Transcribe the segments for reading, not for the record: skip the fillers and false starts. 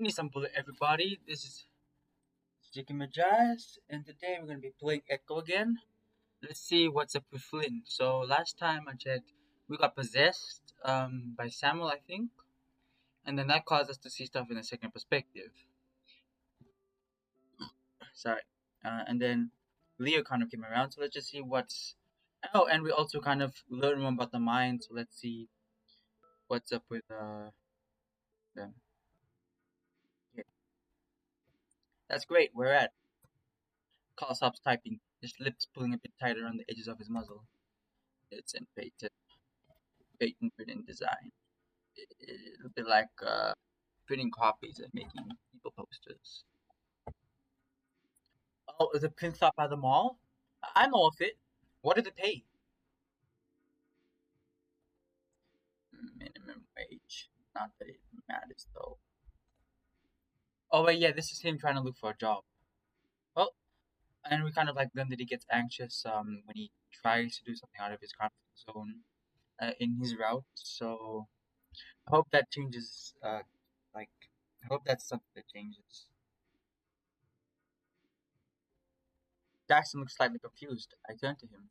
Hello everybody, this is Jiggy Majaz, and today we're going to be playing Echo again. Let's see what's up with Flynn. So last time I checked, we got possessed by Samuel, I think, and then that caused us to see stuff in a second perspective. Sorry. And then Leo kind of came around, so let's just see what's... Oh, and we also kind of learned more about the mind, so let's see what's up with them. Yeah. That's great, we're at. Carl stops typing, his lips pulling a bit tighter on the edges of his muzzle. It's in patent printing design. It'll be like printing copies and making people posters. Oh, is the print shop by the mall? I'm off it. What did it pay? Minimum wage. Not that it matters though. Oh wait, yeah, this is him trying to look for a job. Well, and we kind of like learn that he gets anxious when he tries to do something out of his comfort zone in his route. So I hope that changes. Like I hope that's something that changes. Jackson looks slightly confused. I turn to him.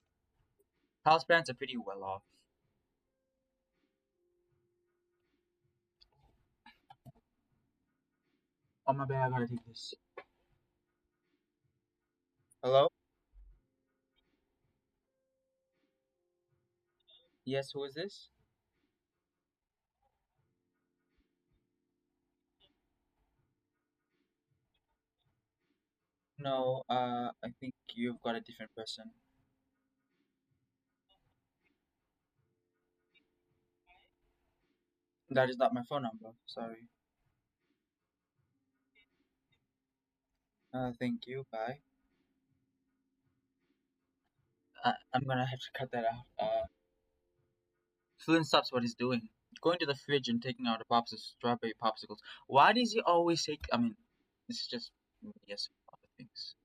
Kyle's parents are pretty well off. Oh my bad, I gotta take this. Hello? Yes, who is this? No, I think you've got a different person. That is not my phone number. Sorry. Thank you. Bye. I'm gonna have to cut that out. Flynn stops what he's doing, going to the fridge and taking out a box of strawberry popsicles. Why does he always take? I mean, this is just yes, other things.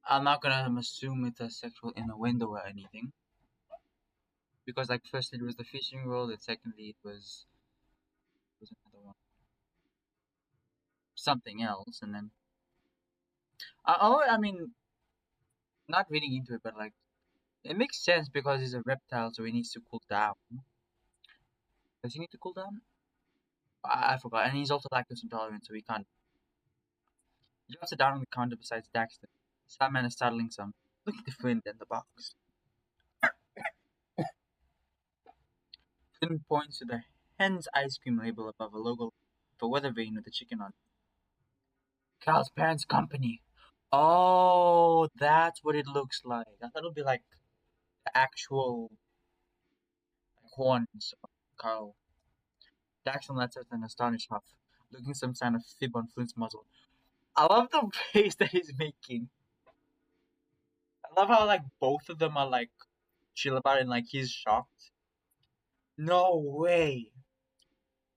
I'm not gonna assume it's a sexual innuendo or anything, because like first it was the fishing role, and secondly it was another one, something else, and then I mean, not reading into it, but like it makes sense because he's a reptile, so he needs to cool down. Does he need to cool down? I forgot, and he's also lactose intolerant, so he can't. He drops it down on the counter beside DAXTON. Simon is startling some. Look at the Flynn in the box. Flynn points to the hen's ice cream label above a logo of a weather vane with a chicken on it. Cal's parents' company. Oh, that's what it looks like. I thought it would be like the actual like, horns of Carl. Jackson lets out an astonished huff, looking some sign of fib on Flynn's muzzle. I love the face that he's making. I love how like both of them are like chill about it and like he's shocked. No way.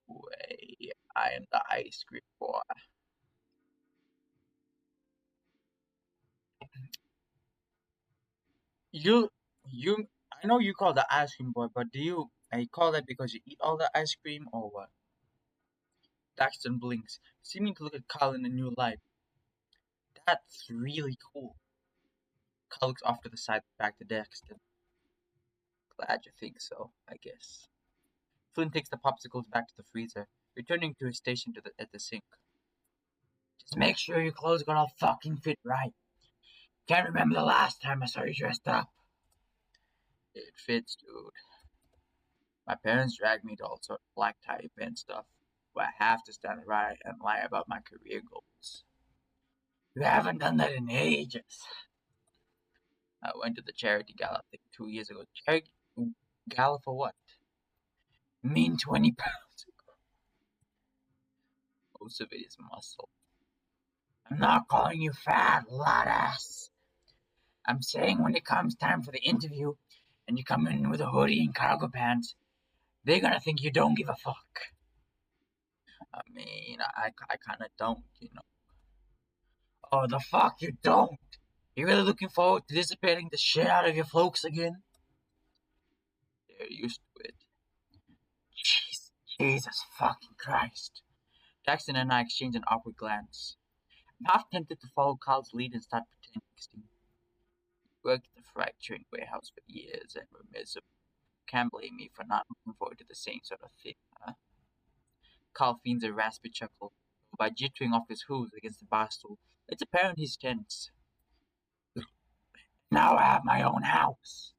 Way. I am the ice cream boy. You you I know you call the ice cream boy, but do you call that because you eat all the ice cream or what? Daxton blinks, seeming to look at Kyle in a new light. That's really cool. Kyle looks off to the side back to Daxton. Glad you think so, I guess. Flynn takes the popsicles back to the freezer, returning to his station at the sink. Just make sure your clothes gonna fucking fit right. Can't remember the last time I saw you dressed up. It fits, dude. My parents dragged me to all sort of black tie event stuff, where I have to stand right and lie about my career goals. You haven't done that in ages. I went to the charity gala I think 2 years ago. Charity gala for what? Mean 20 pounds. Most of it is muscle. I'm not calling you fat, lottass. I'm saying when it comes time for the interview and you come in with a hoodie and cargo pants, they're gonna think you don't give a fuck. I mean, I kinda don't, you know. Oh, the fuck you don't? You really looking forward to dissipating the shit out of your folks again? They're used to it. Jeez, Jesus fucking Christ. Jackson and I exchange an awkward glance. I'm half tempted to follow Carl's lead and start pretending texting. Worked at the fracturing warehouse for years and were miserable. Can't blame me for not looking forward to the same sort of thing, huh? Carl feigns a raspy chuckle. By jittering off his hooves against the bar stool, it's apparent he's tense. Now I have my own house.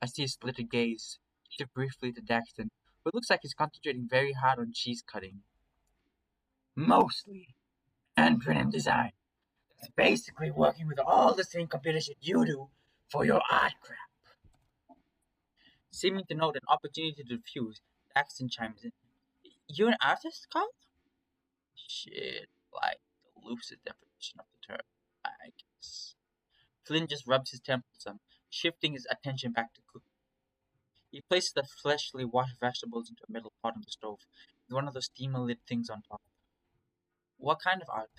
I see his slitted gaze shift briefly to Daxton, who looks like he's concentrating very hard on cheese cutting. Mostly. And print and design. That's basically working with all the same computer shit you do for your art crap. Seeming to note an opportunity to diffuse, Daxton chimes in. You're an artist, Carl? Shit, like the loosest definition of the term, I guess. Flynn just rubs his temples some, shifting his attention back to cooking. He places the freshly washed vegetables into a metal pot on the stove, with one of those steamer lid things on top. What kind of art?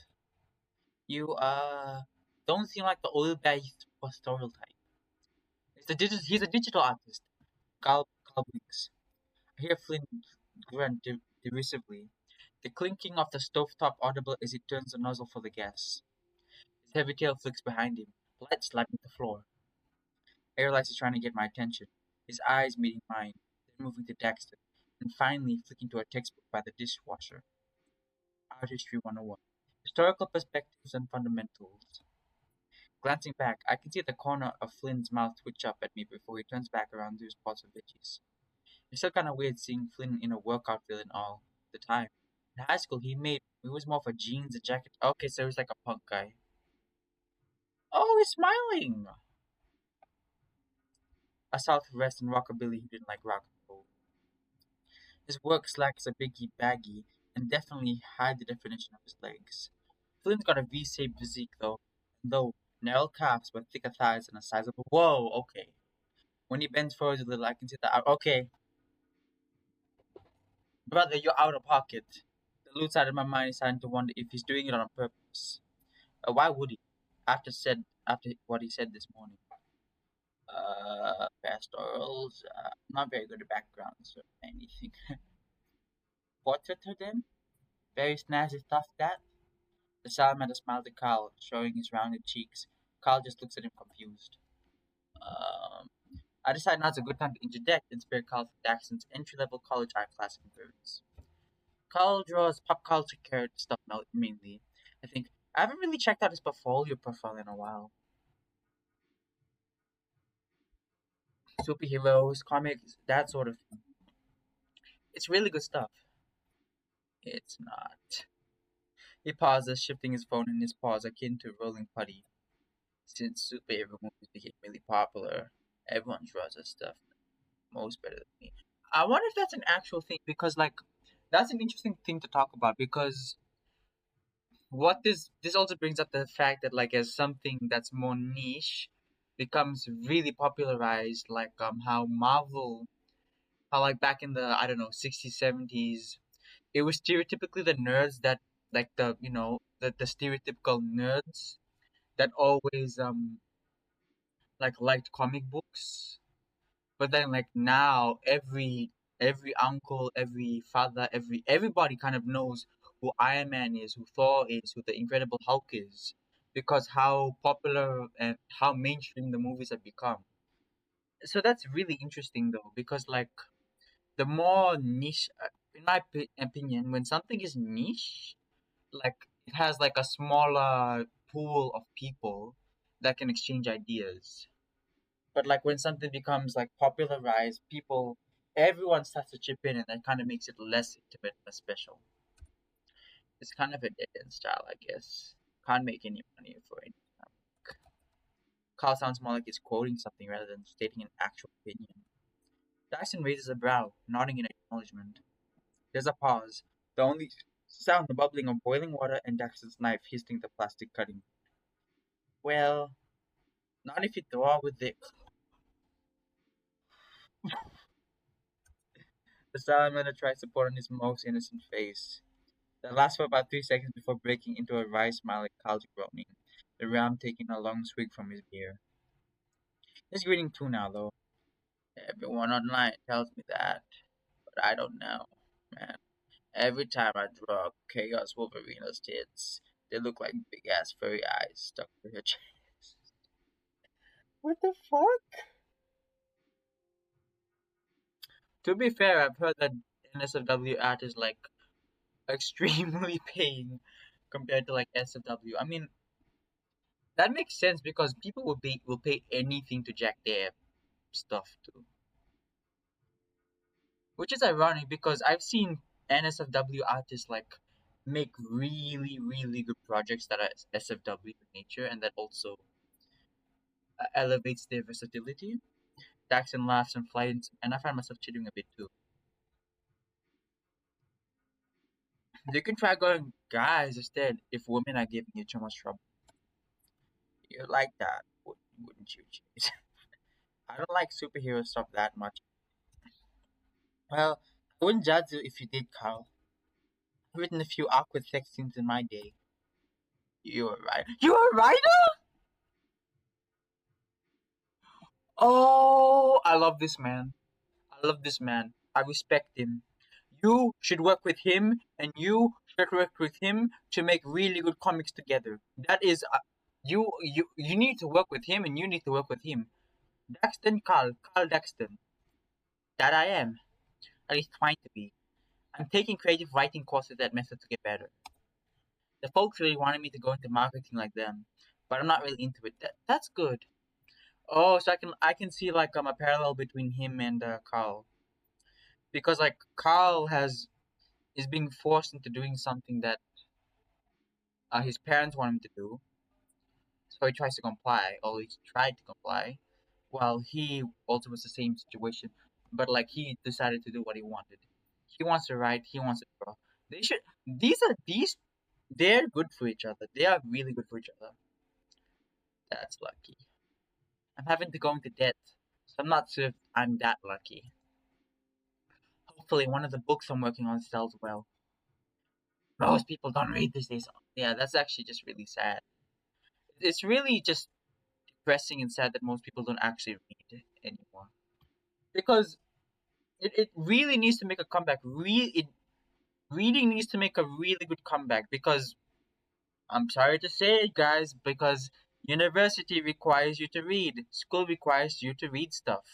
You, don't seem like the oil based pastoral type. He's a digital artist. Carl blinks. I hear Flynn grunt derisively, the clinking of the stovetop audible as he turns the nozzle for the gas. His heavy tail flicks behind him, light slapping the floor. I realize he's trying to get my attention, his eyes meeting mine, then moving to Dexter, and finally flicking to a textbook by the dishwasher. Art History 101. Historical Perspectives and Fundamentals. Glancing back, I can see the corner of Flynn's mouth twitch up at me before he turns back around to his pots of veggies. It's still kind of weird seeing Flynn in a workout fit and all the time. In high school, he was more of a jeans and jacket. Okay, so he's like a punk guy. Oh, he's smiling! A South Western rockabilly who didn't like rock and roll. His work slacks are biggie baggy and definitely hide the definition of his legs. Flynn's got a V-shaped physique though narrow calves but thicker thighs and a sizable. Whoa, okay. When he bends forward a little, I can see the. Okay, brother, you're out of pocket. The loose side of my mind is starting to wonder if he's doing it on purpose. Why would he? After what he said this morning. Pastorals, not very good at backgrounds or anything. Portrait of them? Very snazzy stuff, that. The salamander smiled at Carl, showing his rounded cheeks. Carl just looks at him confused. Um, I decide now's a good time to interject and spare Carl from Daxton's entry-level college art class experience. Carl draws pop culture character stuff mainly. I think I haven't really checked out his portfolio profile in a while. Superheroes, comics, that sort of thing. It's really good stuff. It's not. He pauses, shifting his phone in his paws akin to rolling putty. Since superhero movies became really popular, everyone draws that stuff most better than me. I wonder if that's an actual thing because, like, that's an interesting thing to talk about because what this also brings up the fact that, like, as something that's more niche becomes really popularized, like how Marvel, how like back in the I don't know 60s 70s, it was stereotypically the nerds that like the stereotypical nerds that always like liked comic books. But then like now every uncle, every father, everybody kind of knows who Iron Man is, who Thor is, who the Incredible Hulk is, because how popular and how mainstream the movies have become. So that's really interesting though, because like the more niche, in my opinion, when something is niche, like it has like a smaller pool of people that can exchange ideas. But like when something becomes like popularized, everyone starts to chip in, and that kind of makes it less intimate, less special. It's kind of a dead end style, I guess. Can't make any money for it. Carl sounds more like he's quoting something rather than stating an actual opinion. Dyson raises a brow, nodding in acknowledgement. There's a pause. The only sound the bubbling of boiling water and Daxton's knife hitting the plastic cutting. Well, not if you draw with it. The salamander tries to put on his most innocent face. That lasts for about 3 seconds before breaking into a wry smile at Carl's groaning, the ram taking a long swig from his beer. He's greeting too now, though. Everyone online tells me that, but I don't know, man. Every time I draw Chaos Wolverina's tits, they look like big ass furry eyes stuck to her chest. What the fuck? To be fair, I've heard that NSFW art is like extremely paying compared to like SFW. I mean, that makes sense because people will pay anything to jack their stuff too. Which is ironic because I've seen NSFW artists like make really, really good projects that are SFW in nature and that also elevates their versatility. DAXTON laughs and flies, and I find myself chilling a bit too. You can try going, guys, instead, if women are giving you too much trouble. You like that, wouldn't you, Chase? I don't like superhero stuff that much. Well, I wouldn't judge you if you did, Carl. I've written a few awkward sex scenes in my day. You're right. You're a writer? Oh, I love this man. I love this man. I respect him. You should work with him, and you should work with him to make really good comics together. That is, you need to work with him, and you need to work with him. Daxton, Carl Daxton. That I am, at least trying to be. I'm taking creative writing courses at Method to get better. The folks really wanted me to go into marketing like them, but I'm not really into it. That's good. Oh, so I can see like a parallel between him and Carl because like Carl has is being forced into doing something that his parents want him to do, so he tries to comply, or he's tried to comply. While he also was the same situation, but like he decided to do what he wanted. He wants to write. He wants to draw. They should. These. They're good for each other. They are really good for each other. That's lucky. I'm having to go into debt, so I'm not sure if I'm that lucky. Hopefully, one of the books I'm working on sells well. Most people don't read these days. Yeah, that's actually just really sad. It's really just depressing and sad that most people don't actually read anymore. Because it really needs to make a comeback. Reading needs to make a really good comeback because I'm sorry to say it, guys, because university requires you to read. School requires you to read stuff.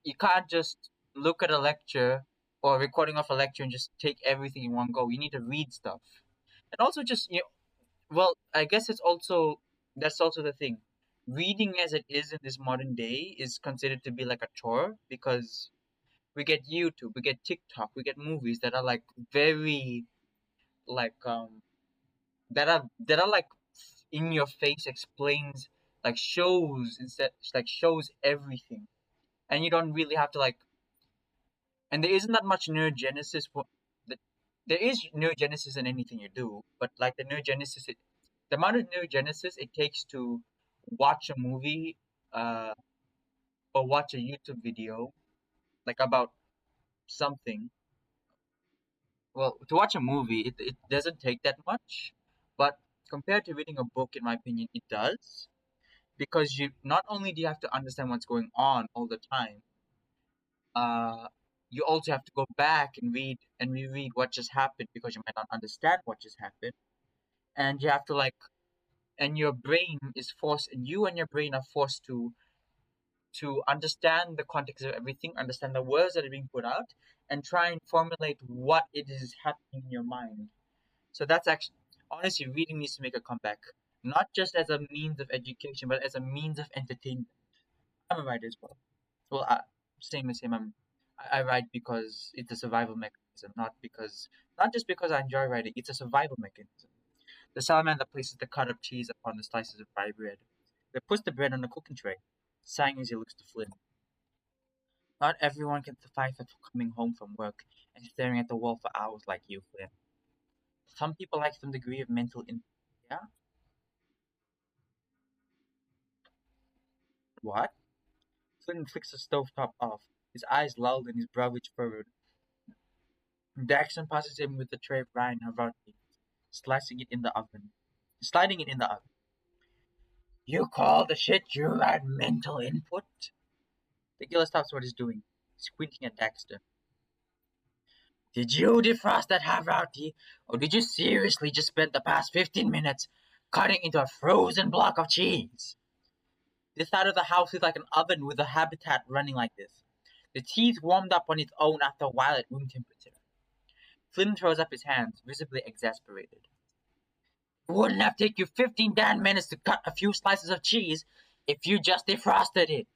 You can't just look at a lecture or recording of a lecture and just take everything in one go. You need to read stuff. And also just well, I guess it's also that's also the thing. Reading as it is in this modern day is considered to be like a chore because we get YouTube, we get TikTok, we get movies that are like very like that are like in your face explains like shows instead like shows everything and you don't really have to like and there isn't that much neurogenesis for the, there is neurogenesis in anything you do but like the amount of neurogenesis it takes to watch a movie uh or watch a YouTube video like about something. Well, to watch a movie, it doesn't take that much, but compared to reading a book, in my opinion, it does because you not only do you have to understand what's going on all the time, uh, you also have to go back and read and reread what just happened because you might not understand what just happened, and you have to like, and your brain is forced, and you and your brain are forced to understand the context of everything, understand the words that are being put out, and try and formulate what it is happening in your mind. So that's actually, honestly, reading needs to make a comeback, not just as a means of education, but as a means of entertainment. I'm a writer as well. Well, same as him. I write because it's a survival mechanism, not just because I enjoy writing. It's a survival mechanism. The salamander places the cut up cheese upon the slices of rye bread. They puts the bread on the cooking tray, sighing as he looks to Flynn. Not everyone can survive after coming home from work and staring at the wall for hours like you, Flynn. Some people like some degree of mental yeah? What? Flynn flicks the stovetop off, his eyes lulled and his brow ridge furrowed. Daxton passes him with the tray of rye and Havarti, slicing it in the oven. Sliding it in the oven. You call the shit you write mental input? The killer stops what he's doing, squinting at Daxton. Did you defrost that Havrati, or did you seriously just spend the past 15 minutes cutting into a frozen block of cheese? This side of the house is like an oven with a habitat running like this. The cheese warmed up on its own after a while at room temperature. Flynn throws up his hands, visibly exasperated. It wouldn't have taken you 15 damn minutes to cut a few slices of cheese if you just defrosted it.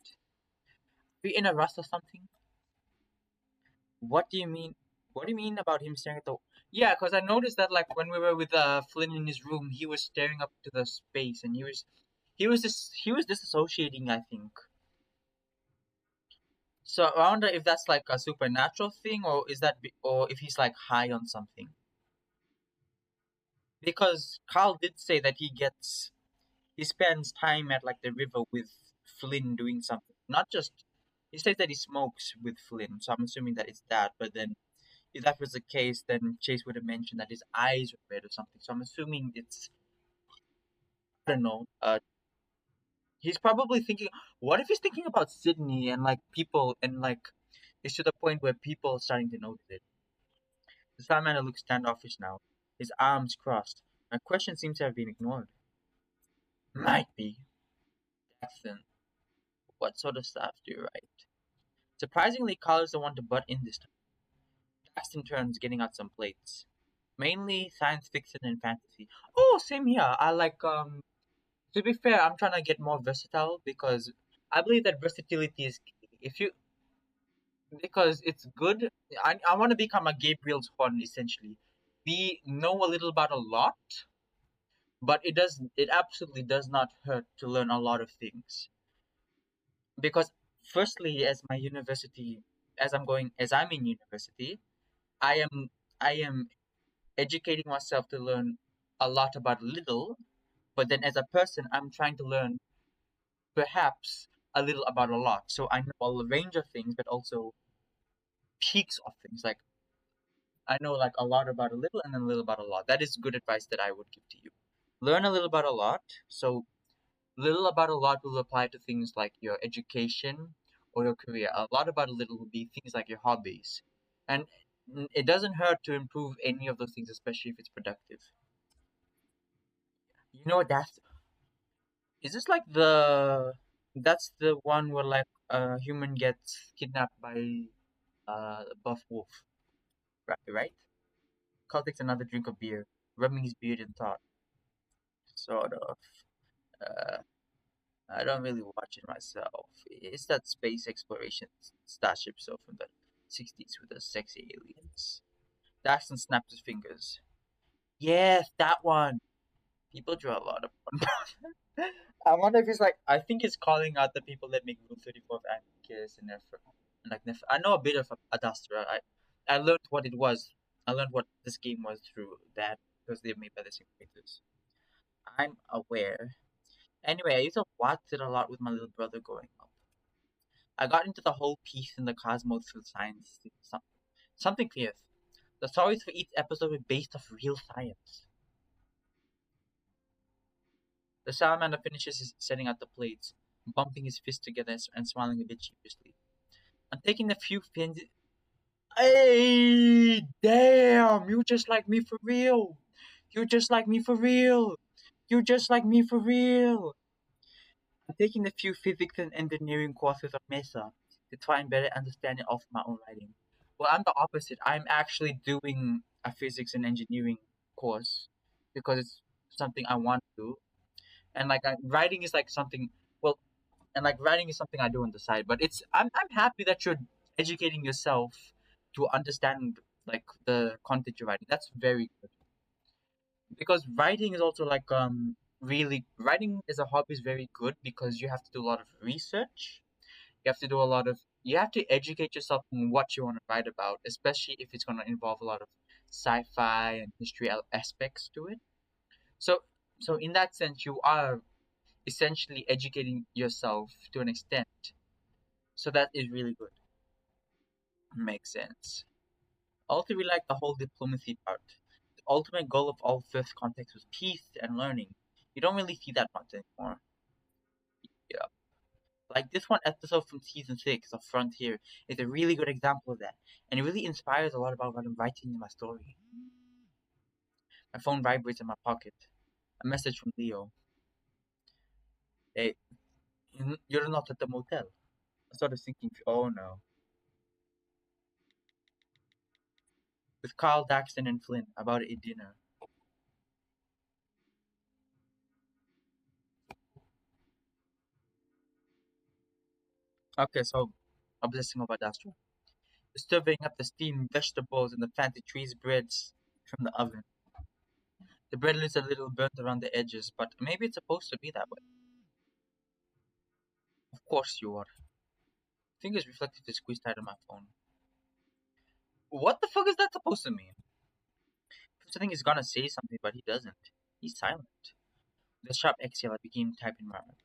Are you in a rush or something? What do you mean? What do you mean about him staring at the? Yeah, because I noticed that like when we were with Flynn in his room, he was staring up to the space, and he was disassociating. I think. So I wonder if that's like a supernatural thing, or or if he's like high on something. Because Carl did say that he spends time at like the river with Flynn doing something. Not just he says that he smokes with Flynn, so I'm assuming that it's that. But then if that was the case, then Chase would have mentioned that his eyes were red or something. So I'm assuming it's I don't know. He's probably thinking. What if he's thinking about Sydney and like people and like it's to the point where people are starting to notice it. The Salamander looks standoffish now, his arms crossed. My question seems to have been ignored. Might be. Jackson, what sort of stuff do you write? Surprisingly, Carl is the one to butt in this time. Jackson turns, getting out some plates. Mainly science fiction and fantasy. Oh, same here. I like to be fair, I'm trying to get more versatile because I believe that versatility is key. If you because it's good. I want to become a Gabriel's horn essentially. We know a little about a lot, but it absolutely does not hurt to learn a lot of things. Because firstly, as I'm in university, I am I am educating myself to learn a lot about little, but then as a person, I'm trying to learn perhaps a little about a lot. So I know a range of things, but also peaks of things. Like I know like a lot about a little and then a little about a lot. That is good advice that I would give to you. Learn a little about a lot. So little about a lot will apply to things like your education or your career. A lot about a little will be things like your hobbies. And it doesn't hurt to improve any of those things, especially if it's productive. You know what that's is this like that's the one where like a human gets kidnapped by buff wolf, right? Carl takes another drink of beer, rubbing his beard in thought. Sort of. Uh, I don't really watch it myself. It's that space exploration starship show from the 60s with the sexy aliens. Daxton snapped his fingers. Yes, that one. People draw a lot of fun. I wonder if it's like, I think it's calling out the people that make Rule 34 of Anarchist and I know a bit of Adastra. I learned what it was. I learned what this game was through that because they're made by the same creators. I'm aware. Anyway, I used to watch it a lot with my little brother growing up. I got into the whole piece in the cosmos through science. Something fierce. The stories for each episode were based off real science. The salamander finishes setting out the plates, bumping his fists together and smiling a bit sheepishly. I'm taking a few fins. Hey, damn! You just like me for real. You just like me for real. You just like me for real. I'm taking a few physics and engineering courses at Mesa to try and better understand it of my own writing. Well, I'm the opposite. I'm actually doing a physics and engineering course because it's something I want to do. And like writing is like something. Well, and like writing is something I do on the side. But I'm happy that you're educating yourself to understand like the content you're writing. That's very good because writing is also like really writing as a hobby is very good because you have to do a lot of research. You have to do a lot of you have to educate yourself on what you want to write about, especially if it's going to involve a lot of sci-fi and history aspects to it. So so in that sense, you are essentially educating yourself to an extent. So that is really good. Makes sense. I also really like the whole diplomacy part. The ultimate goal of all first contacts was peace and learning. You don't really see that much anymore. Yeah. Like this one episode from season 6 of Frontier is a really good example of that, and it really inspires a lot about what I'm writing in my story. My phone vibrates in my pocket. A message from Leo. Hey, you're not at the motel. I started thinking, oh no. With Carl, Daxton, and Flynn about a dinner. Okay, so obsessing over Astro. Stirring up the steamed vegetables and the fancy cheese breads from the oven. The bread looks a little burnt around the edges, but maybe it's supposed to be that way. Of course you are. Fingers reflectively squeezed tight on my phone. What the fuck is that supposed to mean? First I think he's gonna say something, but he doesn't. He's silent. With a sharp exhale, I began typing my rap.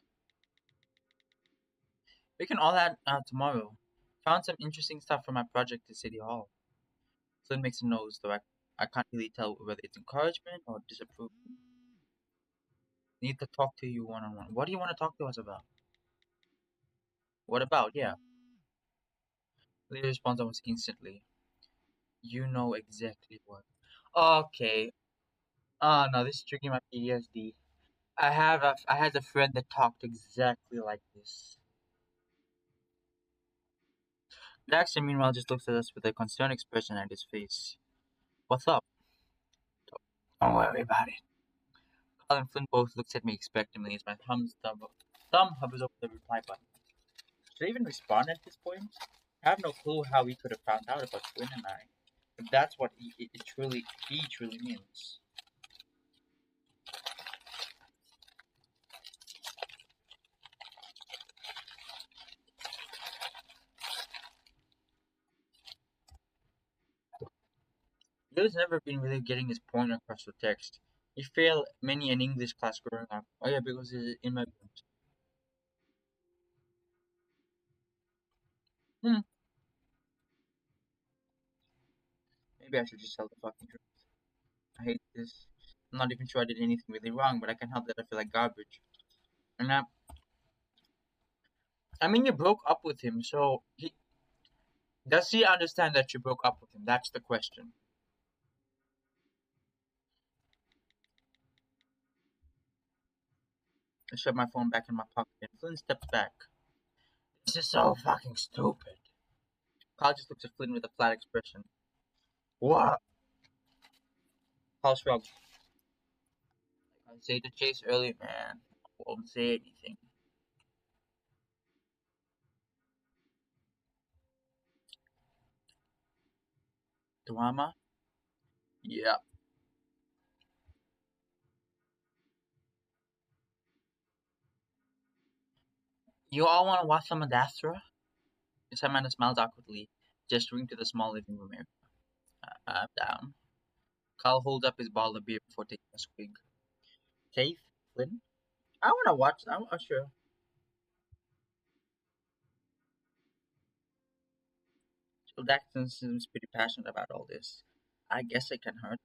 We can all add tomorrow. Found some interesting stuff for my project at City Hall. Flynn makes a nose, though I can't really tell whether it's encouragement or disapproval. Need to talk to you one on one. What do you want to talk to us about? What about? Yeah. Lee responds almost instantly. You know exactly what. Okay. Oh no, this is triggering my PTSD. I had a friend that talked exactly like this. Jackson meanwhile just looks at us with a concerned expression on his face. What's up? Don't worry about it. Carl and Flynn both looks at me expectantly as my thumb hovers over the reply button. Should I even respond at this point? I have no clue how he could have found out about Flynn and I. If that's what he truly means. Leo's never been really getting his point across with text. He failed many an English class growing up. Oh yeah, because he's an immigrant. Hmm, maybe I should just tell the fucking truth. I hate this. I'm not even sure I did anything really wrong, but I can't help that I feel like garbage. And I mean, you broke up with him, so does he understand that you broke up with him? That's the question. I shoved my phone back in my pocket, and Flynn steps back. This is so fucking stupid. Carl just looks at Flynn with a flat expression. What? Carl shrugs. I say to Chase earlier, man. I won't say anything. Drama? Yeah. You all want to watch some of Dastra? Samantha smiles awkwardly, gesturing to the small living room area. I'm down. Carl holds up his bottle of beer before taking a swig. Chase? Flynn? I want to watch. I'm sure. So Daxton seems pretty passionate about all this. I guess it can hurt.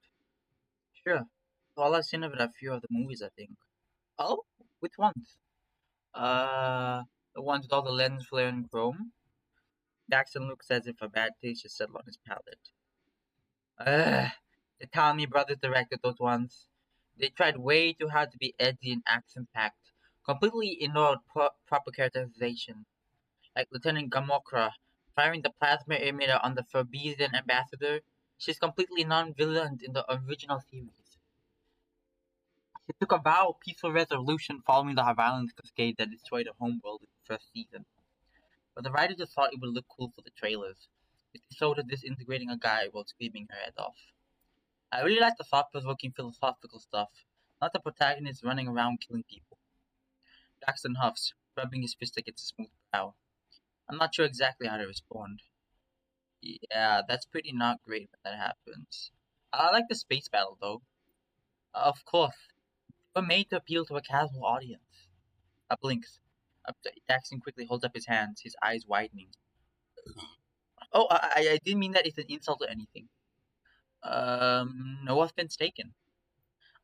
Sure. All I've seen of it are a few of the movies, I think. Oh? Which ones? The ones with all the lens flare and chrome? Daxton looks as if a bad taste just settled on his palate. Ugh. The Tommy brothers directed those ones. They tried way too hard to be edgy and action-packed. Completely ignored proper characterization. Like Lieutenant Gamokra firing the plasma emitter on the Forbesian ambassador. She's completely non-violent in the original series. She took a vow of peaceful resolution following the violence cascade that destroyed her homeworld in the first season. But the writers just thought it would look cool for the trailers. It showed her disintegrating a guy while screaming her head off. I really like the thought-provoking philosophical stuff, not the protagonist running around killing people. Jackson huffs, rubbing his fist against his smooth brow. I'm not sure exactly how to respond. Yeah, that's pretty not great when that happens. I like the space battle though. Of course, we're made to appeal to a casual audience. Blinks. Jackson quickly holds up his hands, his eyes widening. Oh, I didn't mean that it's an insult or anything. No offense taken.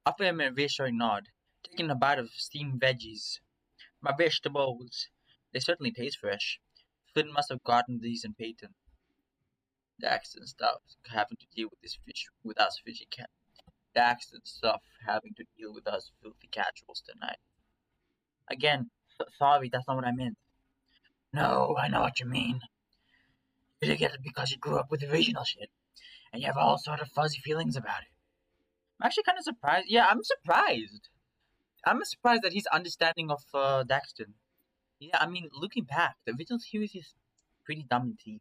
After a reassuring nod, taking a bite of steamed veggies. My vegetables. They certainly taste fresh. Flynn must have gotten these in patent. Daxton stuff having to deal with this fish with us fishy cat. Daxton stuff having to deal with us filthy casuals tonight. Again, sorry, that's not what I meant. No, I know what you mean. You get it because you grew up with the original shit, and you have all sort of fuzzy feelings about it. I'm actually kind of surprised. Yeah, I'm surprised. I'm surprised that he's understanding of Daxton. Yeah, I mean, looking back, the original series is pretty dumb and TV.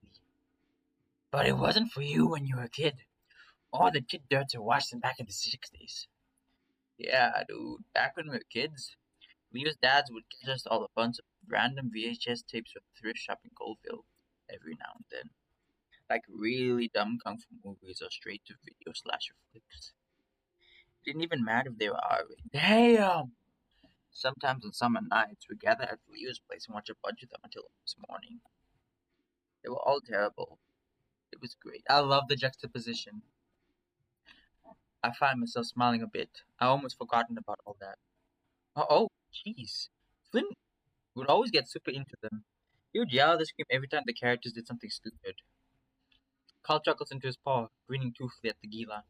But it wasn't for you when you were a kid. All the kid dirts who watched them back in the 60s. Yeah, dude, back when we were kids, Leo's dads would get us all a bunch of random VHS tapes from the thrift shop in Goldville every now and then. Like really dumb kung fu movies or straight to video slasher flicks. It didn't even matter if they were R-rated. Damn! Sometimes on summer nights, we gather at Leo's place and watch a bunch of them until almost morning. They were all terrible. It was great. I love the juxtaposition. I find myself smiling a bit. I almost forgotten about all that. Oh, jeez. Flynn would always get super into them. He would yell at the scream every time the characters did something stupid. Carl chuckles into his paw, grinning toothfully at the Gila.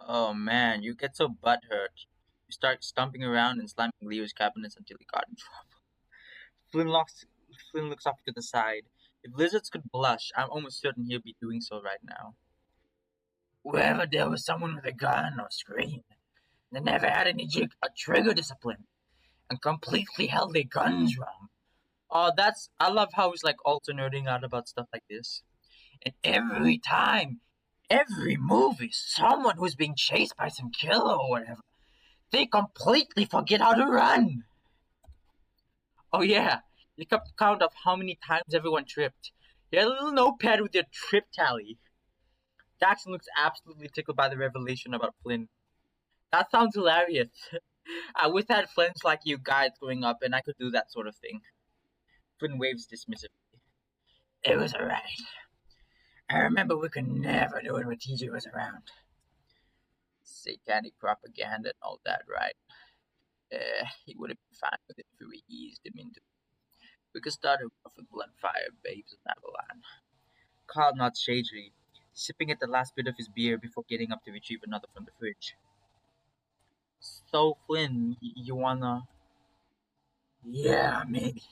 Oh man, you get so butthurt. You start stomping around and slamming Leo's cabinets until he got in trouble. Flynn, looks, Flynn looks off to the side. If lizards could blush, I'm almost certain he'll be doing so right now. Wherever there was someone with a gun or screen, they never had any a trigger discipline and completely held their guns wrong. Oh, I love how he's like also nerding out about stuff like this. And every time, every movie, someone who's being chased by some killer or whatever, they completely forget how to run. Oh yeah, you kept count of how many times everyone tripped. You had a little notepad with your trip tally. Jackson looks absolutely tickled by the revelation about Flynn. That sounds hilarious. I wish I had friends like you guys growing up and I could do that sort of thing. Flynn waves dismissively. It was alright. I remember we could never do it when TJ was around. Satanic propaganda and all that, right? He would have been fine with it if we eased him into it. We could start off with Bloodfire, Babes, and Avalon. Carl nods shadily, sipping at the last bit of his beer before getting up to retrieve another from the fridge. So, Flynn, you wanna... Yeah, maybe.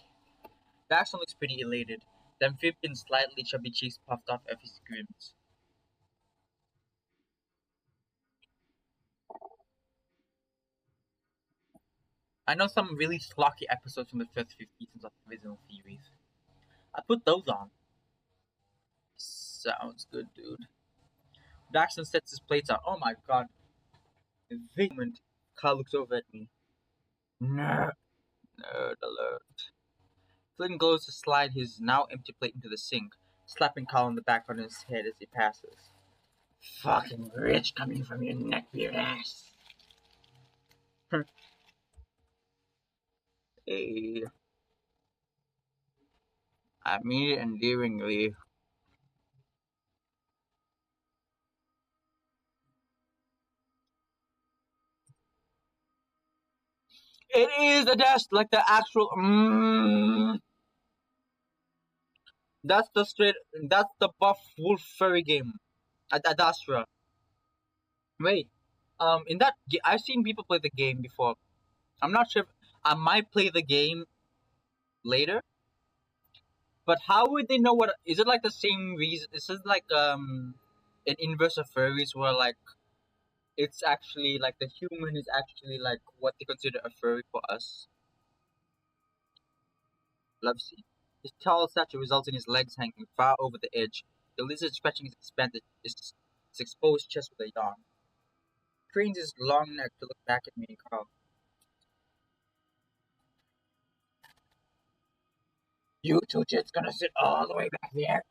Daxton looks pretty elated. The amphibian's slightly chubby cheeks puffed off as he grins. I know some really schlocky episodes from the first few seasons of the original series. I put those on. Sounds good, dude. Daxton sets his plates out. Oh my god. The moment Carl looks over at me. Nerd, nerd alert. Flynn goes to slide his now empty plate into the sink, slapping Carl on the back on his head as he passes. Fucking rich coming from your neckbeard ass. Hey, I mean it endearingly. It is a dash like the actual. That's the straight. That's the buff wolf furry game at Adastra. Wait, in that I've seen people play the game before. I'm not sure. If, I might play the game later, but how would they know what? Is it like the same reason? Is it like an inverse of furries where like it's actually like the human is actually like what they consider a furry for us? Love scene. His tall stature results in his legs hanging far over the edge. The lizard scratching his exposed chest with a yawn. Cranes his long neck to look back at me and Carl. You two chits gonna sit all the way back there?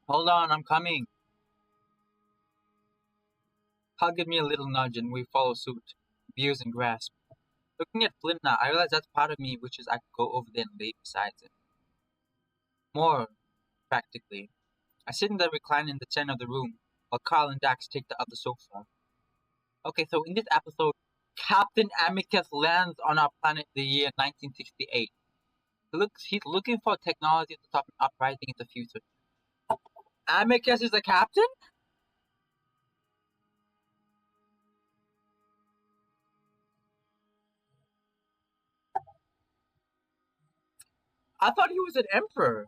Hold on, I'm coming. Carl gives me a little nudge and we follow suit. Beers and grasp. Looking at Flynn now, I realize that's part of me wishes I could go over there and lay beside him. More, practically. I sit in the recliner in the center of the room, while Carl and Dax take the other sofa. Okay, so in this episode, Captain Amicus lands on our planet the year 1968. He's looking for technology to stop an uprising in the future. Amicus is the captain? I thought he was an emperor.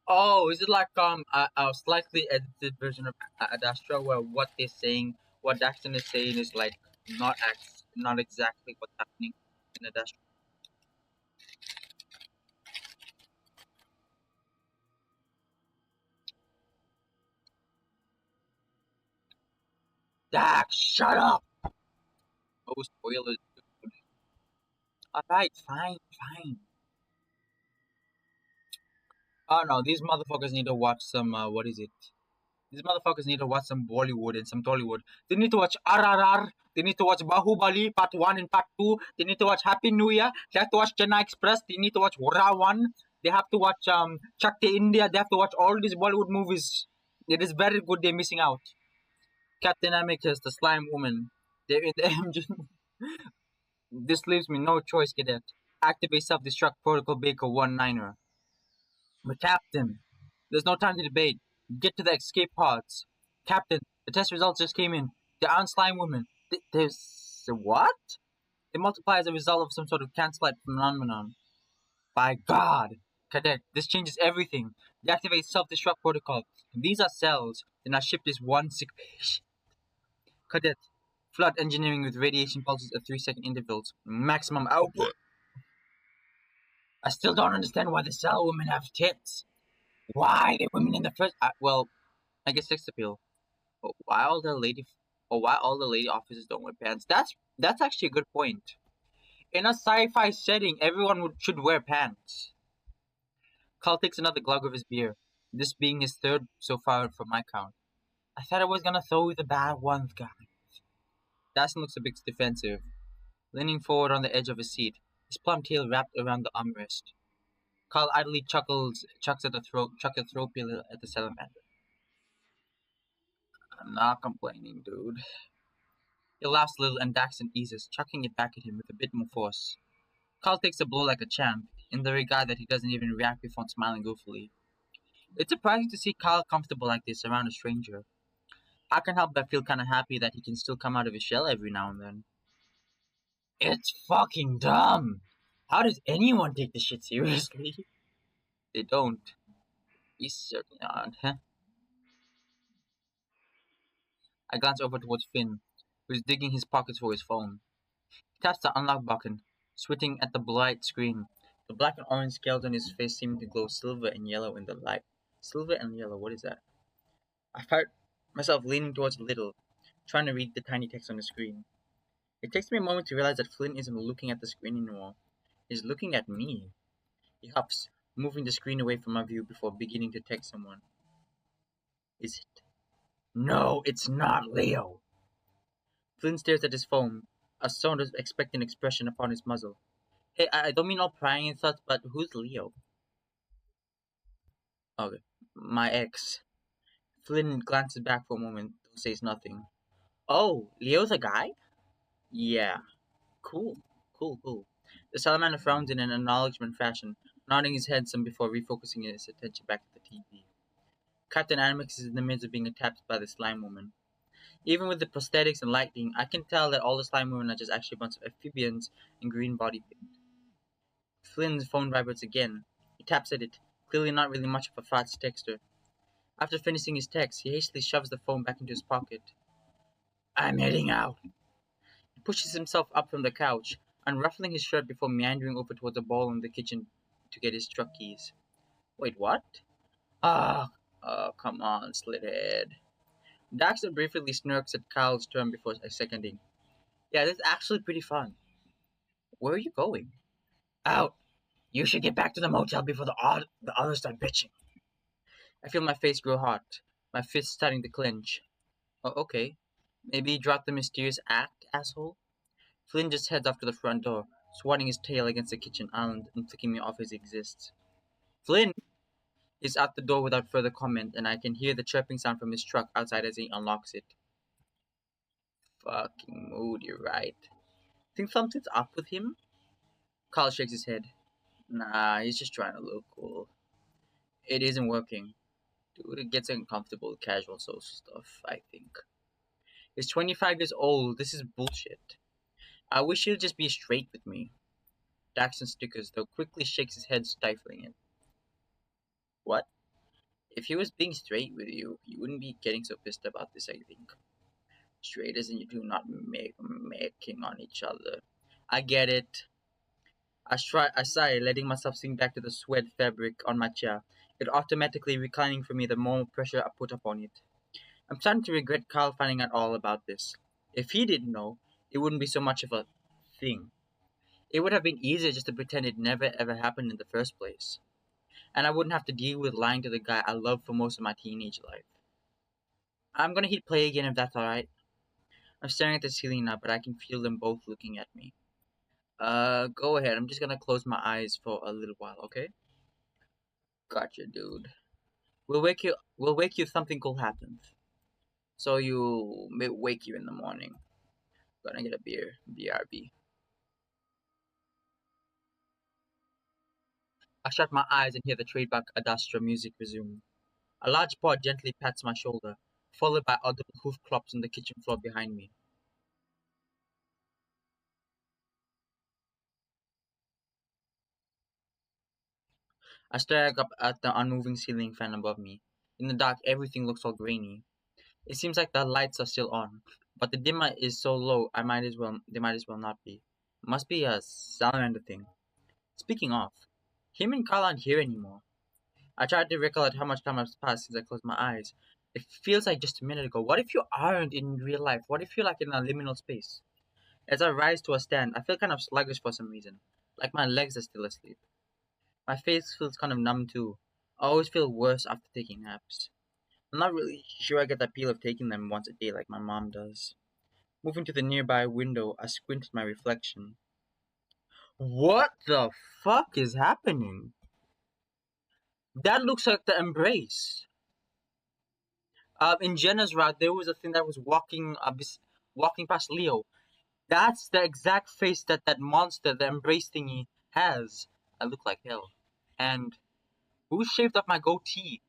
Oh, is it like a slightly edited version of Adastra where what they're saying, what Daxton is saying is like not exactly what's happening in Adastra? Dax, shut up! Oh, spoilers. Alright, fine, fine. Oh no, these motherfuckers need to watch some, what is it? These motherfuckers need to watch some Bollywood and some Tollywood. They need to watch RRR. They need to watch Bahubali Part 1 and Part 2. They need to watch Happy New Year. They have to watch Chennai Express. They need to watch Rawan. They have to watch Chakti India. They have to watch all these Bollywood movies. It is very good they're missing out. Captain Amicus, the slime woman. They're in the engine. This leaves me no choice, cadet. Activate self-destruct protocol Baker 1-9er. But Captain, there's no time to debate. Get to the escape pods. Captain, the test results just came in. The aren't slime women. There's what? They multiply as a result of some sort of cancellite phenomenon. By God! Cadet, this changes everything. Deactivate self-destruct protocol. If these are cells, then our ship is one sick patient. Cadet, flood engineering with radiation pulses at 3-second intervals. Maximum output. I still don't understand why the cell women have tits. Why the women in the first? Well, I guess sex appeal. But why all the lady officers don't wear pants? That's actually a good point. In a sci-fi setting, everyone should wear pants. Carl takes another glug of his beer, this being his third so far from my count. I thought I was gonna throw you the bad ones, guy. Dawson looks a bit defensive, leaning forward on the edge of his seat, his plump tail wrapped around the armrest. Carl idly chucks at the throat pillow at the salamander. I'm not complaining, dude. He laughs a little and Daxton eases, chucking it back at him with a bit more force. Carl takes a blow like a champ, in the regard that he doesn't even react before smiling goofily. It's surprising to see Carl comfortable like this around a stranger. I can't help but feel kinda happy that he can still come out of his shell every now and then. It's fucking dumb! How does anyone take this shit seriously? They don't. You certainly aren't, huh? I glance over towards Finn, who's digging his pockets for his phone. He taps the unlock button, squinting at the bright screen. The black and orange scales on his face seem to glow silver and yellow in the light. Silver and yellow, what is that? I find myself leaning towards a little, trying to read the tiny text on the screen. It takes me a moment to realize that Flynn isn't looking at the screen anymore. He's looking at me. He huffs, moving the screen away from my view before beginning to text someone. Is it? No, it's not Leo. Flynn stares at his phone, a sort of expectant expression upon his muzzle. Hey, I don't mean all prying and such, but who's Leo? Okay, my ex. Flynn glances back for a moment, though says nothing. Oh, Leo's a guy? Yeah. Cool. Cool, cool. The salamander frowns in an acknowledgement fashion, nodding his head some before refocusing his attention back to the TV. Captain Animix is in the midst of being attacked by the slime woman. Even with the prosthetics and lighting, I can tell that all the slime women are just actually a bunch of amphibians in green body paint. Flynn's phone vibrates again. He taps at it, clearly not really much of a fast texter. After finishing his text, he hastily shoves the phone back into his pocket. I'm heading out. He pushes himself up from the couch, unruffling his shirt before meandering over towards a bowl in the kitchen to get his truck keys. Wait, what? Ah, come on, Slithead. Daxter briefly smirks at Kyle's term before seconding. Yeah, this is actually pretty fun. Where are you going? Out. You should get back to the motel before the others start bitching. I feel my face grow hot, my fists starting to clench. Oh, okay. Maybe drop the mysterious act, asshole? Flynn just heads off to the front door, swatting his tail against the kitchen island and flicking me off as he exists. Flynn is out the door without further comment, and I can hear the chirping sound from his truck outside as he unlocks it. Fucking moody, right? Think something's up with him? Carl shakes his head. Nah, he's just trying to look cool. It isn't working. Dude, it gets uncomfortable with casual social stuff, I think. He's 25 years old. This is bullshit. I wish he'd just be straight with me. Daxton stickers, though, quickly shakes his head, stifling it. What? If he was being straight with you, you wouldn't be getting so pissed about this, I think. Straight as in you do not making on each other. I get it. I sigh, letting myself sink back to the sweat fabric on my chair, it automatically reclining for me the more pressure I put upon it. I'm starting to regret Carl finding out all about this. If he didn't know, it wouldn't be so much of a thing. It would have been easier just to pretend it never ever happened in the first place. And I wouldn't have to deal with lying to the guy I loved for most of my teenage life. I'm gonna hit play again if that's alright. I'm staring at the ceiling now, but I can feel them both looking at me. Go ahead. I'm just gonna close my eyes for a little while, okay? Gotcha, dude. We'll wake you if something cool happens. So you may wake you in the morning. Gonna get a beer. BRB. I shut my eyes and hear the trademark Adastra music resume. A large paw gently pats my shoulder, followed by audible hoof clops on the kitchen floor behind me. I stare up at the unmoving ceiling fan above me. In the dark, everything looks all grainy. It seems like the lights are still on, but the dimmer is so low. They might as well not be. Must be a salamander thing. Speaking of, him and Carl aren't here anymore. I tried to recollect how much time has passed since I closed my eyes. It feels like just a minute ago. What if you aren't in real life? What if you're like in a liminal space? As I rise to a stand, I feel kind of sluggish for some reason, like my legs are still asleep. My face feels kind of numb too. I always feel worse after taking naps. I'm not really sure I get the appeal of taking them once a day like my mom does. Moving to the nearby window, I squint at my reflection. What the fuck is happening? That looks like the embrace. In Jenna's route, there was a thing that was walking past Leo. That's the exact face that that monster, the embrace thingy, has. I look like hell. And who shaved off my goatee?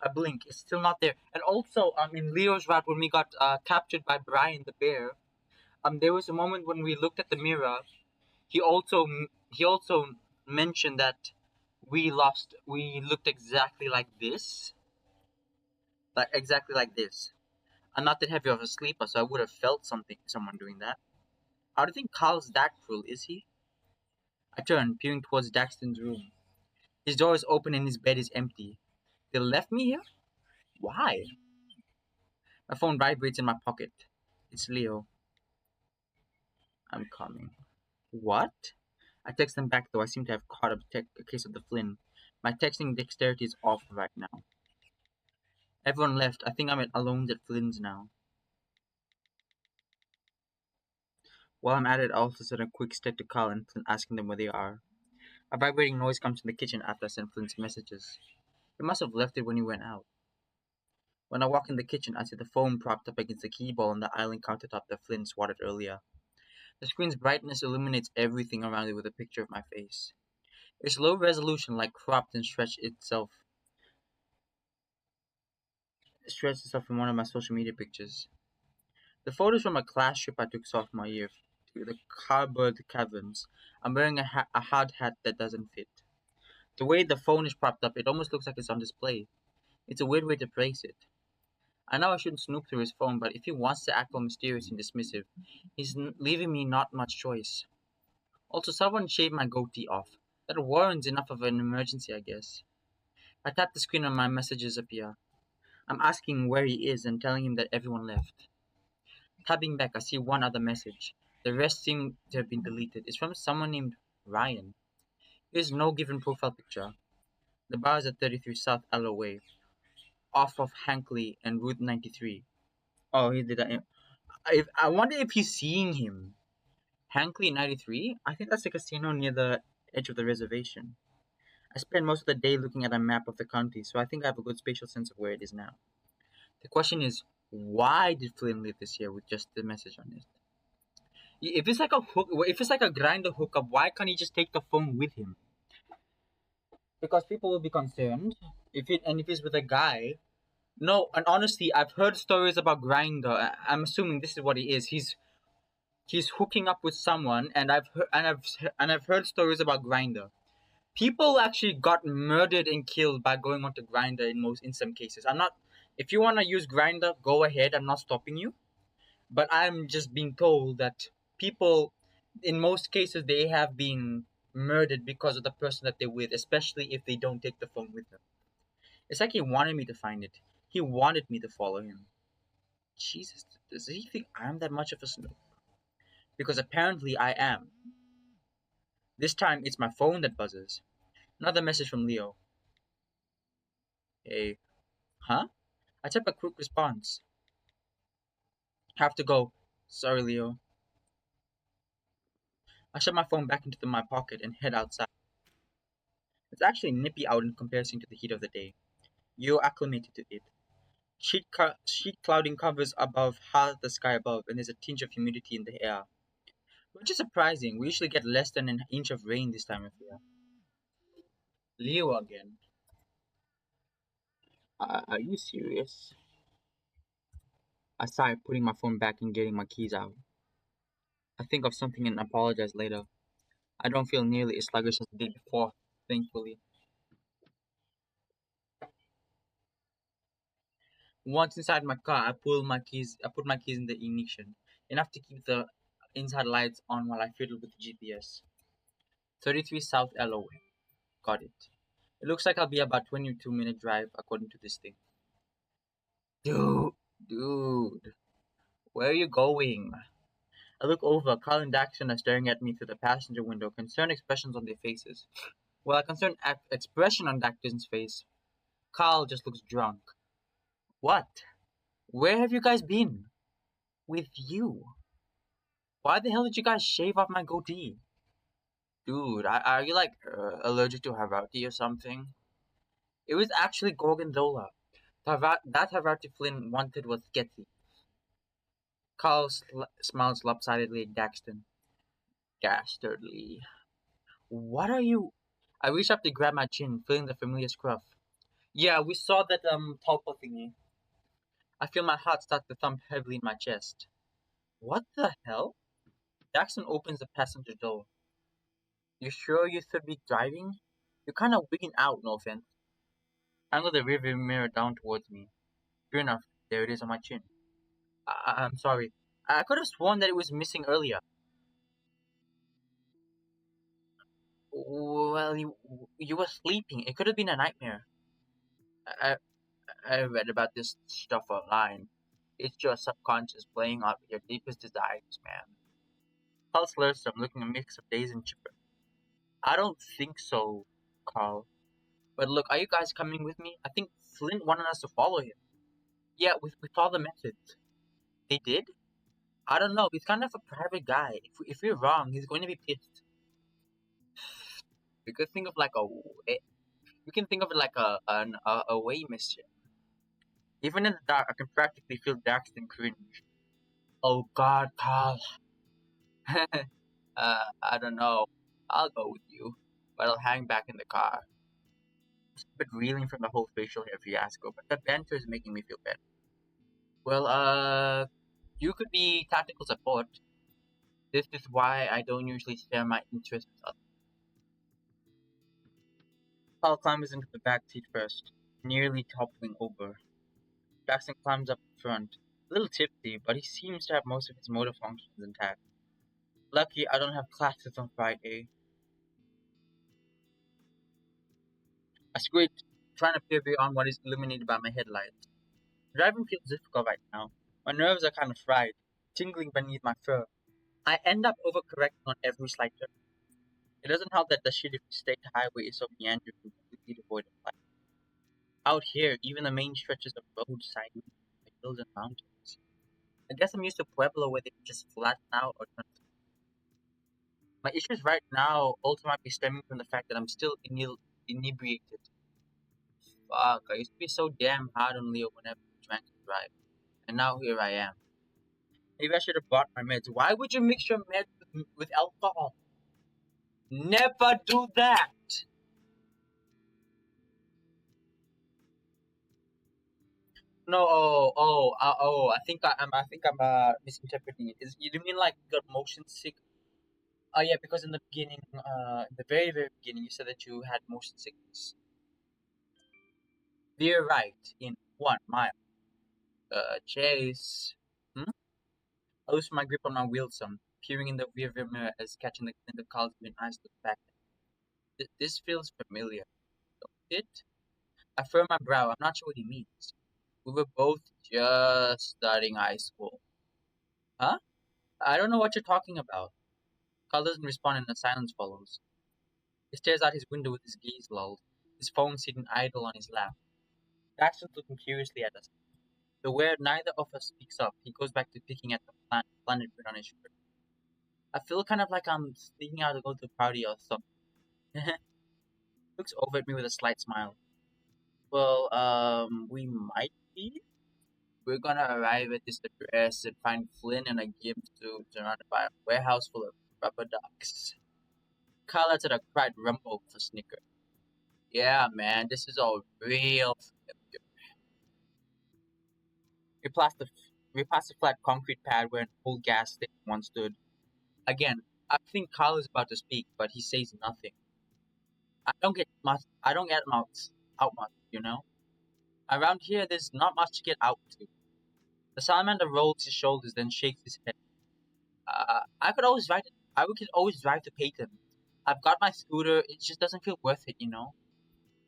I blink. It's still not there. And also, in Leo's route, when we got captured by Brian the bear, there was a moment when we looked at the mirror. He also mentioned that we looked exactly like this, like exactly like this. I'm not that heavy of a sleeper, so I would have felt someone doing that. I don't think Carl's that cruel, is he? I turn, peering towards Daxton's room. His door is open and his bed is empty. They left me here? Why? My phone vibrates in my pocket. It's Leo. I'm coming. What? I text them back though I seem to have caught a case of the Flynn. My texting dexterity is off right now. Everyone left. I think I'm alone at Flynn's now. While I'm at it, I also send a quick step to Carl and Flynn asking them where they are. A vibrating noise comes from the kitchen after I send Flynn's messages. He must have left it when he went out. When I walk in the kitchen, I see the phone propped up against the keyboard on the island countertop that Flynn swatted earlier. The screen's brightness illuminates everything around it with a picture of my face. It's low resolution, like cropped and stretched itself from one of my social media pictures. The photo's from a class trip I took sophomore year to the Cardboard Caverns. I'm wearing a hard hat that doesn't fit. The way the phone is propped up, it almost looks like it's on display. It's a weird way to place it. I know I shouldn't snoop through his phone, but if he wants to act all mysterious and dismissive, he's leaving me not much choice. Also, someone shaved my goatee off. That warrants enough of an emergency, I guess. I tap the screen and my messages appear. I'm asking where he is and telling him that everyone left. Tapping back, I see one other message. The rest seem to have been deleted. It's from someone named Ryan. Here's no given profile picture. The bar is at 33 South Alloway, off of Hankley and Route 93. Oh, he did that. I wonder if he's seeing him. Hankley 93? I think that's the casino near the edge of the reservation. I spent most of the day looking at a map of the county, so I think I have a good spatial sense of where it is now. The question is, Why did Flynn leave this here with just the message on it? If it's like a hook, if it's like a grinder hookup, why can't he just take the phone with him? Because people will be concerned if it's with a guy. No, and honestly, I've heard stories about Grinder. I'm assuming this is what he is. He's hooking up with someone, and I've heard stories about Grinder. People actually got murdered and killed by going onto Grinder in some cases. I'm not. If you wanna use Grinder, go ahead. I'm not stopping you. But I'm just being told that people, in most cases, they have been murdered because of the person that they're with, especially if they don't take the phone with them. It's like he wanted me to find it. He wanted me to follow him. Jesus, does he think I'm that much of a snoop? Because apparently I am. This time it's my phone that buzzes. Another message from Leo. Hey, huh? I type a quick response. Have to go. Sorry, Leo. I shove my phone back into my pocket and head outside. It's actually nippy out in comparison to the heat of the day. You're acclimated to it. Sheet clouding covers above half the sky above, and there's a tinge of humidity in the air. Which is surprising. We usually get less than an inch of rain this time of year. Leo again. Are you serious? I sigh, putting my phone back and getting my keys out. I think of something and apologize later. I don't feel nearly as sluggish as I did before, thankfully. Once inside my car, I put my keys in the ignition, enough to keep the inside lights on while I fiddle with the GPS. 33 South LOA. Got it. It looks like I'll be about 22-minute drive according to this thing. Dude, dude, where are you going? I look over. Carl and Daxton are staring at me through the passenger window, concerned expressions on their faces. Well, a concerned expression on Daxton's face. Carl just looks drunk. What? Where have you guys been? With you? Why the hell did you guys shave off my goatee? Dude, are you like allergic to Havarti or something? It was actually Gorgonzola. That Havarti Flynn wanted was Sketchy. Carl smiles lopsidedly at Daxton. Dastardly. What are you? I reach up to grab my chin, feeling the familiar scruff. Yeah, we saw that Tulpa thingy. I feel my heart start to thump heavily in my chest. What the hell? Jackson opens the passenger door. You sure you should be driving? You're kind of wigging out, no offense. I angle the rearview mirror down towards me. Sure enough, there it is on my chin. I'm sorry. I could have sworn that it was missing earlier. Well, you were sleeping. It could have been a nightmare. I, I read about this stuff online. It's your subconscious playing out your deepest desires, man. Carl slurs, I'm looking a mix of dazed and chipper. I don't think so, Carl. But look, are you guys coming with me? I think Flint wanted us to follow him. Yeah, we saw the message. They did? I don't know. He's kind of a private guy. If we're wrong, he's going to be pissed. We could think of like we can think of it like a way mission. Even in the dark, I can practically feel Daxton cringe. Oh God, Carl. I don't know. I'll go with you, but I'll hang back in the car. But reeling from the whole facial hair fiasco, but the banter is making me feel better. Well, you could be tactical support. This is why I don't usually share my interests with others. Paul climbs into the back seat first, nearly toppling over. Jackson climbs up front, a little tipsy, but he seems to have most of his motor functions intact. Lucky I don't have classes on Friday. I squint, trying to peer beyond what is illuminated by my headlights. Driving feels difficult right now. My nerves are kind of fried, tingling beneath my fur. I end up overcorrecting on every slight turn. It doesn't help that the shitty state highway is so meandering and completely devoid of life. Out here, even the main stretches of road sideways by hills and mountains. I guess I'm used to Pueblo where they can just flatten out or turn. My issues right now also might be stemming from the fact that I'm still inebriated. Fuck, I used to be so damn hard on Leo whenever he drank and drive. and now here I am. Maybe I should have bought my meds. Why would you mix your meds with alcohol? Never do that. No, I think I'm misinterpreting it. You mean like you got motion sick? Oh yeah, because in the beginning, in the very very beginning, you said that you had motion sickness. Veer right in 1 mile. Chase. Hmm? I lose my grip on my wheel some, peering in the rearview mirror as catching the glint of Carl's green eyes look back. This feels familiar. Don't it? I furrow my brow. I'm not sure what he means. We were both just starting high school. Huh? I don't know what you're talking about. Carl doesn't respond and the silence follows. He stares out his window with his gaze lulled, his phone sitting idle on his lap. Daxton's looking curiously at us. But where neither of us speaks up, he goes back to picking at the planet print on his shirt. I feel kind of like I'm sneaking out to go to the party or something. Looks over at me with a slight smile. Well, we might be. We're gonna arrive at this address and find Flynn in a gimp suit surrounded by a warehouse full of rubber ducks. Carl lets out a cried rumble for Snicker. Yeah, man, this is all real familiar. We pass the we pass the flat concrete pad where an old gas station once stood. Again, I think Carl is about to speak, but he says nothing. I don't get much out much, you know. Around here, there's not much to get out to. The salamander rolls his shoulders, then shakes his head. I could always ride it. I could always drive to Peyton. I've got my scooter. It just doesn't feel worth it, you know.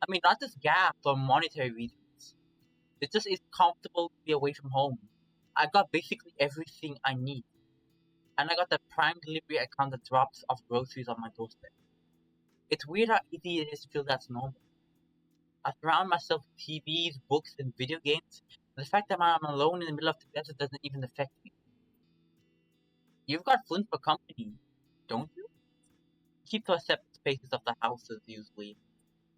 I mean, not just gas or monetary reasons. It just is comfortable to be away from home. I got basically everything I need, and I got the Prime delivery account that drops off groceries on my doorstep. It's weird how easy it is to feel that's normal. I surround myself with TVs, books, and video games. The fact that I'm alone in the middle of the desert doesn't even affect me. You've got Flint for company, don't you? Keep to separate spaces of the houses usually.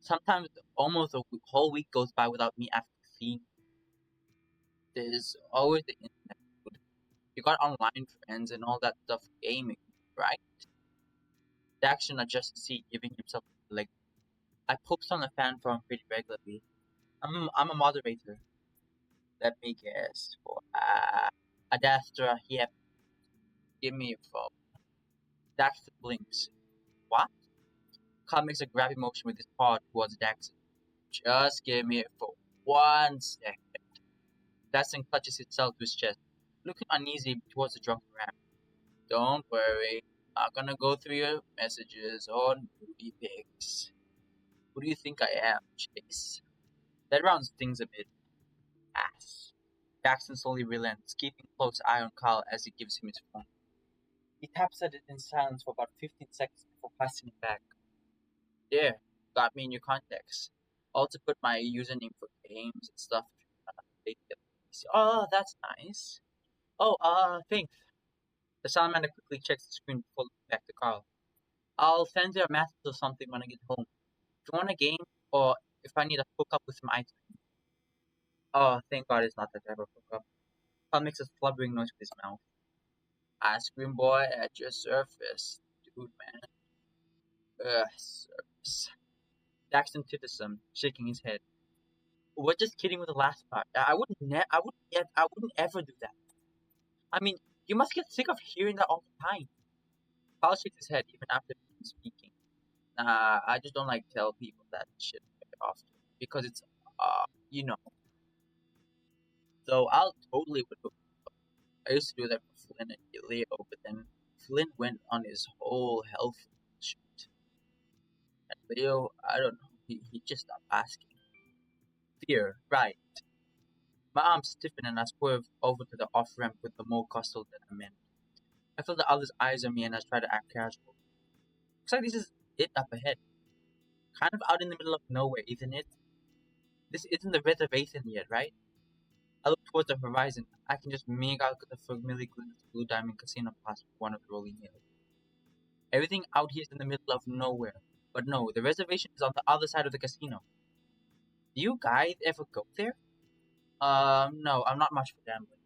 Sometimes almost a whole week goes by without me after seeing. There's always the internet. You got online friends and all that stuff gaming, right? The action adjusts the seat, giving himself a leg. I post on the fan forum pretty regularly. I'm a moderator. Let me guess. For Adastra, yep, give me a phone. Daxton blinks. What? Carl makes a grabby motion with his paw towards Daxton. Just give me it for 1 second. Daxton clutches himself to his chest, looking uneasy towards the drunken ram. Don't worry. I'm not gonna go through your messages or booty pics. Who do you think I am, Chase? That round stings a bit. Ass. Daxton slowly relents, keeping a close eye on Carl as he gives him his phone. He taps at it in silence for about 15 seconds before passing it back. There, got me in your contacts. Also put my username for games and stuff. Oh, that's nice. Oh, thanks. The salamander quickly checks the screen before looking back to Carl. I'll send you a message or something when I get home. If you want a game, or if I need to hook up with some ice cream. Oh, thank God it's not that type of hookup. Carl makes a flubbering noise with his mouth. Ice cream boy at your surface. Dude, man. Ugh, surface. Daxton titters some, shaking his head. We're just kidding with the last part. I wouldn't ever do that. I mean, you must get sick of hearing that all the time. Carl shakes his head even after speaking. Nah, I just don't like tell people that shit very often because it's you know. So I'll totally would. I used to do that for Flynn and Leo, but then Flynn went on his whole health shit, and Leo, I don't know, he just stopped asking. Fear, right? My arms stiffen and I swerve over to the off ramp with the more gusto than I meant. I feel the other's eyes on me and I try to act casual. Looks like this is it up ahead. Kind of out in the middle of nowhere, isn't it? This isn't the reservation yet, right? I look towards the horizon. I can just make out the familiar glint of the Blue Diamond Casino past one of the rolling hills. Everything out here is in the middle of nowhere. But no, the reservation is on the other side of the casino. Do you guys ever go there? No, I'm not much for gambling.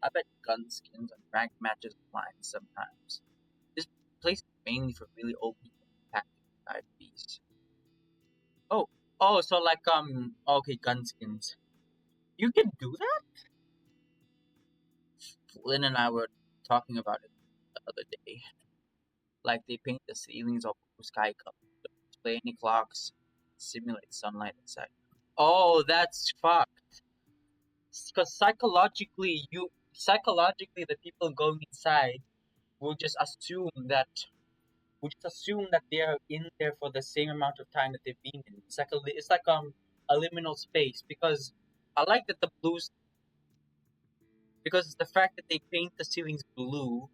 I bet gun skins and rank matches online sometimes. This place is mainly for really old people with tactical diabetes. Oh, oh, so like okay, gun skins. You can do that? Flynn and I were talking about it the other day. Like they paint the ceilings of blue sky color, display any clocks, simulate sunlight inside. Oh, that's fucked. Because psychologically, the people going inside will just assume that they are in there for the same amount of time that they've been in. It's like a liminal space because I like that the blues because the fact that they paint the ceilings blue,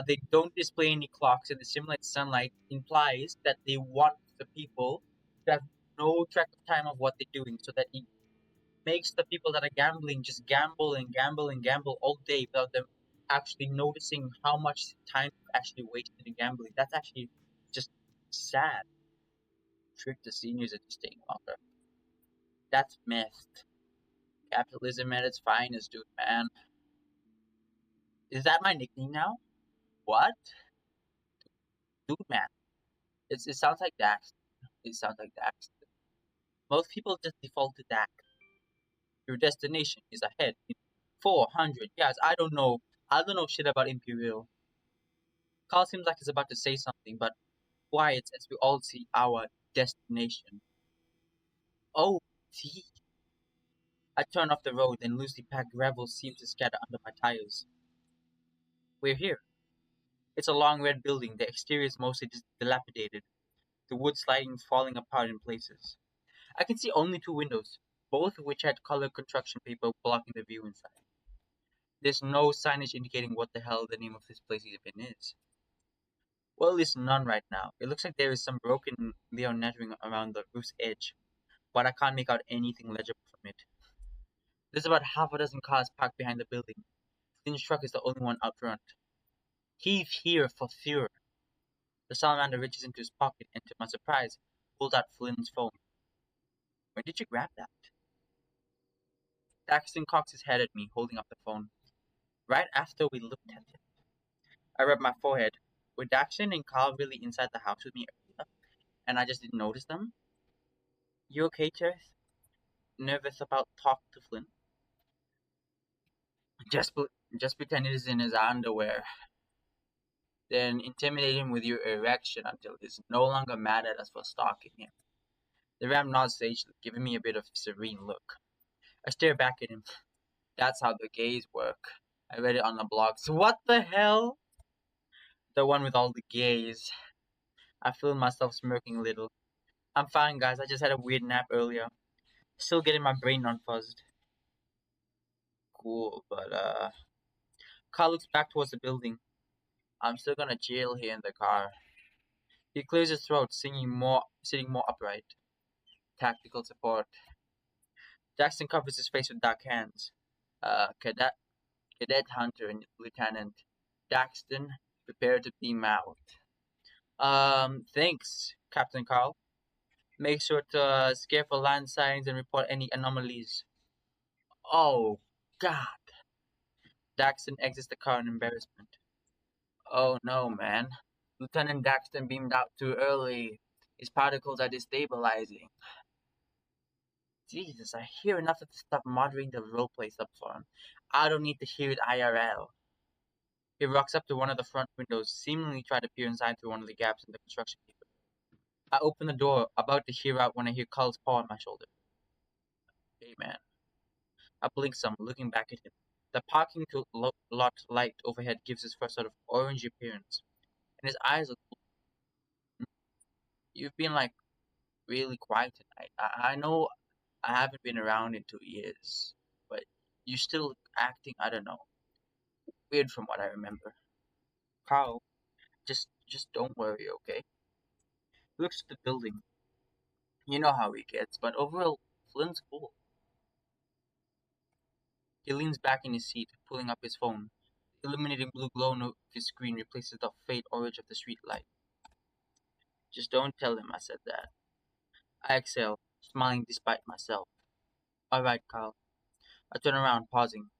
they don't display any clocks and they simulate sunlight implies that they want the people to have no track of time of what they're doing, so that it makes the people that are gambling just gamble and gamble and gamble all day without them actually noticing how much time they've actually wasted in gambling. That's actually just sad. Trick the seniors into staying longer. That's myth. Capitalism at its finest, dude, man. Is that my nickname now? What? Dude, man. It sounds like Dax. It sounds like Dax. Most people just default to Dax. Your destination is ahead in 400 yards. I don't know shit about Imperial. Carl seems like he's about to say something, but quiet as we all see our destination. Oh, gee. I turn off the road and loosely packed gravel seems to scatter under my tires. We're here. It's a long red building. The exterior is mostly dilapidated, the wood sliding falling apart in places. I can see only two windows, both of which had colored construction paper blocking the view inside. There's no signage indicating what the hell the name of this place even is. Well, at least none right now. It looks like there is some broken neon lettering around the roof's edge, but I can't make out anything legible from it. There's about half a dozen cars parked behind the building. Flynn's truck is the only one out front. He's here for sure. The salamander reaches into his pocket and, to my surprise, pulls out Flynn's phone. When did you grab that? Daxton cocks his head at me, holding up the phone. Right after we looked at it. I rubbed my forehead. Were Daxton and Carl really inside the house with me earlier, and I just didn't notice them? You okay, Cherith? Nervous about talk to Flynn? Just, just pretend it is in his underwear. Then intimidate him with your erection until he's no longer mad at us for stalking him. The ram nods sagely, giving me a bit of serene look. I stare back at him. That's how the gays work. I read it on the blog. So what the hell? The one with all the gays. I feel myself smirking a little. I'm fine, guys. I just had a weird nap earlier. Still getting my brain unfuzzed. Cool, but Carl looks back towards the building. I'm still gonna chill here in the car. He clears his throat, sitting more upright. Tactical support. Jackson covers his face with dark hands. Cadet Hunter and Lieutenant Daxton, prepare to beam out. Thanks, Captain Carl. Make sure to scare for land signs and report any anomalies. Oh, God. Daxton exits the car in embarrassment. Oh no, man. Lieutenant Daxton beamed out too early. His particles are destabilizing. Jesus, I hear enough of this stuff moderating the roleplay subform. I don't need to hear it IRL. He walks up to one of the front windows, seemingly trying to peer inside through one of the gaps in the construction paper. I open the door, about to hear out when I hear Carl's paw on my shoulder. Hey, man. I blink some, looking back at him. The parking lot light overhead gives his first sort of orangey appearance, and his eyes look. You've been like really quiet tonight. I know I haven't been around in 2 years, but you still acting, I don't know, weird from what I remember. Carl, just don't worry, okay? He looks at the building. You know how he gets, but overall, Flynn's cool. He leans back in his seat, pulling up his phone. The illuminating blue glow of his screen replaces the faint orange of the street light. Just don't tell him I said that. I exhale, smiling despite myself. Alright, Carl. I turn around, pausing.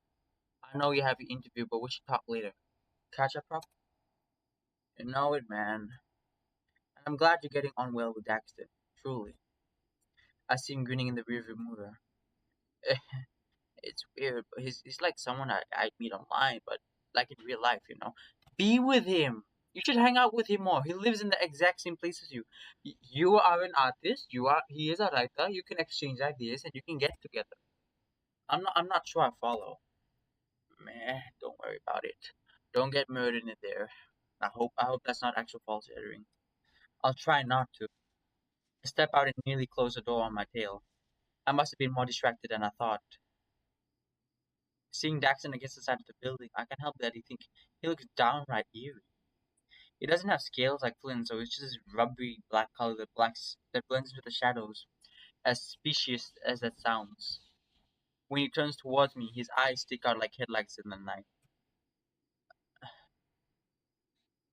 I know you have your interview, but we should talk later. Catch up, Rob? You know it, man. And I'm glad you're getting on well with Daxton. Truly. I see him grinning in the rearview mirror. It's weird, but he's like someone I'd meet online, but like in real life, you know. Be with him. You should hang out with him more. He lives in the exact same place as you. You are an artist. He is a writer. You can exchange ideas and you can get together. I'm not sure I follow. Meh, don't worry about it. Don't get murdered in there. I hope that's not actual false shadowing. I'll try not to. I step out and nearly close the door on my tail. I must have been more distracted than I thought. Seeing Daxton against the side of the building, I can't help but think he looks downright eerie. He doesn't have scales like Flynn, so it's just this rubbery black color that blends into the shadows, as specious as that sounds. When he turns towards me, his eyes stick out like headlights in the night.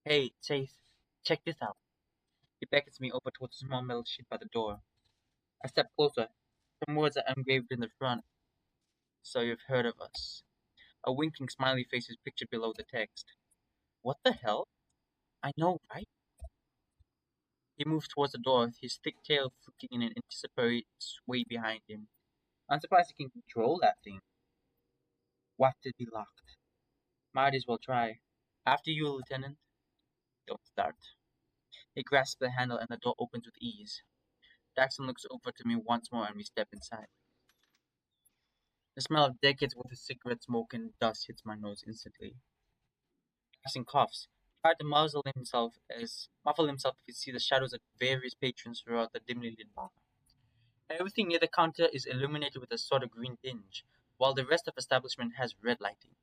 Hey, Chase, check this out. He beckons me over towards the small metal sheet by the door. I step closer. Some words are engraved in the front. So you've heard of us. A winking smiley face is pictured below the text. What the hell? I know, right? He moves towards the door, his thick tail flicking in an anticipatory sway behind him. I'm surprised he can control that thing. What did be locked? Might as well try. After you, Lieutenant. Don't start. He grasps the handle and the door opens with ease. Jackson looks over to me once more and we step inside. The smell of decades worth of cigarette smoke and dust hits my nose instantly. Jackson coughs, tried to muffle himself if he see the shadows of various patrons throughout the dimly lit bar. Everything near the counter is illuminated with a sort of green tinge, while the rest of the establishment has red lighting.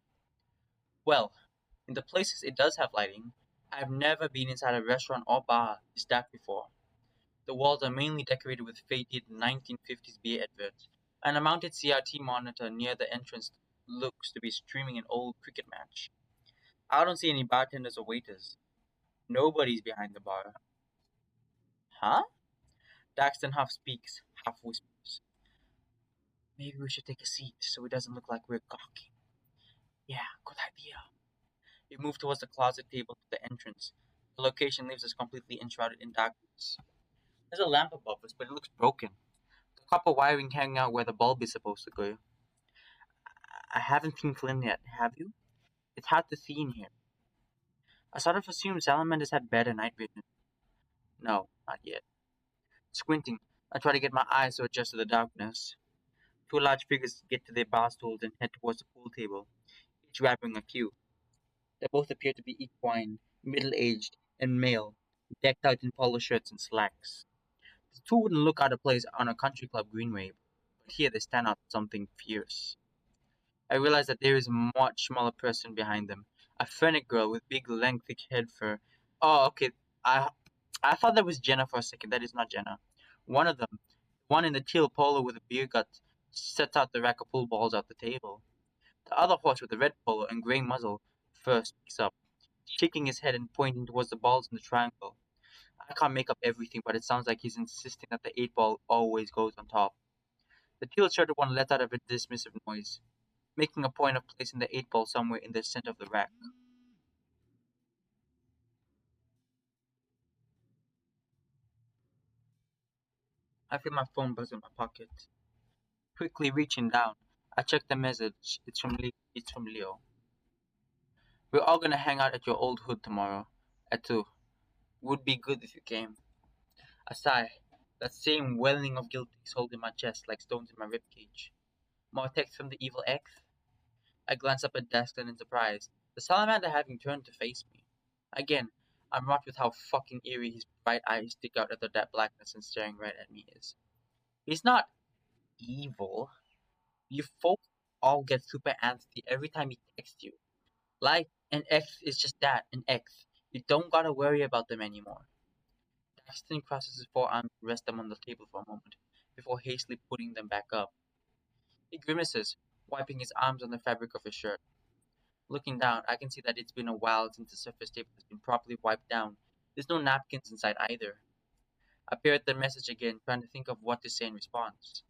Well, in the places it does have lighting, I've never been inside a restaurant or bar this dark before. The walls are mainly decorated with faded 1950s beer adverts, and a mounted CRT monitor near the entrance looks to be streaming an old cricket match. I don't see any bartenders or waiters. Nobody's behind the bar. Huh? Daxton half speaks, half whispers. Maybe we should take a seat so it doesn't look like we're gawking. Yeah, good idea. We move towards the closet table to the entrance. The location leaves us completely enshrouded in darkness. There's a lamp above us, but it looks broken. The copper wiring hanging out where the bulb is supposed to go. I haven't seen Flynn yet, have you? It's hard to see in here. I sort of assumed salamanders had better night vision. No, not yet. Squinting, I try to get my eyes to adjust to the darkness. Two large figures get to their bar stools and head towards the pool table, each grabbing a cue. They both appear to be equine, middle-aged, and male, decked out in polo shirts and slacks. The two wouldn't look out of place on a country club greenway, but here they stand out as something fierce. I realize that there is a much smaller person behind them, a fennec girl with big, lengthy head fur. Oh, okay. I I thought that was Jenna for a second. That is not Jenna. One of them, one in the teal polo with a beer gut, sets out the rack of pool balls out the table. The other horse with the red polo and grey muzzle first speaks up, shaking his head and pointing towards the balls in the triangle. I can't make up everything, but it sounds like he's insisting that the eight ball always goes on top. The teal shirted one lets out a dismissive noise, making a point of placing the eight ball somewhere in the center of the rack. I feel my phone buzz in my pocket. Quickly reaching down, I check the message. It's from Leo. We're all gonna hang out at your old hood tomorrow at 2. Would be good if you came. A sigh. That same welling of guilt is holding my chest like stones in my ribcage. More text from the evil X? I glance up at Daston in surprise, the salamander having turned to face me. Again, I'm wrought with how fucking eerie his bright eyes stick out of the dark blackness and staring right at me is. He's not evil. You folks all get super antsy every time he texts you. Like, an X is just that, an X. You don't gotta worry about them anymore. Daxton crosses his forearms and rests them on the table for a moment, before hastily putting them back up. He grimaces, wiping his arms on the fabric of his shirt. Looking down, I can see that it's been a while since the surface table has been properly wiped down. There's no napkins inside either. I peer at the message again, trying to think of what to say in response.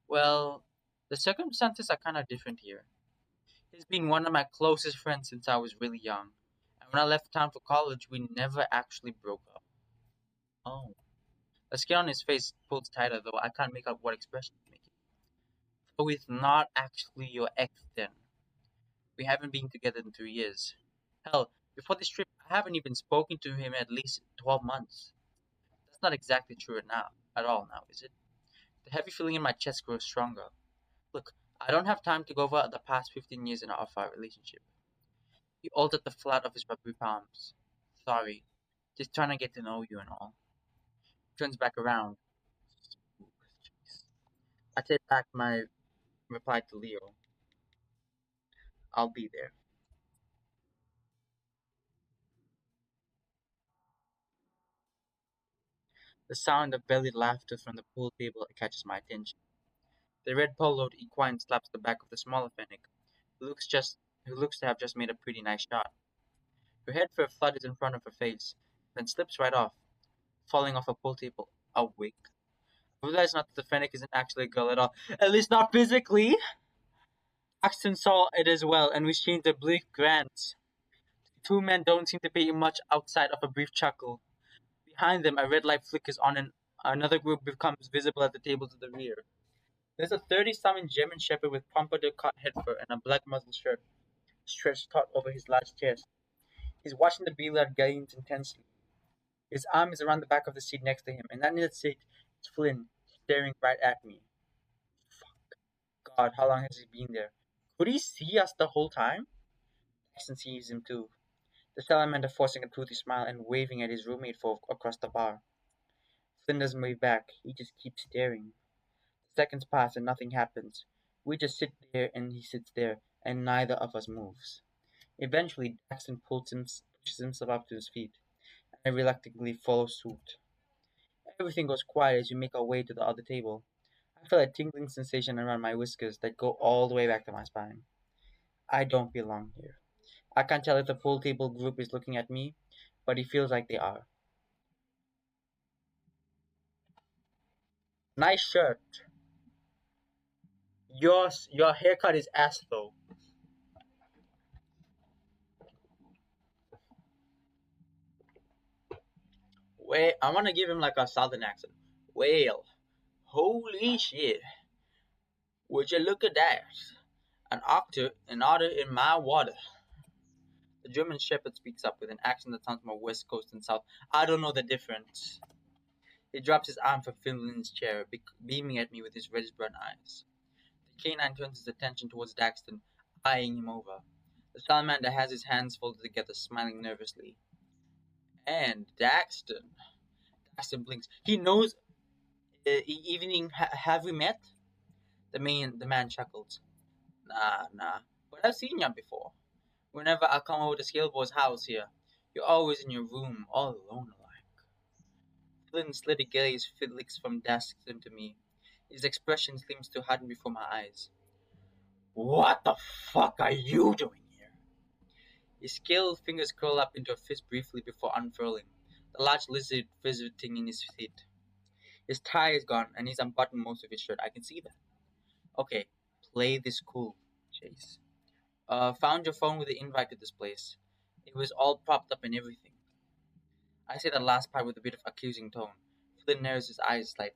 Well, the circumstances are kind of different here. He's been one of my closest friends since I was really young. And when I left town for college, we never actually broke up. Oh. The skin on his face pulls tighter, though I can't make out what expression he's making. So he's not actually your ex then. We haven't been together in 3 years. Hell, before this trip, I haven't even spoken to him in at least 12 months. That's not exactly true now, at all now, is it? The heavy feeling in my chest grows stronger. Look, I don't have time to go over the past 15 years in our relationship. He altered the flat of his rubbery palms. Sorry, just trying to get to know you and all. Turns back around. I take back my reply to Leo. I'll be there. The sound of belly laughter from the pool table catches my attention. The red poloed equine slaps the back of the smaller fennec, who looks just who looks to have just made a pretty nice shot. Her head for a flood is in front of her face, then slips right off, falling off a pool table. A wig. I realize not that the fennec isn't actually a girl at all. At least not physically. Axton saw it as well, and we exchanged a brief glance. The two men don't seem to pay much outside of a brief chuckle. Behind them, a red light flickers on and another group becomes visible at the table to the rear. There's a 30-something German shepherd with pompadour cut head fur and a black muzzle shirt stretched taut over his large chest. He's watching the billiard games intensely. His arm is around the back of the seat next to him, and underneath the seat is Flynn, staring right at me. God, how long has he been there? Could he see us the whole time? Jackson sees him too. The salamander forcing a toothy smile and waving at his roommate for across the bar. Flynn doesn't wave back, he just keeps staring. Seconds pass and nothing happens. We just sit there and he sits there, and neither of us moves. Eventually, Jackson pushes himself up to his feet, and I reluctantly follow suit. Everything goes quiet as we make our way to the other table. I feel a tingling sensation around my whiskers that go all the way back to my spine. I don't belong here. I can't tell if the pool table group is looking at me, but it feels like they are. Nice shirt. Your haircut is ass though. Wait, I want to give him like a southern accent. Well, holy shit! Would you look at that? An otter in my water. The German Shepherd speaks up with an accent that sounds more West Coast than South. I don't know the difference. He drops his arm from Finland's chair, beaming at me with his reddish brown eyes. The canine turns his attention towards Daxton, eyeing him over. The salamander has his hands folded together, smiling nervously. And Daxton. Daxton blinks. He knows. Evening. Have we met? The man chuckles. Nah. But I've seen you before. Whenever I come over to Scaleboy's house here, you're always in your room, all alone like. Flynn's slitty gaze flicks from Daxton to me. His expression seems to harden before my eyes. What the fuck are you doing here? His scaled fingers curl up into a fist briefly before unfurling, the large lizard visiting in his feet. His tie is gone, and he's unbuttoned most of his shirt. I can see that. Okay, play this cool, Chase. Found your phone with the invite to this place. It was all propped up and everything. I say the last part with a bit of accusing tone. Flynn narrows his eyes slightly.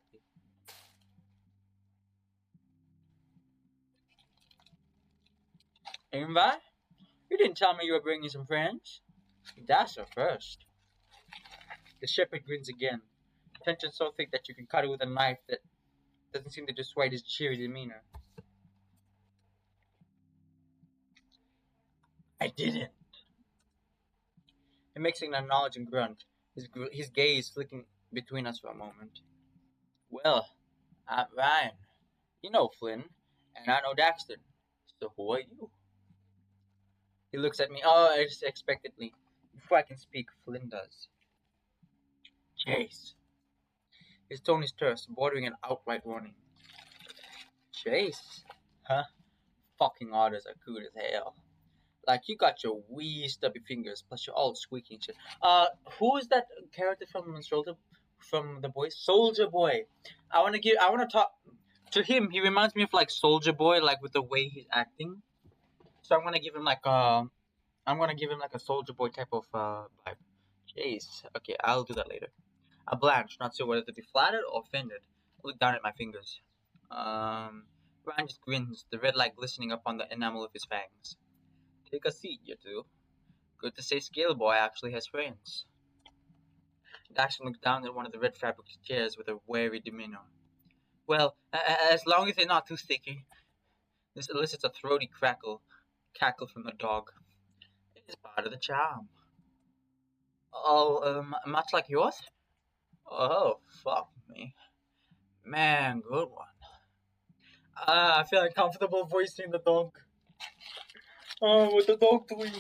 Invite? You didn't tell me you were bringing some friends. That's a first. The shepherd grins again. Tension so thick that you can cut it with a knife that doesn't seem to dissuade his cheery demeanor. I didn't. He makes an acknowledging grunt, his gaze flicking between us for a moment. Well, I'm Ryan. You know Flynn, and I know Daxton. So who are you? He looks at me, expectantly. Before I can speak, Flynn does. Chase. His tone is terse, bordering an outright warning. Chase? Huh? Fucking orders are good as hell. Like you got your wee stubby fingers, plus you're all squeaky and shit. Who is that character from the boys? Soldier Boy. I wanna talk to him. He reminds me of like Soldier Boy, like with the way he's acting. So I'm gonna give him like a soldier boy type of vibe. Jeez. Okay, I'll do that later. I blanch, not sure whether to be flattered or offended. I look down at my fingers. Ryan just grins, the red light glistening upon the enamel of his fangs. Take a seat, you two. Good to say Scale Boy actually has friends. Daxton looked down at one of the red fabric chairs with a wary demeanor. Well, as long as they're not too sticky. This elicits a throaty cackle from the dog. It's part of the charm. Oh, much like yours? Oh, fuck me. Man, good one. I feel uncomfortable voicing the dog. Oh, what the dog doing?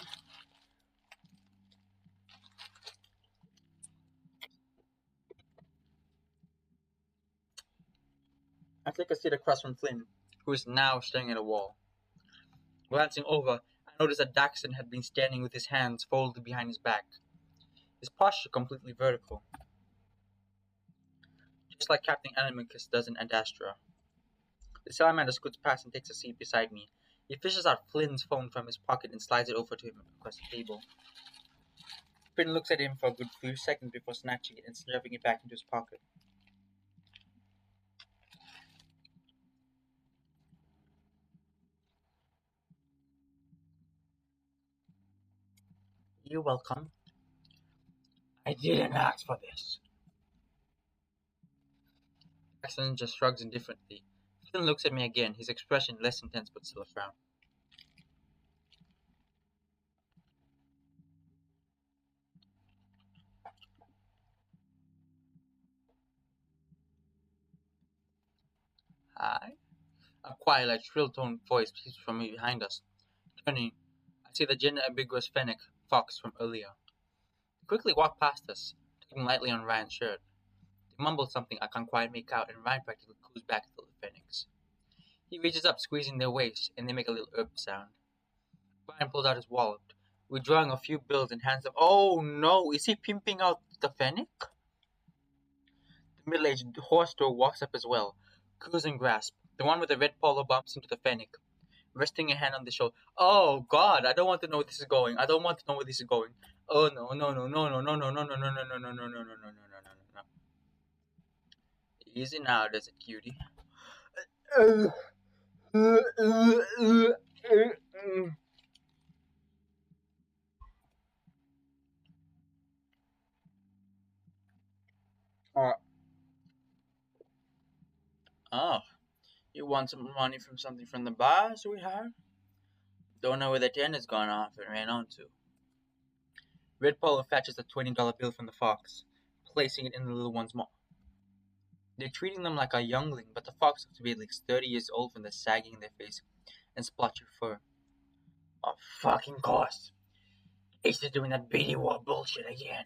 I take a seat across from Flynn, who is now staring at a wall. Glancing over, I noticed that Daxton had been standing with his hands folded behind his back, his posture completely vertical, just like Captain Animicus does in Adastra. The salamander scoots past and takes a seat beside me. He fishes out Flynn's phone from his pocket and slides it over to him across the table. Flynn looks at him for a good few seconds before snatching it and stuffing it back into his pocket. You're welcome. I didn't ask for this. Jackson just shrugs indifferently. Flynn looks at me again, his expression less intense but still a frown. Hi? A quiet, like shrill-toned voice peeps from behind us. Turning, I see the gender ambiguous Fennec fox from earlier. He quickly walked past us, tugging lightly on Ryan's shirt. They mumble something I can't quite make out, and Ryan practically coos back to the Phoenix. He reaches up, squeezing their waist, and they make a little sound. Ryan pulls out his wallet, withdrawing a few bills and hands them. Oh no! Is he pimping out the Fennec? The middle-aged horse store walks up as well, coos and grasp. The one with the red polo bumps into the Fennec, resting a hand on the shoulder. Oh God! I don't want to know where this is going. I don't want to know where this is going. Oh no! No! No! No! No! No! No! No! No! No! No! No! No! No! No! No! No! No! No! No! Easy now, does it, cutie? Uh, oh, you want some money from something from the bar, sweetheart? Don't know where the 10 has gone off and ran on to. Red Polo fetches a $20 bill from the fox, placing it in the little one's mouth. They're treating them like a youngling, but the fox looks to be at least 30 years old from the sagging in their face and splotchy fur. Of fucking course. Ace is doing that Beatty War bullshit again.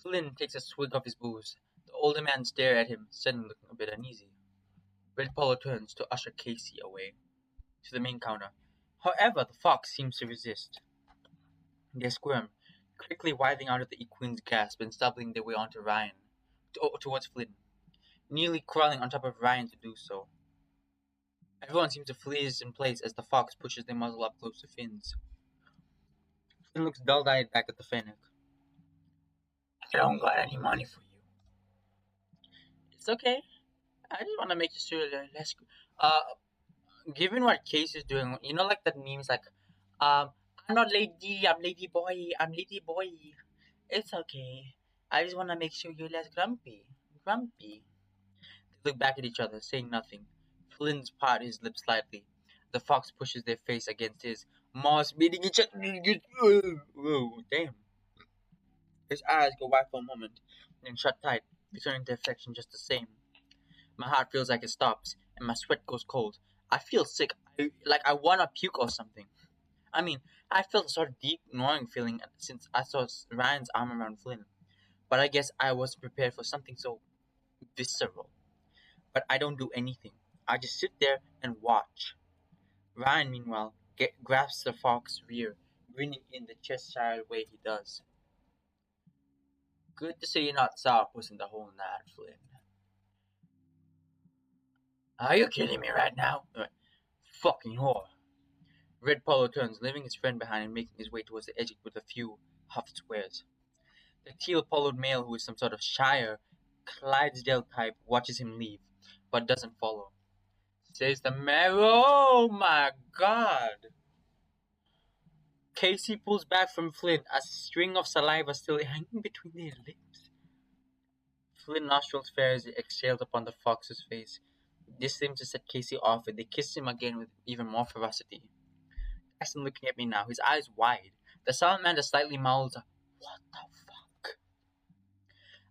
Flynn takes a swig of his booze. The older man stares at him, suddenly looking a bit uneasy. Red Polo turns to usher Casey away to the main counter. However, the fox seems to resist. They squirm, quickly writhing out of the equine's grasp and stumbling their way onto Ryan, towards Flynn, nearly crawling on top of Ryan to do so. Everyone seems to freeze in place as the fox pushes their muzzle up close to Finn's. Finn looks dull-eyed back at the Fennec. I don't got any money for you. It's okay. I just want to make sure that less. Uh, Given what Case is doing, you know, like that memes, like, um, I'm not lady, I'm lady boy, I'm lady boy. It's okay. I just want to make sure you're less grumpy. Grumpy. They look back at each other, saying nothing. Flynn's part his lips slightly. The fox pushes their face against his, maws meeting each other. Whoa, damn. His eyes go wide for a moment, then shut tight, returning to affection just the same. My heart feels like it stops, and my sweat goes cold. I feel sick, like I wanna puke or something. I mean, I felt a sort of deep gnawing feeling since I saw Ryan's arm around Flynn, but I guess I wasn't prepared for something so visceral. But I don't do anything. I just sit there and watch. Ryan, meanwhile, grasps the fox's rear, grinning in the Cheshire way he does. Good to see you're not sourpuss in the whole night, Flynn. Are you kidding me right now? Fucking whore. Red Polo turns, leaving his friend behind and making his way towards the exit with a few huffed squares. The teal poloed male, who is some sort of Shire, Clydesdale type, watches him leave, but doesn't follow. Says the mayor, "Oh my god!" Casey pulls back from Flynn, a string of saliva still hanging between their lips. Flynn nostrils fair as he exhaled upon the fox's face. This seemed to set Casey off, and they kissed him again with even more ferocity. Jackson looking at me now, his eyes wide. The salamander slightly mouths, "What the fuck?"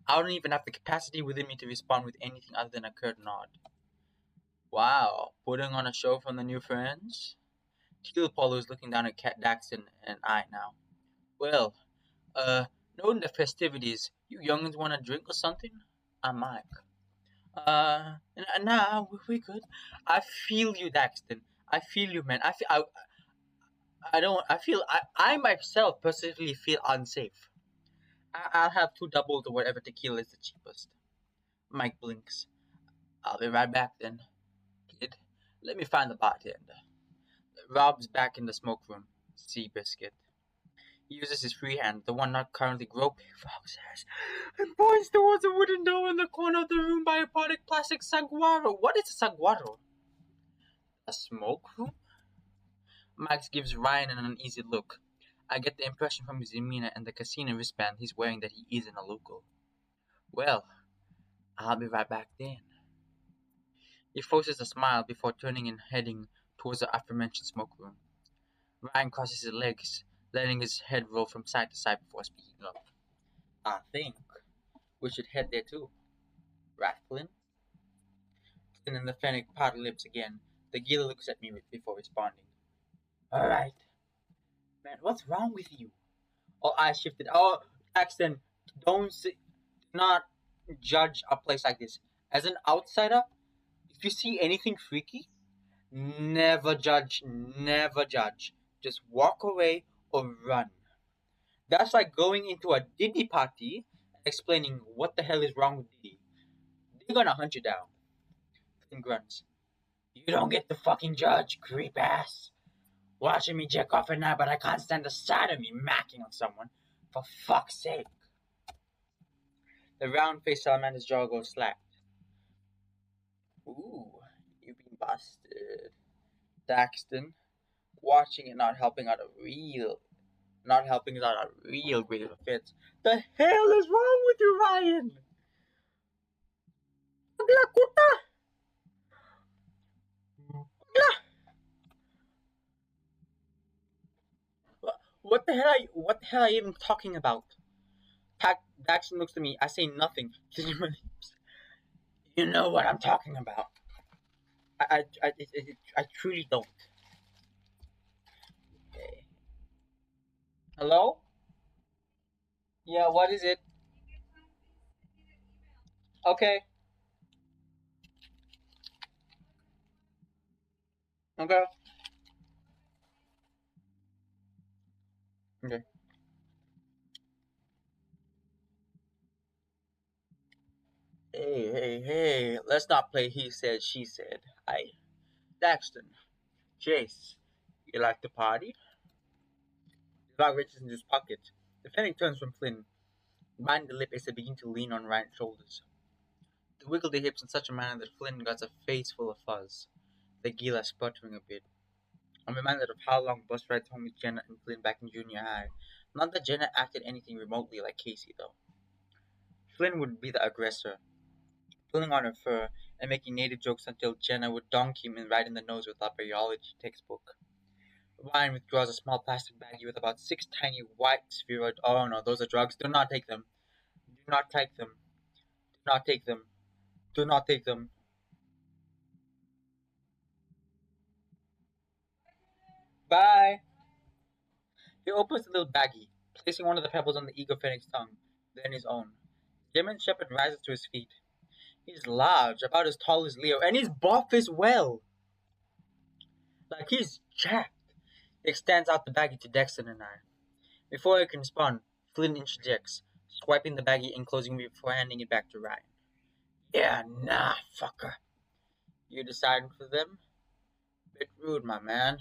I don't even have the capacity within me to respond with anything other than a curt nod. Wow, putting on a show from the new friends? Teal Polo is looking down at Cat Daxton and I now. Well, knowing the festivities, you youngins want a drink or something? I'm Mike. Nah, we could. I feel you, Daxton. I feel you, man. I don't, I myself personally feel unsafe. I'll have two doubles or whatever tequila is the cheapest. Mike blinks. I'll be right back then, kid. Let me find the bartender. Rob's back in the smoke room. Seabiscuit. He uses his free hand, the one not currently groping Rob's ass, and points towards a wooden door in the corner of the room by a product plastic saguaro. What is a saguaro? A smoke room? Max gives Ryan an uneasy look. I get the impression from his demeanor and the casino wristband he's wearing that he isn't a local. Well, I'll be right back then. He forces a smile before turning and heading towards the aforementioned smoke room. Ryan crosses his legs, letting his head roll from side to side before speaking up. I think we should head there too. Right, Flynn? Flynn and the Fennec part lips again. The Gila looks at me before responding. Alright. Man, what's wrong with you? All eyes shifted. Oh, Axton, don't not judge a place like this. As an outsider, if you see anything freaky, never judge, never judge. Just walk away or run. That's like going into a Diddy party and explaining what the hell is wrong with Diddy. They're gonna hunt you down. And grunts. You don't get to fucking judge, creep ass. Watching me jack off at night, but I can't stand the sight of me macking on someone. For fuck's sake. The round-faced salamander's jaw goes slack. Ooh, you've been busted. Daxton, watching it not helping out a real great offense. The hell is wrong with you, Ryan? What the hell are you even talking about? Daxton looks at me. I say nothing. You know what I'm talking about. I truly don't. Okay. Hello? Yeah, what is it? Okay. Okay. Okay. Hey, let's not play he said, she said. Daxton, Jace, you like to party? The dog reaches into his pocket. The Fennec turns from Flynn, biting the lip as they begin to lean on Ryan's shoulders. They wiggle their hips in such a manner that Flynn got a face full of fuzz, the Gila sputtering a bit. I'm reminded of how long bus rides home with Jenna and Flynn back in junior high. Not that Jenna acted anything remotely like Casey, though. Flynn would be the aggressor, pulling on her fur and making native jokes until Jenna would donk him right in the nose with a biology textbook. Ryan withdraws a small plastic baggie with about 6 tiny white spheroids. Oh no, those are drugs. Do not take them. Do not take them. Do not take them. Do not take them. Bye. He opens the little baggie, placing one of the pebbles on the eager Phoenix's tongue, then his own. German Shepherd rises to his feet. He's large, about as tall as Leo, and he's buff as well. Like he's jacked. He extends out the baggie to Dexter and I. Before I can respond, Flynn interjects, swiping the baggie and closing me before handing it back to Ryan. Yeah, nah, fucker. You deciding for them? Bit rude, my man.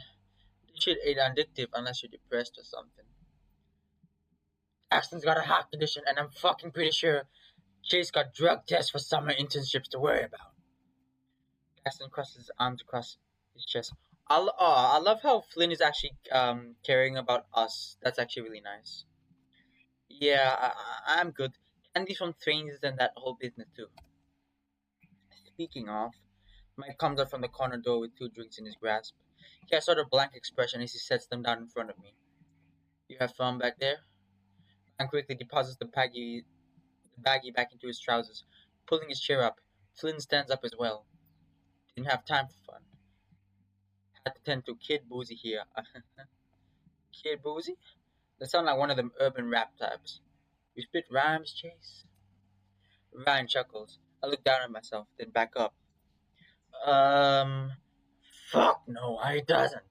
Shit ain't addictive unless you're depressed or something. Axton's got a heart condition, and I'm fucking pretty sure Chase got drug tests for summer internships to worry about. Axton crosses his arms across his chest. I love how Flynn is actually caring about us. That's actually really nice. Yeah, I'm good. Candy from trains and that whole business too. Speaking of, Mike comes out from the corner door with two drinks in his grasp. He has sort of blank expression as he sets them down in front of me. You have fun back there? And quickly deposits the baggie back into his trousers, pulling his chair up. Flynn stands up as well. Didn't have time for fun. Had to tend to Kid Boozy here. Kid Boozy? That sound like one of them urban rap types. You spit rhymes, Chase? Ryan chuckles. I look down at myself, then back up. Um, fuck no, he doesn't.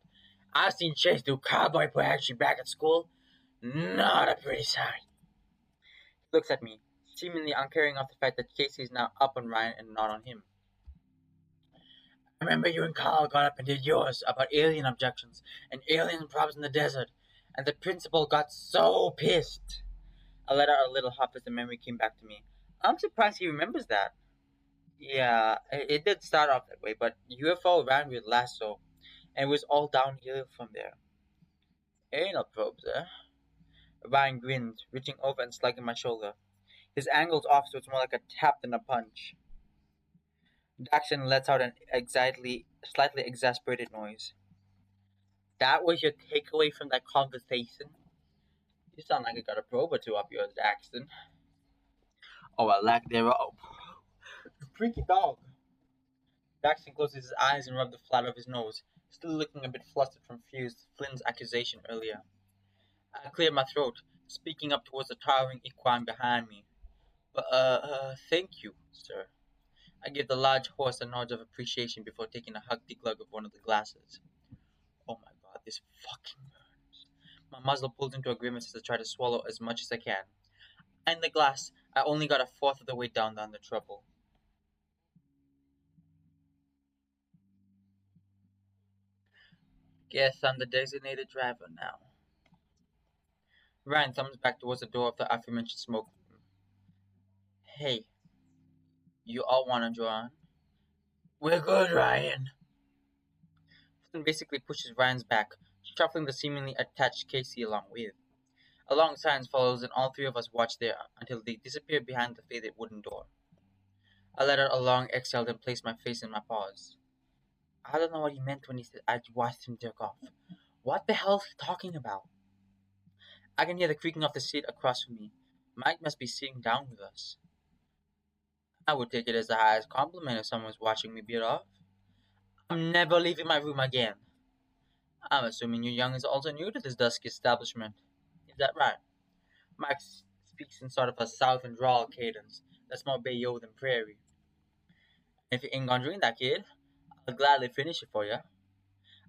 I've seen Chase do cowboy poetry back at school. Not a pretty sight. He looks at me, seemingly uncaring of the fact that Casey is now up on Ryan and not on him. I remember you and Carl got up and did yours about alien objections and alien problems in the desert, and the principal got so pissed. I let out a little huff as the memory came back to me. I'm surprised he remembers that. Yeah, it did start off that way, but UFO ran with lasso, and it was all downhill from there. Anal probes, eh? Ryan grinned, reaching over and slugging my shoulder. His angle's off, so it's more like a tap than a punch. Daxton lets out an slightly exasperated noise. That was your takeaway from that conversation? You sound like you got a probe or two up yours, Daxton. Oh, a lack thereof. You freaky dog. Daxton closes his eyes and rubbed the flat of his nose, still looking a bit flustered from Flynn's accusation earlier. I cleared my throat, speaking up towards the towering equine behind me. Thank you, sir. I give the large horse a nod of appreciation before taking a healthy glug of one of the glasses. Oh my god, this fucking burns. My muzzle pulls into a grimace as I try to swallow as much as I can. And the glass, I only got a fourth of the way down the trouble. Guess I'm the designated driver now. Ryan thumbs back towards the door of the aforementioned smoke room. Hey, you all wanna join? We're good, Ryan. Flynn basically pushes Ryan's back, shuffling the seemingly attached Casey along with. A long silence follows, and all three of us watch there until they disappear behind the faded wooden door. I let out a long exhale, then placed my face in my paws. I don't know what he meant when he said I watched him jerk off. What the hell is he talking about? I can hear the creaking of the seat across from me. Mike must be sitting down with us. I would take it as the highest compliment if someone was watching me beat off. I'm never leaving my room again. I'm assuming you young is also new to this dusky establishment. Is that right? Mike speaks in sort of a southern drawl cadence that's more Bayo than Prairie. If you ain't gonna drink that, kid, I'll gladly finish it for you.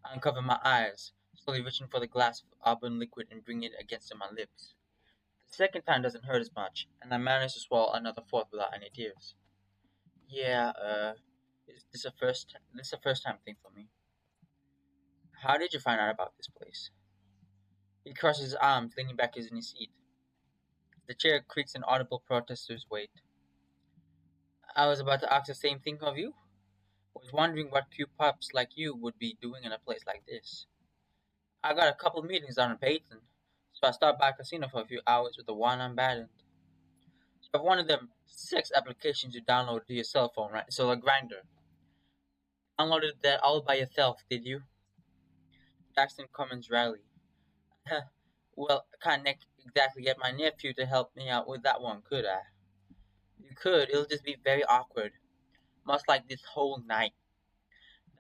I uncover my eyes, slowly reaching for the glass of auburn liquid and bringing it against my lips. The second time doesn't hurt as much, and I manage to swallow another fourth without any tears. Yeah, this is a first time thing for me. How did you find out about this place? He crosses his arms, leaning back in his seat. The chair creaks an audible protest to his weight. I was about to ask the same thing of you. Was wondering what cute pups like you would be doing in a place like this. I got a couple meetings down in Peyton, so I stopped by casino for a few hours with the one I'm batting. So one of them sex applications you download to your cell phone, right? So a grinder. Downloaded that all by yourself, did you? Daxton comments rally. Well, I can't exactly get my nephew to help me out with that one, could I? You could, it'll just be very awkward. Much like this whole night.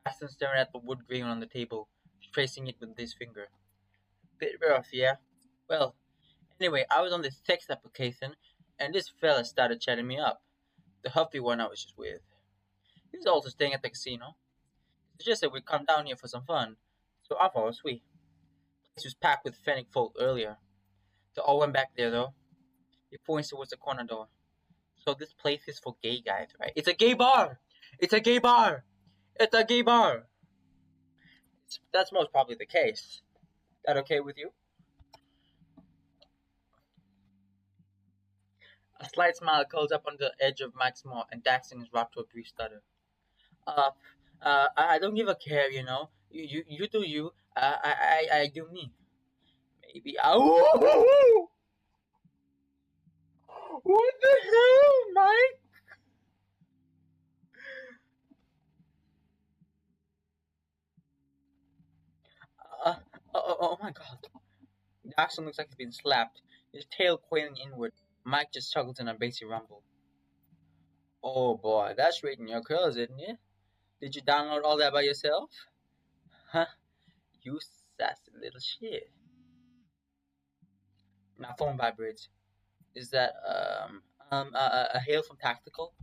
Daxton staring at the wood grain on the table, tracing it with his finger. Bit rough, yeah? Well, anyway, I was on this sex application, and this fella started chatting me up. The huffy one I was just with. He was also staying at the casino. He suggested we come down here for some fun, so I followed suite. The place was packed with fennec folk earlier. They all went back there, though. He points towards the corner door. So this place is for gay guys, right? It's a gay bar! It's a gay bar! It's a gay bar! That's most probably the case. That okay with you? A slight smile curls up on the edge of Mike's mouth, and Daxton is brought to a brief stutter. Uh, I don't give a care, you know. You do you. I do me. Maybe. Oh, what the hell, Mike? Uh, oh my God. Daxton looks like he's been slapped, his tail coiling inward. Mike just chuckles in a bassy rumble. Oh boy, that's right in your curls, isn't it? Did you download all that by yourself? Huh? You sassy little shit. My phone vibrates. Is that a hail from Tactical?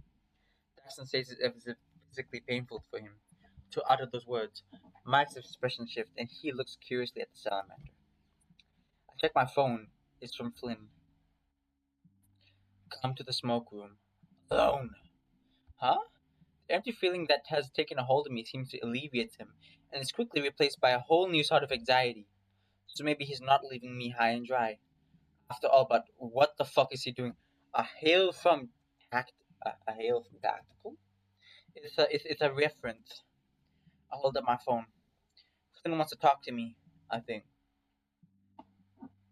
Daxton says it as if it's physically painful for him to utter those words. Mike's expression shifts, and he looks curiously at the salamander. I check my phone. It's from Flynn. Come to the smoke room. Alone. Huh? The empty feeling that has taken a hold of me seems to alleviate him, and is quickly replaced by a whole new sort of anxiety. So maybe he's not leaving me high and dry. After all, but what the fuck is he doing? A hail from a hail from Tactical? It's a reference. I hold up my phone. Flynn wants to talk to me, I think.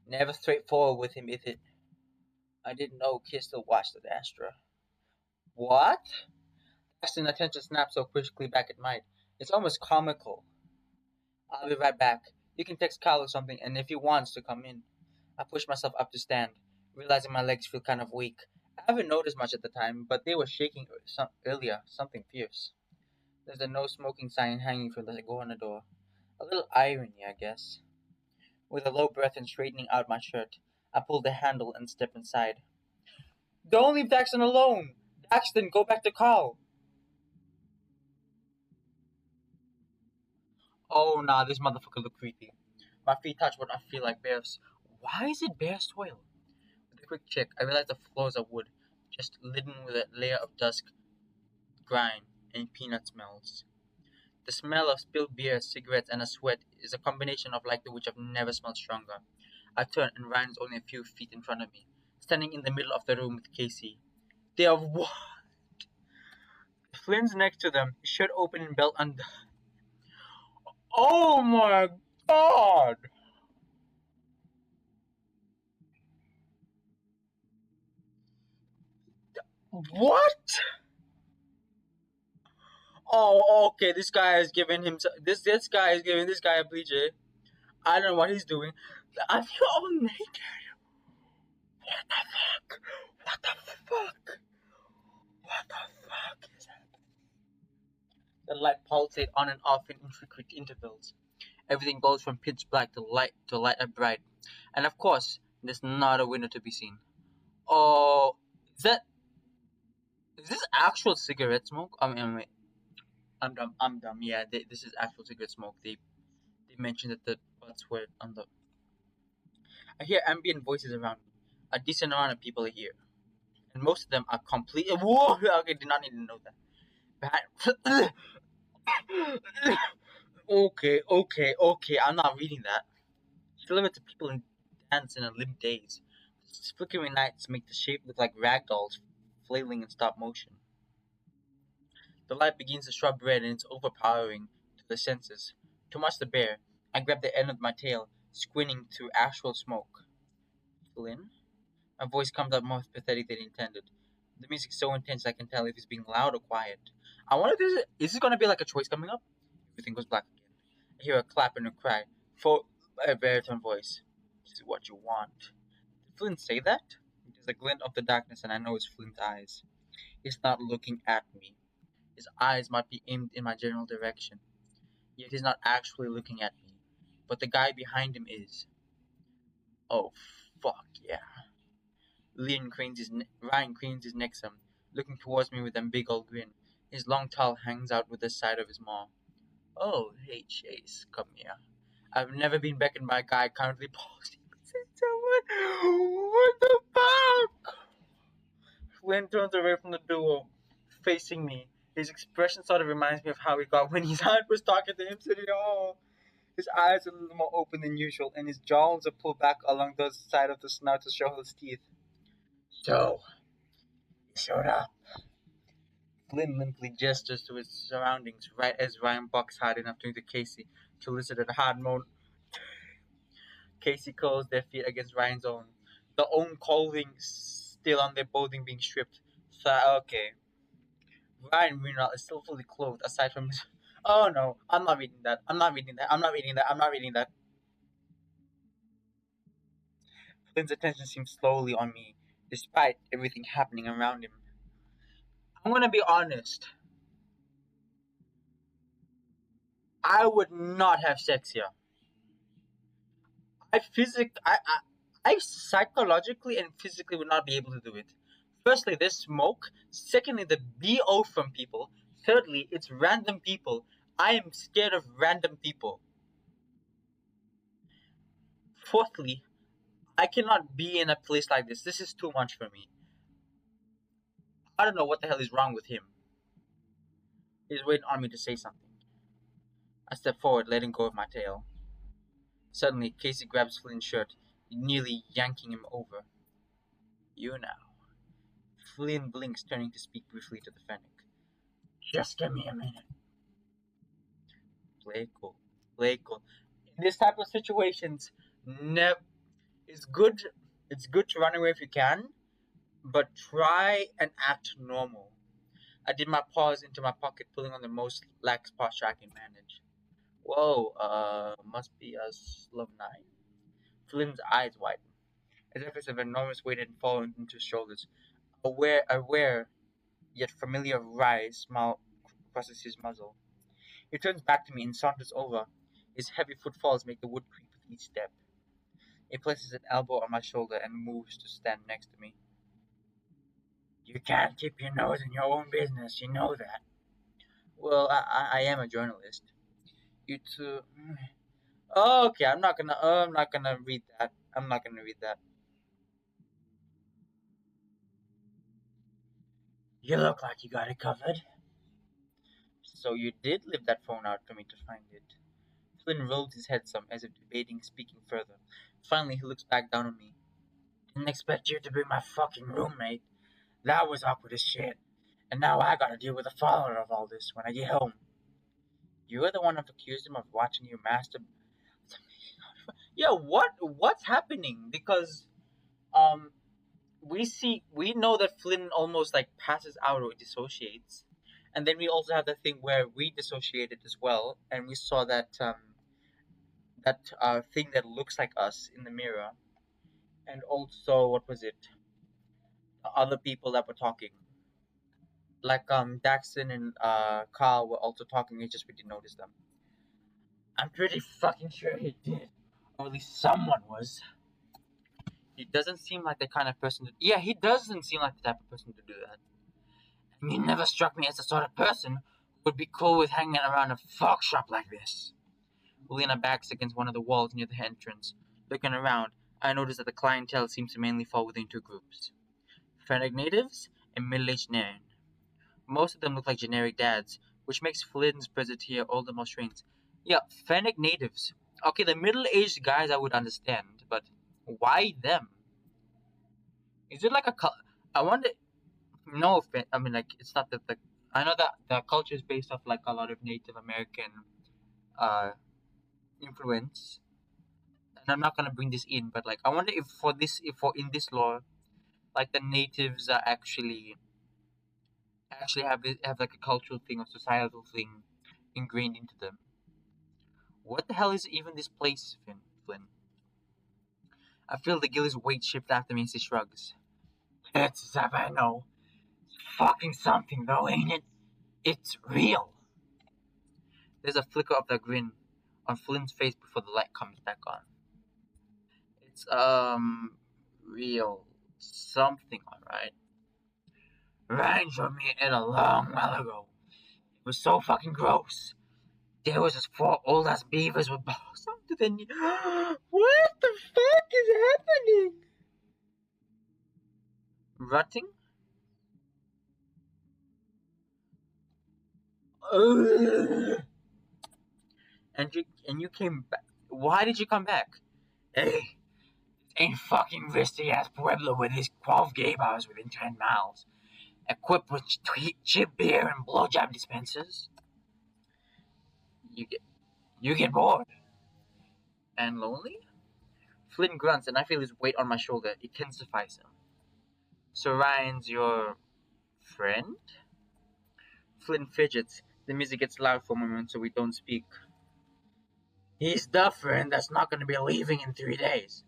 Never straightforward with him, is it? I didn't know Kiss still watched the Astra. What? Ashton's attention snaps so quickly back at mine. It's almost comical. I'll be right back. You can text Kyle or something, and if he wants to come in. I push myself up to stand, realizing my legs feel kind of weak. I haven't noticed much at the time, but they were shaking earlier, something fierce. There's a no smoking sign hanging from the corner door. A little irony, I guess. With a low breath and straightening out my shirt, I pull the handle and step inside. Don't leave Daxton alone! Daxton, go back to Carl! Oh nah, this motherfucker look creepy. My feet touch what I feel like bears. Why is it bare soil? With a quick check, I realize the floors are wood, just laden with a layer of dust, grime, and peanut smells. The smell of spilled beer, cigarettes, and a sweat is a combination of like the which I've never smelled stronger. I turn and Ryan is only a few feet in front of me, standing in the middle of the room with Casey. They are what? Flynn's next to them, his shirt open and belt under. Oh my god! What? Oh, okay. This guy is giving him this guy is giving this guy a BJ. I don't know what he's doing. I feel all naked. What the fuck? What the fuck? What the fuck is that? The light pulsates on and off in infrequent intervals. Everything goes from pitch black to light and bright. And of course, there's not a window to be seen. Oh, is that is this actual cigarette smoke? Wait, I'm dumb. I'm dumb. Yeah, this is actual cigarette smoke. They mentioned that the butts were on the. I hear ambient voices around me. A decent amount of people are here, and most of them are complete. Whoa! Okay, did not need to know that. Behind. Okay. I'm not reading that. Delivered to people in dance in a limp daze. Flickering lights make the shape look like rag dolls flailing in stop motion. The light begins to shrub red and it's overpowering to the senses. To much to bear, I grab the end of my tail, squinting through actual smoke. Flynn? My voice comes out more pathetic than intended. The music's so intense I can tell if it's being loud or quiet. I wonder if is this gonna be like a choice coming up? Everything goes black again. I hear a clap and a cry. For a baritone voice. This is what you want. Did Flynn say that? There's a glint of the darkness and I know it's Flynn's eyes. He's not looking at me. His eyes might be aimed in my general direction. Yet he's not actually looking at me. But the guy behind him is. Oh, fuck yeah. Ryan cranes his neck some, looking towards me with a big old grin. His long tail hangs out with the side of his maw. Oh, hey Chase, come here. I've never been beckoned by a guy currently posing beside someone. What the fuck? Flynn turns away from the duo, facing me. His expression sort of reminds me of how he got when his aunt was talking to him sitting at home. His eyes are a little more open than usual, and his jaws are pulled back along the side of the snout to show his teeth. So, you showed up. Flynn limply gestures to his surroundings right as Ryan bucks hard enough into Casey to elicit a hard moan. Casey curls their feet against Ryan's own, the own clothing still on their clothing being stripped. So, okay. Ryan meanwhile is still fully clothed aside from his. Oh no, I'm not reading that. I'm not reading that. I'm not reading that. I'm not reading that. Flynn's attention seems slowly on me, despite everything happening around him. I'm gonna be honest. I would not have sex here. I psychologically and physically would not be able to do it. Firstly, there's smoke. Secondly, the BO from people. Thirdly, it's random people. I am scared of random people. Fourthly, I cannot be in a place like this. This is too much for me. I don't know what the hell is wrong with him. He's waiting on me to say something. I step forward, letting go of my tail. Suddenly, Casey grabs Flynn's shirt, nearly yanking him over. You now. Flynn blinks, turning to speak briefly to the Fennec. Just give me a minute. Play cool. Play cool. In this type of situations, ne- it's good. It's good to run away if you can, but try and act normal. I did my paws into my pocket, pulling on the most lax posture I can manage. Whoa, must be a slow night. Flynn's eyes widen, as if it's of enormous weight had fallen into his shoulders. Aware, yet familiar wry smile crosses his muzzle. He turns back to me and saunters over. His heavy footfalls make the wood creak with each step. He places an elbow on my shoulder and moves to stand next to me. You can't keep your nose in your own business, you know that. Well, I am a journalist. You too. Oh, okay, I'm not gonna read that. I'm not gonna read that. You look like you got it covered. So you did leave that phone out for me to find it. Flynn rolled his head some, as if debating speaking further. Finally, he looks back down on me. Didn't expect you to be my fucking roommate. That was awkward as shit. And now I gotta deal with the fallout of all this when I get home. You're the one I've accused him of watching you master. Yeah, what's happening? Because um we know that Flynn almost like passes out or dissociates. And then we also have the thing where we dissociated as well, and we saw that thing that looks like us in the mirror, and also what was it? The other people that were talking, like Daxton and Carl were also talking. It's just we didn't notice them. I'm pretty fucking sure he did, or at least someone was. He doesn't seem like the kind of person. Yeah, he doesn't seem like the type of person to do that. And you never struck me as the sort of person who would be cool with hanging around a fuck shop like this. Lena backs against one of the walls near the entrance. Looking around, I notice that the clientele seems to mainly fall within two groups: Fennec natives and middle-aged men. Most of them look like generic dads, which makes Flynn's presence here all the more strange. Yeah, Fennec natives. Okay, the middle-aged guys I would understand, but why them? Is it like I wonder. No offense. I mean, like, it's not that the. I know that the culture is based off like a lot of Native American uh influence, and I'm not gonna bring this in, but like, I wonder if if for in this law, like the natives are actually have like a cultural thing or societal thing ingrained into them. What the hell is even this place, Flynn? I feel the gilly's weight shift after me as he shrugs. It's as if I know. Fucking something though, ain't it? It's real. There's a flicker of the grin on Flynn's face before the light comes back on. It's real something, alright. Ryan showed me it a long while ago. It was so fucking gross. There was this four old ass beavers with balls onto the knee. What the fuck is happening? Rutting? Ugh. and you came back. Why did you come back? Hey, ain't fucking risky ass Pueblo with his 12 gay bars within 10 miles, equipped with cheap beer and blowjob dispensers. You get you get bored and lonely. Flynn grunts, and I feel his weight on my shoulder. It intensifies him. So Ryan's your friend? Flynn fidgets. The music gets loud for a moment, so we don't speak. He's the friend that's not going to be leaving in 3 days.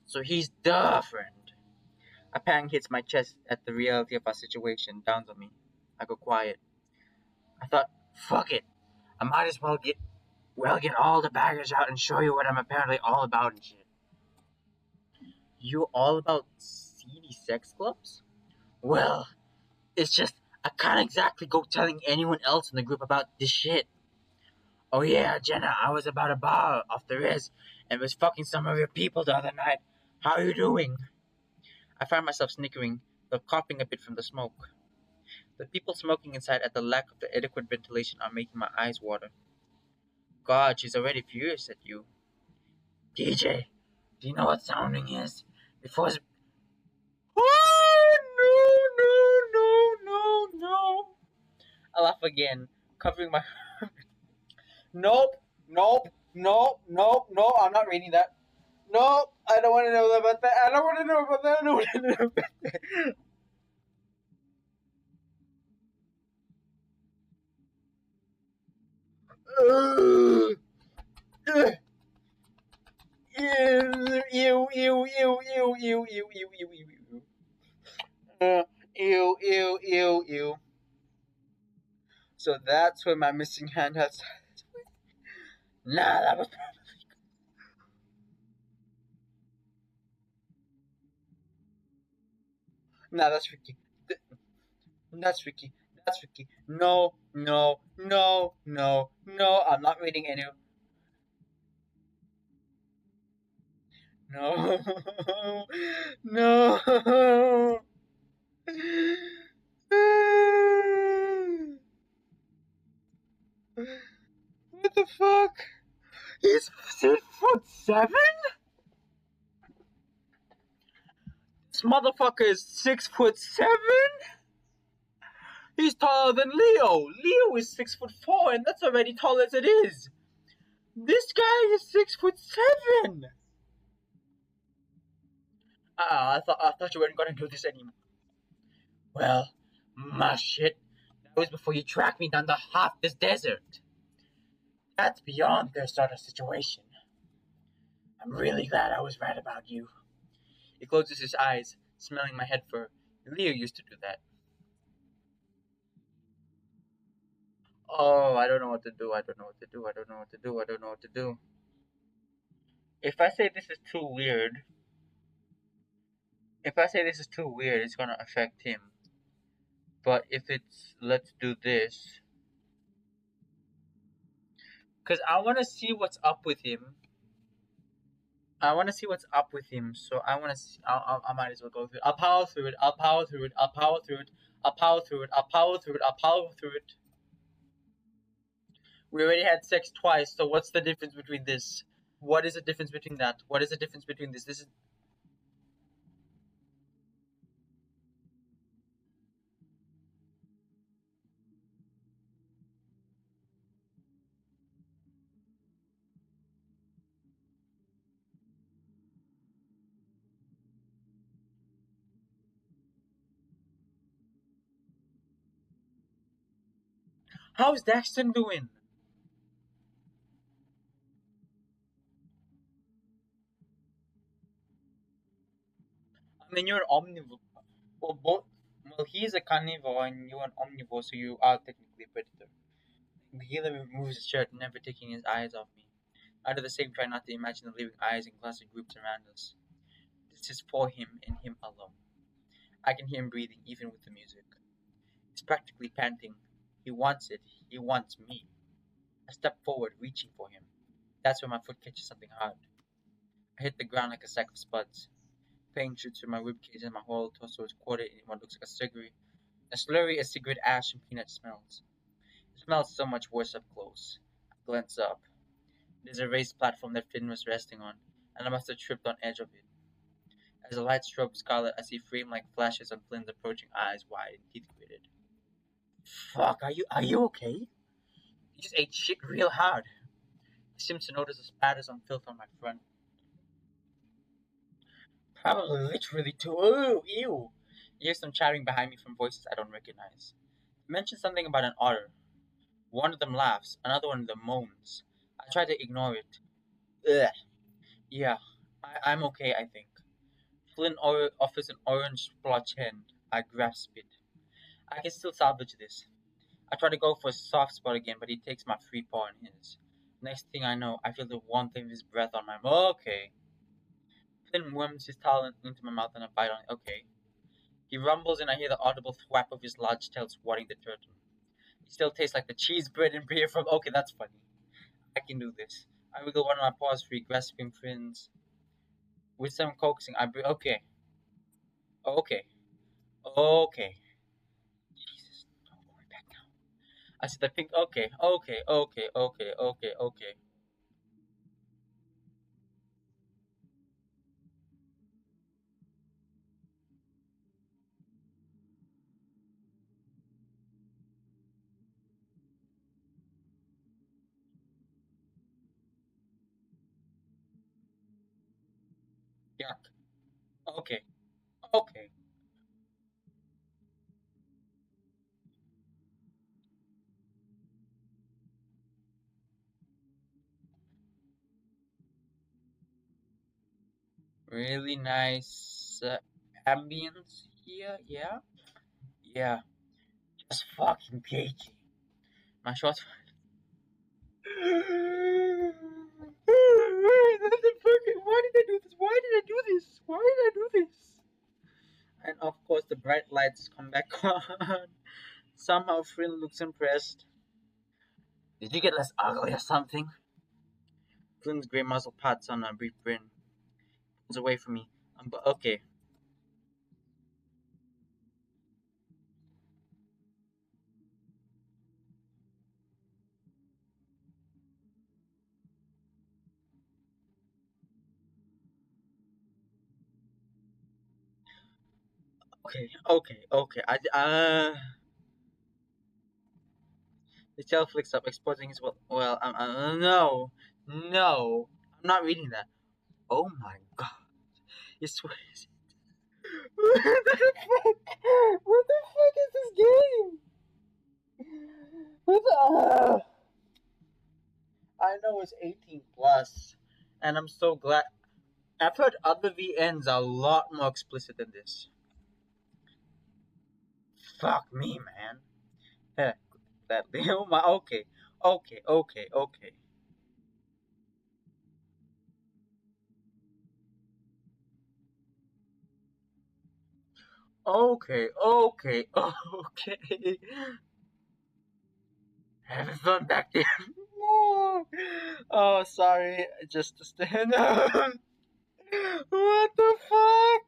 So he's the friend. A pang hits my chest at the reality of our situation, downs on me. I go quiet. I thought, fuck it. I might as well get all the baggage out and show you what I'm apparently all about and shit. You all about seedy sex clubs? Well, it's just I can't exactly go telling anyone else in the group about this shit. Oh yeah, Jenna, I was about a bar off the res and was fucking some of your people the other night. How are you doing? I find myself snickering, though coughing a bit from the smoke. The people smoking inside at the lack of the adequate ventilation are making my eyes water. God, she's already furious at you. DJ, do you know what sounding is? Before oh, no, no, no, no, no. I laugh again, covering my. Nope, nope, nope, nope, no, I'm not reading that. Nope, I don't want to know about that. I don't want to know about that. I don't want to know about that. Ugh. Ugh. Ew, ew, ew, ew, ew, ew, ew, ew, ew, ew. Ew, ew, ew, ew. So that's where my missing hand has. Nah, that was. Nah, that's Ricky. That's Ricky. That's Ricky. No, no, no, no, no. I'm not reading any. No, no. What the fuck? He's 6'7"? This motherfucker is 6'7"? He's taller than Leo. Leo is 6'4", and that's already tall as it is. This guy is 6'7". I thought you weren't gonna do this anymore. Well, my shit. That was before you tracked me down the half this desert. That's beyond their sort of situation. I'm really glad I was right about you. He closes his eyes, smelling my head fur. Leo used to do that. Oh, I don't know what to do. I don't know what to do. I don't know what to do. I don't know what to do. If I say this is too weird, if I say this is too weird, it's gonna affect him. But if it's let's do this, because I want to see what's up with him. I want to see what's up with him. So I want to. I might as well go through it. I'll power through it. I'll power through it. I'll power through it. I'll power through it. I'll power through it. I'll power through it. We already had sex twice. So what's the difference between this? What is the difference between that? What is the difference between this? This is. How's Daxton doing? I mean, you're an omnivore. Well, both. Well, he's a carnivore and you're an omnivore, so you are technically a predator. The healer removes his shirt, never taking his eyes off me. Out of the same, try not to imagine the living eyes in clustered groups around us. This is for him and him alone. I can hear him breathing, even with the music. He's practically panting. He wants it. He wants me. I step forward, reaching for him. That's when my foot catches something hard. I hit the ground like a sack of spuds. Pain shoots through my ribcage and my whole torso is quartered in what looks like a slurry as cigarette ash and peanut smells. It smells so much worse up close. I glance up. There's a raised platform that Flynn was resting on, and I must have tripped on edge of it. As the light strobed scarlet, I see frame like flashes of Flynn's approaching eyes wide and teeth gritted. Fuck, are you okay? You just ate shit real hard. He seems to notice the spatters on filth on my front. Probably literally too. Oh, ew. I hear some chattering behind me from voices I don't recognize. He mentioned something about an otter. One of them laughs, another one of them moans. I try to ignore it. Ugh. Yeah, I'm okay, I think. Flynn offers an orange splotch hand. I grasp it. I can still salvage this. I try to go for a soft spot again, but he takes my free paw in his. Next thing I know, I feel the warmth of his breath on my. Okay. Flynn worms his talon into my mouth and I bite on it. Okay. He rumbles and I hear the audible thwap of his large tail swatting the turtle. It still tastes like the cheese, bread, and beer from. Okay, that's funny. I can do this. I wiggle one of my paws free, grasping Flynn's. With some coaxing, Okay. Okay. Okay. Jesus. Don't worry back now. I said, I think, okay. Okay. Okay. Okay. Okay. Okay. Yuck. Okay. Okay. Really nice ambience here. Yeah. Yeah. Just fucking cagey. My short. What the fuck? Why did I do this? Why did I do this? Why did I do this? And of course, the bright lights come back on. Somehow, Flynn looks impressed. Did you get less ugly or something? Flynn's grey muzzle pats on a brief grin. Pulls away from me. But okay. Okay. Okay. Okay. The tail flicks up, exposing his no. No. I'm not reading that. Oh my god. He swears. What the fuck? What the fuck is this game? What the? I know it's 18 plus, and I'm so glad. I've heard other VNs are a lot more explicit than this. Fuck me, man. Heh, that oh my. Okay, okay, okay, okay, okay, okay, okay. Having fun back there. No. Oh, sorry. Just to stand up. What the fuck?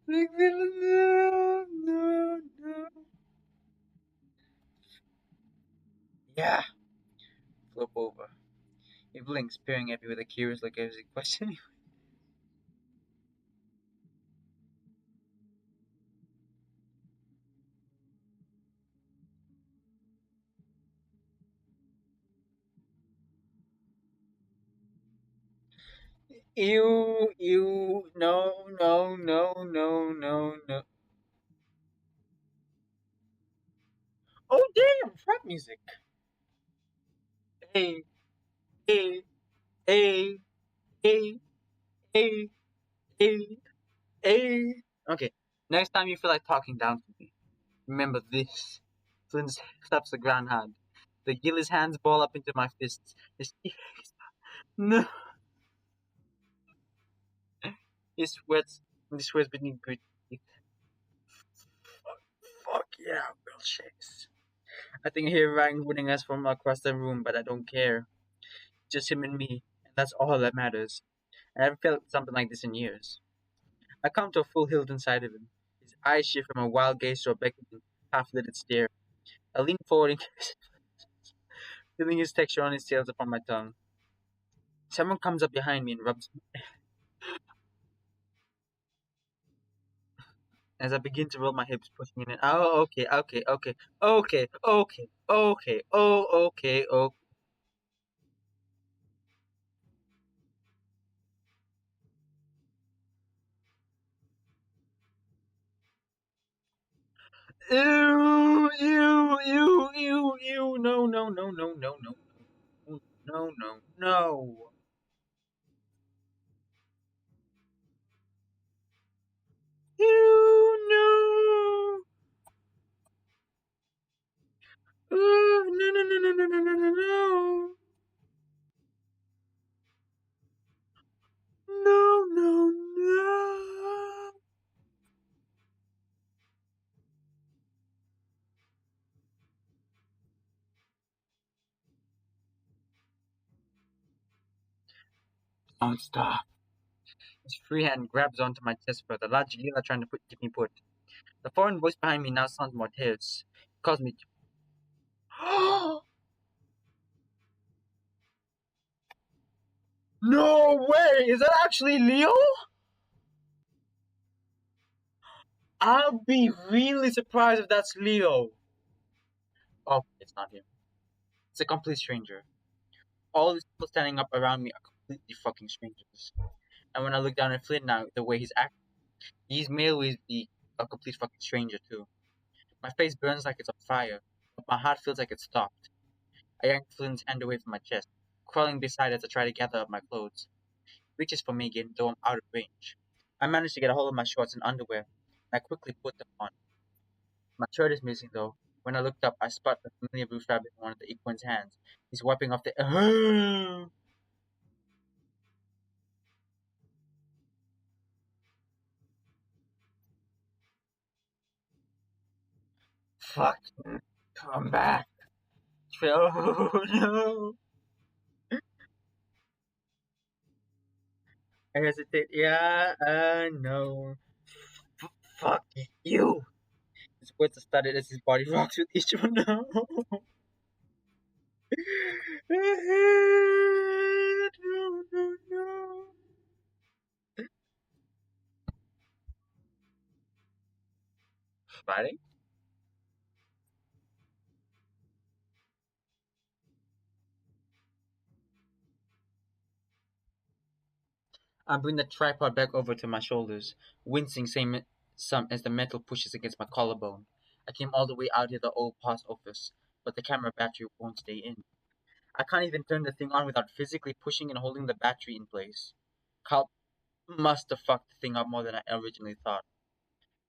No, no, no. Yeah. Flip over. He blinks, peering at me with a curious look as he questioning. Ew, no, no, no, no, no, no. Oh, damn, trap music. Hey, hey, hey, hey, hey, hey, hey. Okay, next time you feel like talking down to me, remember this. Flynn slaps the ground hard. The Gilly's hands ball up into my fists. His no, he sweats. He sweats beneath grit. Fuck yeah, Bill Chase. I think I hear Ryan winning us from across the room, but I don't care. Just him and me, and that's all that matters. I haven't felt something like this in years. I come to a full hilt inside of him. His eyes shift from a wild gaze to a beckoning, half-lidded stare. I lean forward in case feeling his texture on his tails upon my tongue. Someone comes up behind me and rubs as I begin to roll my hips, pushing in and oh, okay, okay, okay, okay, okay, okay, oh, okay, oh. Ew, ew, ew, ew, ew, no, no, no, no, no, no, no, no, no, no. Ew, no. No, no, no, no, no, no, no, no, no. No, no, no. Don't stop. His free hand grabs onto my chest for the large gila trying to keep me put. The foreign voice behind me now sounds more tense. It calls me. No way! Is that actually Leo? I'll be really surprised if that's Leo. Oh, it's not him. It's a complete stranger. All these people standing up around me are completely fucking strangers. And when I look down at Flynn now, the way he's acting, he's may always be a complete fucking stranger too. My face burns like it's on fire, but my heart feels like it's stopped. I yank Flynn's hand away from my chest, crawling beside as I try to gather up my clothes. He reaches for me again, though I'm out of range. I manage to get a hold of my shorts and underwear, and I quickly put them on. My shirt is missing though. When I looked up, I spot the familiar blue fabric in one of the equin's hands. He's wiping off the. Fuck! Come back! Oh no! I hesitate. Yeah, no. Fuck you! His words are started as his body rocks with each one. No! No, no, no. Friday? I bring the tripod back over to my shoulders, wincing same some as the metal pushes against my collarbone. I came all the way out here the old post office, but the camera battery won't stay in. I can't even turn the thing on without physically pushing and holding the battery in place. Carl must have fucked the thing up more than I originally thought.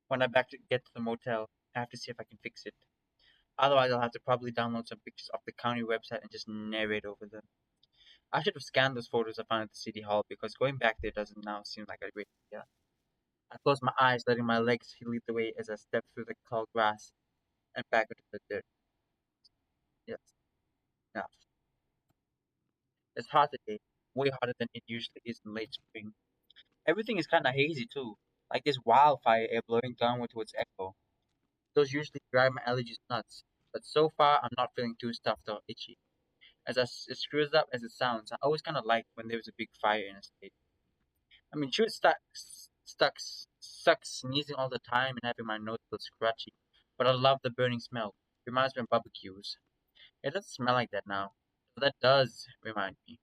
When I get to the motel, I have to see if I can fix it. Otherwise, I'll have to probably download some pictures off the county website and just narrate over them. I should have scanned those photos I found at the city hall because going back there doesn't now seem like a great idea. I close my eyes, letting my legs lead the way as I step through the tall grass and back into the dirt. Yes, enough. It's hot today, way hotter than it usually is in late spring. Everything is kind of hazy too, like this wildfire air blowing downward towards Echo. Those usually drive my allergies nuts, but so far I'm not feeling too stuffed or itchy. As screws up as it sounds, I always kind of like when there's a big fire in a state. I mean, sure, sucks sneezing all the time and having my nose feel scratchy, but I love the burning smell. Reminds me of barbecues. It doesn't smell like that now, but that does remind me.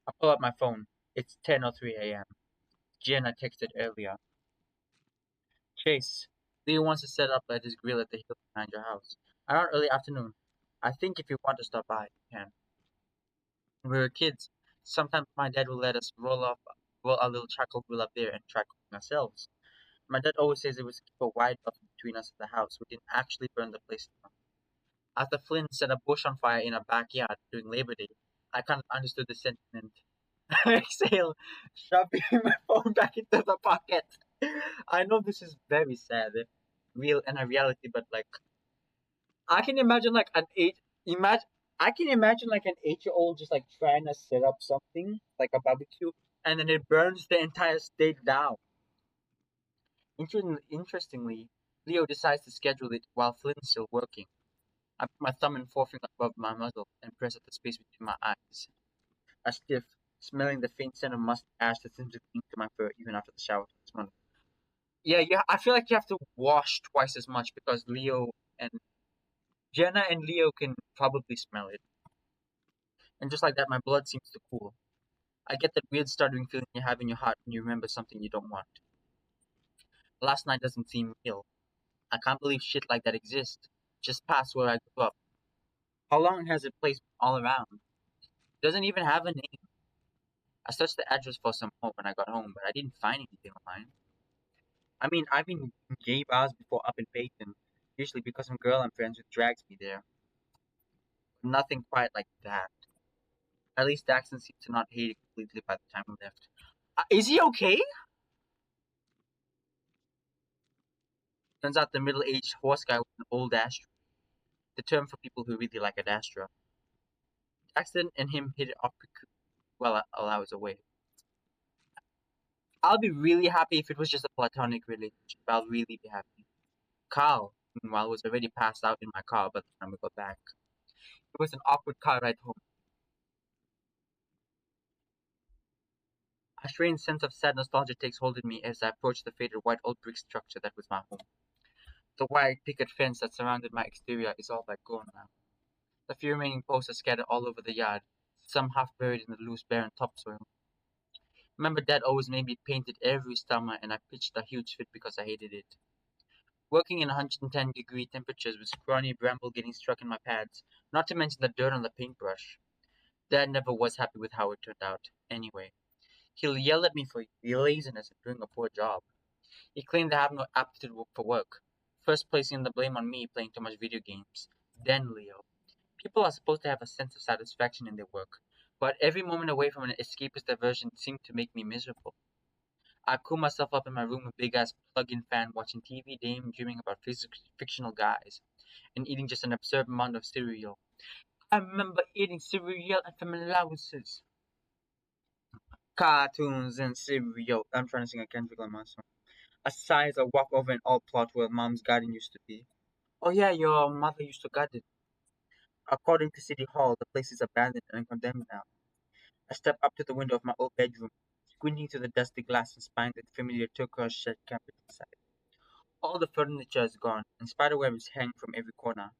I pull out my phone. It's 10:03 a.m. Jen I texted earlier. Chase, Leo wants to set up at his grill at the hill behind your house. Around early afternoon. I think if you want to stop by, you can. When we were kids, sometimes my dad would let us roll our little charcoal grill up there and try cooking ourselves. My dad always says it was to keep a wide buffer between us and the house. We didn't actually burn the place down. After Flynn set a bush on fire in our backyard during Labor Day, I kind of understood the sentiment. I exhale, shoving my phone back into the pocket. I know this is very sad, real and a reality, but like I can imagine like an eight imagine I can imagine like an 8-year old just like trying to set up something like a barbecue and then it burns the entire state down. Interestingly, Leo decides to schedule it while Flynn's still working. I put my thumb and forefinger above my muzzle and press at the space between my eyes. A stiff, smelling the faint scent of mustard ash that seems to cling to my fur even after the shower this morning. Yeah, yeah. I feel like you have to wash twice as much because and Jenna and Leo can probably smell it. And just like that, my blood seems to cool. I get that weird stuttering feeling you have in your heart when you remember something you don't want. Last night doesn't seem real. I can't believe shit like that exists. Just past where I grew up. How long has it placed all around? Doesn't even have a name. I searched the address for some more when I got home, but I didn't find anything online. I mean, I've been in gay bars before up in Peyton, usually because some girl I'm friends with drags me there. But nothing quite like that. At least Daxton seemed to not hate it completely by the time we left. Is he okay? Turns out the middle-aged horse guy was an old Astra, the term for people who really like a Astra. Daxton and him hit it off well while I was away. I'll be really happy if it was just a platonic relationship. I'll really be happy. Carl, meanwhile, was already passed out in my car by the time we got back. It was an awkward car ride home. A strange sense of sad nostalgia takes hold of me as I approach the faded white old brick structure that was my home. The white picket fence that surrounded my exterior is all but gone now. The few remaining posts are scattered all over the yard, some half buried in the loose barren topsoil. Remember Dad always made me paint it every summer and I pitched a huge fit because I hated it. Working in 110-degree temperatures with scrawny bramble getting stuck in my pads, not to mention the dirt on the paintbrush. Dad never was happy with how it turned out, anyway. He'll yell at me for laziness and doing a poor job. He claimed I have no aptitude for work, first placing the blame on me playing too much video games. Then Leo. People are supposed to have a sense of satisfaction in their work, but every moment away from an escapist diversion seemed to make me miserable. I cool myself up in my room with big ass plug-in fan, watching TV, daydreaming about fictional guys, and eating just an absurd amount of cereal. I remember eating cereal and family allowances, cartoons and cereal. I'm trying to sing a Kendrick Lamar song. A sigh as I walk over an old plot where Mom's garden used to be. Oh yeah, your mother used to garden. According to City Hall, the place is abandoned and condemned now. I step up to the window of my old bedroom, squinting through the dusty glass and spying the familiar turquoise shed carpet inside. All the furniture is gone, and spiderwebs hang from every corner.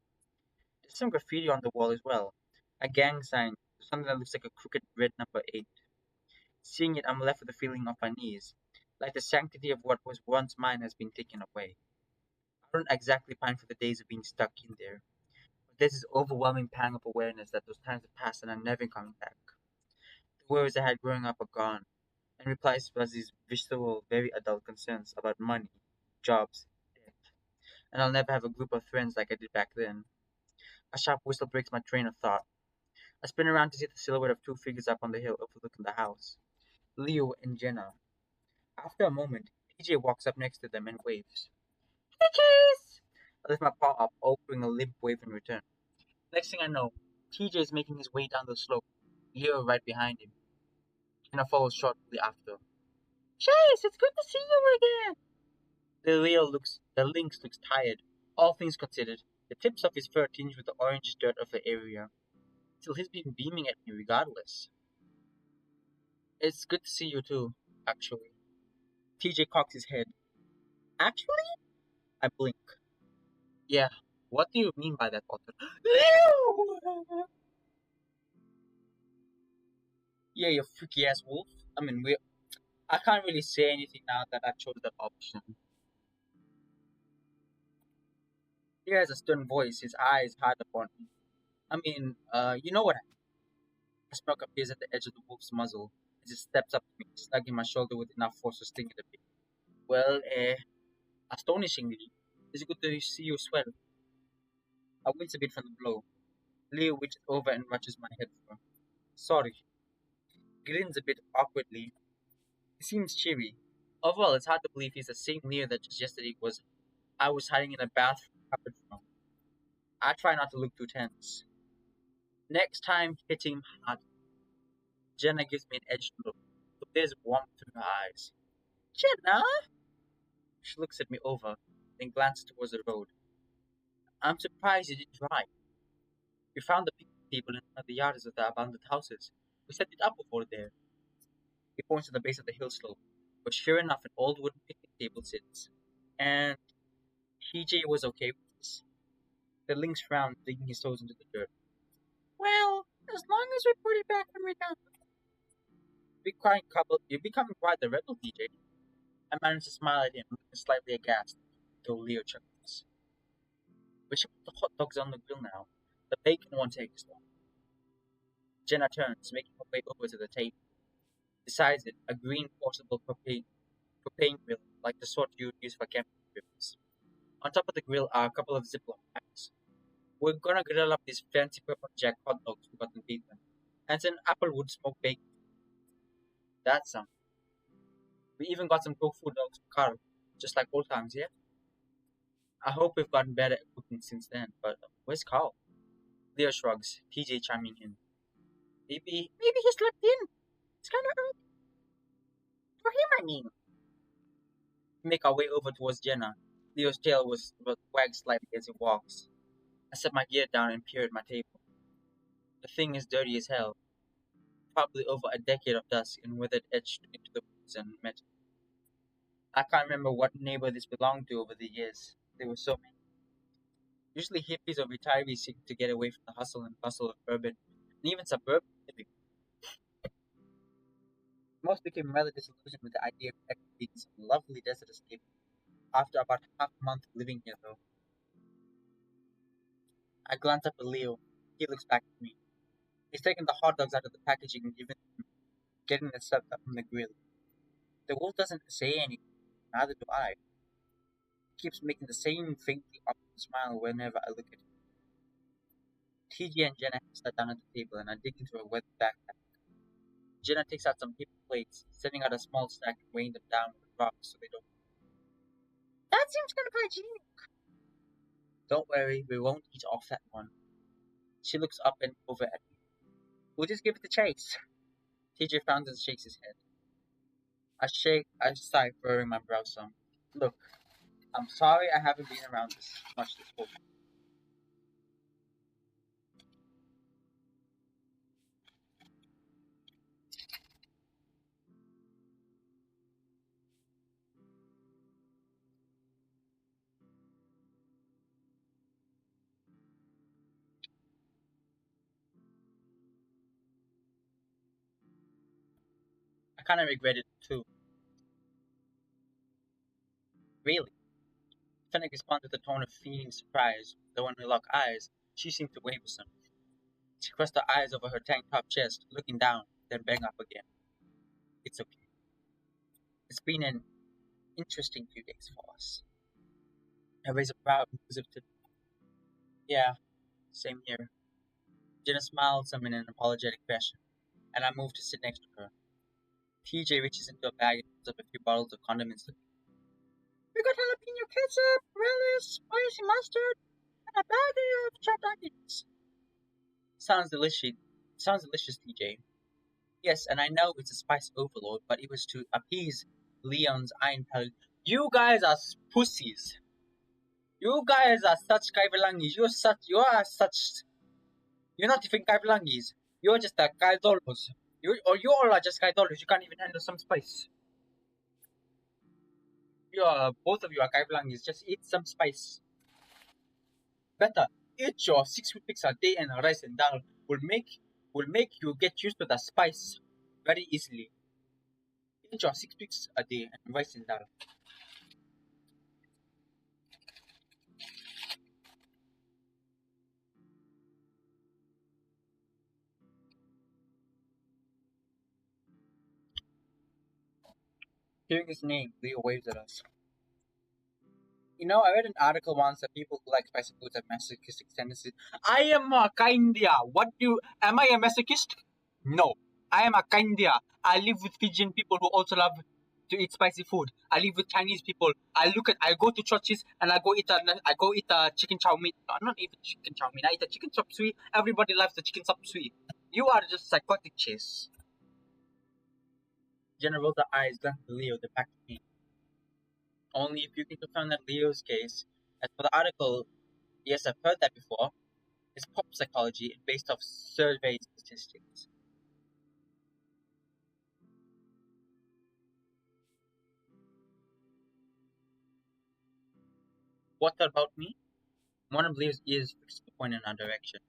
There's some graffiti on the wall as well. A gang sign, something that looks like a crooked red number 8. Seeing it, I'm left with a feeling of unease, like the sanctity of what was once mine has been taken away. I don't exactly pine for the days of being stuck in there, but there's this overwhelming pang of awareness that those times have passed and are never coming back. The worries I had growing up are gone, and replaced by these visceral, very adult concerns about money, jobs, debt, and I'll never have a group of friends like I did back then. A sharp whistle breaks my train of thought. I spin around to see the silhouette of two figures up on the hill overlooking the house, Leo and Jenna. After a moment, TJ walks up next to them and waves. TJ's! I lift my paw up, offering a limp wave in return. Next thing I know, TJ is making his way down the slope, Leo right behind him. Jenna follows shortly after. Chase, it's good to see you again! The lynx looks tired, all things considered, the tips of his fur tinged with the orange dirt of the area. Still, he's been beaming at me regardless. It's good to see you too, actually. TJ cocks his head. Actually? I blink. Yeah, what do you mean by that, Potter? Yeah, you freaky ass wolf. I mean, I can't really say anything now that I chose that option. He has a stern voice, his eyes hard upon me. I mean, you know what? A smirk appears at the edge of the wolf's muzzle as it steps up to me, slugging my shoulder with enough force to sting it a bit. Well, astonishingly, it's good to see you swell. I wince a bit from the blow. Leo reaches over and rushes my head for. Sorry. Grins a bit awkwardly. He seems cheery. Overall, it's hard to believe he's the same Leo that just yesterday was I was hiding in a bathroom cupboard from. I try not to look too tense. Next time, hit him hard. Jenna gives me an edged look, but there's warmth through her eyes. Jenna? She looks at me over, then glances towards the road. I'm surprised you didn't drive. We found the picnic table in one of the yards of the abandoned houses. We set it up over there. He points to the base of the hill slope, where sure enough an old wooden picnic table sits. And TJ was okay with this. The lynx frowned, digging his toes into the dirt. Well, as long as we put it back when we're done. You're becoming quite the rebel, TJ. I managed to smile at him, looking slightly aghast, though Leo chuckles. We should put the hot dogs on the grill now. The bacon won't take as long. Jenna turns, making her way over to the table. Beside it, a green portable propane grill, like the sort you would use for camping grills. On top of the grill are a couple of Ziploc bags. We're gonna grill up these fancy pepper jack hot dogs we got in Vietnam. And some applewood smoked bacon. That's some. We even got some tofu dogs for Carl, just like old times, yeah? I hope we've gotten better at cooking since then, but where's Carl? Leo shrugs, TJ chiming in. Maybe he slept in. It's kind of early for him, I mean. We make our way over towards Jenna. Leo's tail was wagged slightly as he walks. I set my gear down and peer at my table. The thing is dirty as hell. Probably over a decade of dust and with it etched into the woods and metal. I can't remember what neighbor this belonged to over the years. There were so many. Usually hippies or retirees seeking to get away from the hustle and bustle of urban and even suburban living. Most became rather disillusioned with the idea of actually being some lovely desert escape after about half a month living here, though. I glance up at Leo. He looks back at me. He's taken the hot dogs out of the packaging and getting them stuffed up from the grill. The wolf doesn't say anything, neither do I. He keeps making the same faintly awkward smile whenever I look at him. TJ and Jenna have sat down at the table and I dig into her wet backpack. Jenna takes out some paper plates, setting out a small stack and weighing them down with rocks so they don't. That seems kind of hygienic. Don't worry, we won't eat off that one. She looks up and over at me. We'll just give it a chase. TJ frowns and shakes his head. I sigh, furrowing my brow some. Look, I'm sorry I haven't been around this much this whole time. I kind of regret it too. Really. Fennec responds with a tone of fiending surprise, though when we lock eyes, she seems to waver some. She crossed her eyes over her tank top chest, looking down, then bang up again. It's okay. It's been an interesting few days for us. I raise a brow inclusive to yeah, same here. Jenna smiles some in an apologetic fashion, and I move to sit next to her. TJ reaches into a bag and pulls up a few bottles of condiments. We got jalapeno ketchup, relish, spicy mustard, and a bag of chopped onions. Sounds delicious. Sounds delicious, TJ. Yes, and I know it's a spice overload, but it was to appease Leon's iron palate. You guys are pussies. You guys are such kaibalangis. You're not even kaibalangis. You're just a kaidolos. You all are just kaidolos. You can't even handle some spice. Both of you are kaibalangis. Just eat some spice. Better eat your 6 weeks a day and rice and dal will make you get used to the spice very easily. Eat your 6 weeks a day and rice and dal. Hearing his name, Leo waves at us. I read an article once that people who like spicy foods have masochistic tendencies. I am a kindia. Am I a masochist? No. I am a kindia. I live with Fijian people who also love to eat spicy food. I live with Chinese people. I go to churches and I go eat a chicken chow mein. Not even chicken chow mein. I eat a chicken chop suey. Everybody loves the chicken chop suey. You are just psychotic, Chase. Jenna rolled her eyes, glanced at Leo, then back to me. Only if you can confirm that Leo's case. As for the article, yes, I've heard that before. It's pop psychology based off survey statistics. What about me? One of Leo's ears fixed to point in our direction.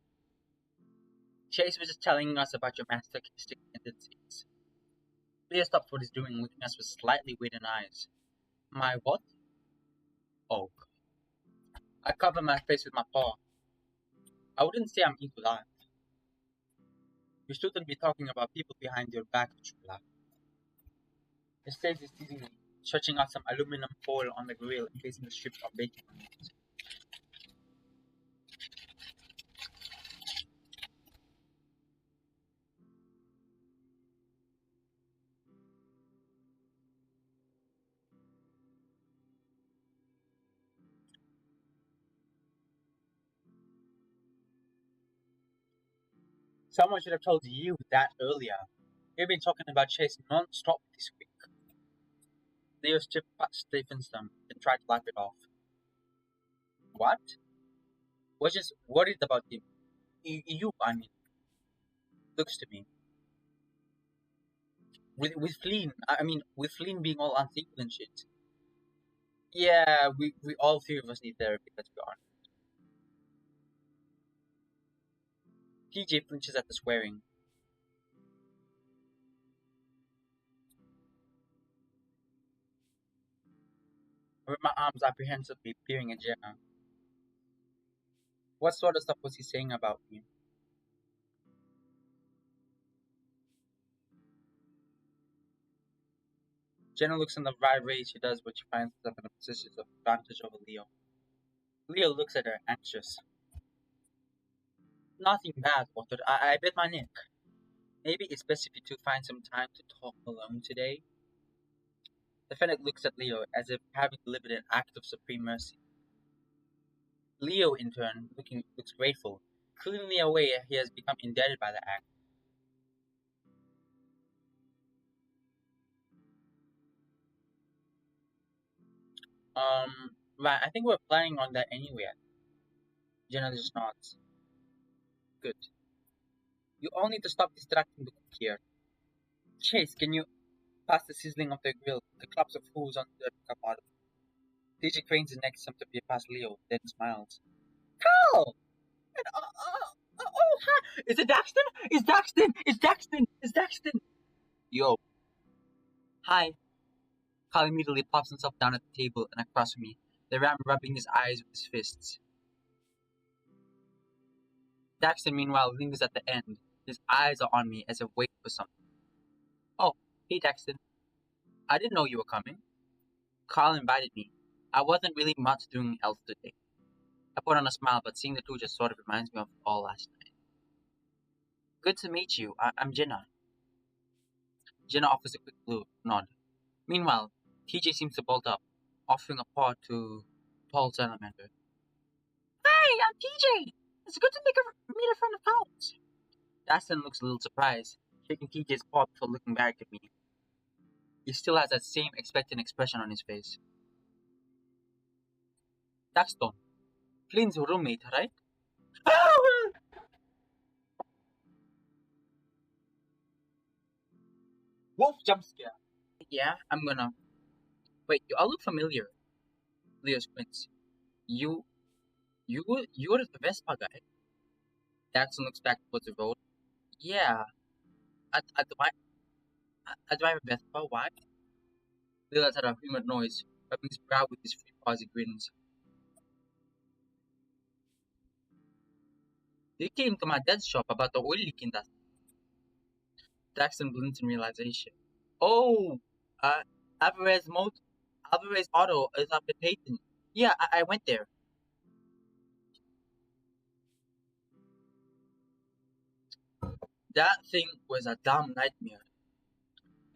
Chase was just telling us about your masochistic tendencies. Leo stopped what he's doing, looking at us with slightly widened eyes. My what? Oh. I cover my face with my paw. I wouldn't say I'm into that. You shouldn't be talking about people behind your back, Chula. His face is teasing me, stretching out some aluminum foil on the grill and placing the strips of bacon on it. Someone should have told you that earlier. We've been talking about Chase non-stop this week. Leo's chip stiffens them and tried to laugh it off. What? Was just worried about him. I mean, looks to me. With Flynn, with Flynn being all unthinkable and shit. Yeah, we all three of us need therapy, let's be honest. TJ flinches at the swearing. I rub my arms apprehensively, peering at Jenna. What sort of stuff was he saying about me? Jenna looks in the right way she does when she finds herself in a position of advantage over Leo. Leo looks at her, anxious. Nothing bad, Walter. I bit my neck. Maybe it's best if you two find some time to talk alone today. The Fennec looks at Leo as if having delivered an act of supreme mercy. Leo, in turn, looks grateful, clearly aware he has become indebted by the act. Right, I think we're planning on that anyway. Jenna just nods. Good. You all need to stop distracting the cook here. Chase, can you pass the sizzling of the grill? The clumps of hooves on the come out. TJ cranes his neck some to be past Leo, then smiles. Carl! Hi! Is it Daxton? It's Daxton! It's Daxton! It's Daxton! Yo. Hi. Carl immediately pops himself down at the table and across from me, the ram rubbing his eyes with his fists. Daxton, meanwhile, lingers at the end. His eyes are on me as if waiting for something. Oh, hey Daxton. I didn't know you were coming. Carl invited me. I wasn't really much doing else today. I put on a smile, but seeing the two just sort of reminds me of all last night. Good to meet you. I'm Jenna. Jenna offers a quick blue nod. Meanwhile, TJ seems to bolt up, offering a paw to tall salamander. Hi, I'm TJ. It's good to meet a friend of Carl's. Daston looks a little surprised, shaking TJ's paw before looking back at me. He still has that same expectant expression on his face. Daxton, Flynn's roommate, right? Wolf jump scare. Yeah, I'm gonna. Wait, you all look familiar. Leo squints. You, you're the Vespa guy. Daxton looks back towards the road. Yeah, I drive a Vespa. Why? Leo lets out a human noise, rubbing his brow with his free paws. He grins. They came to my dad's shop about the oil leak in that. Daxton blinks in realization. Oh, uh, Alvarez Mot Alvarez Auto is up in Peyton. Yeah, I went there. That thing was a damn nightmare.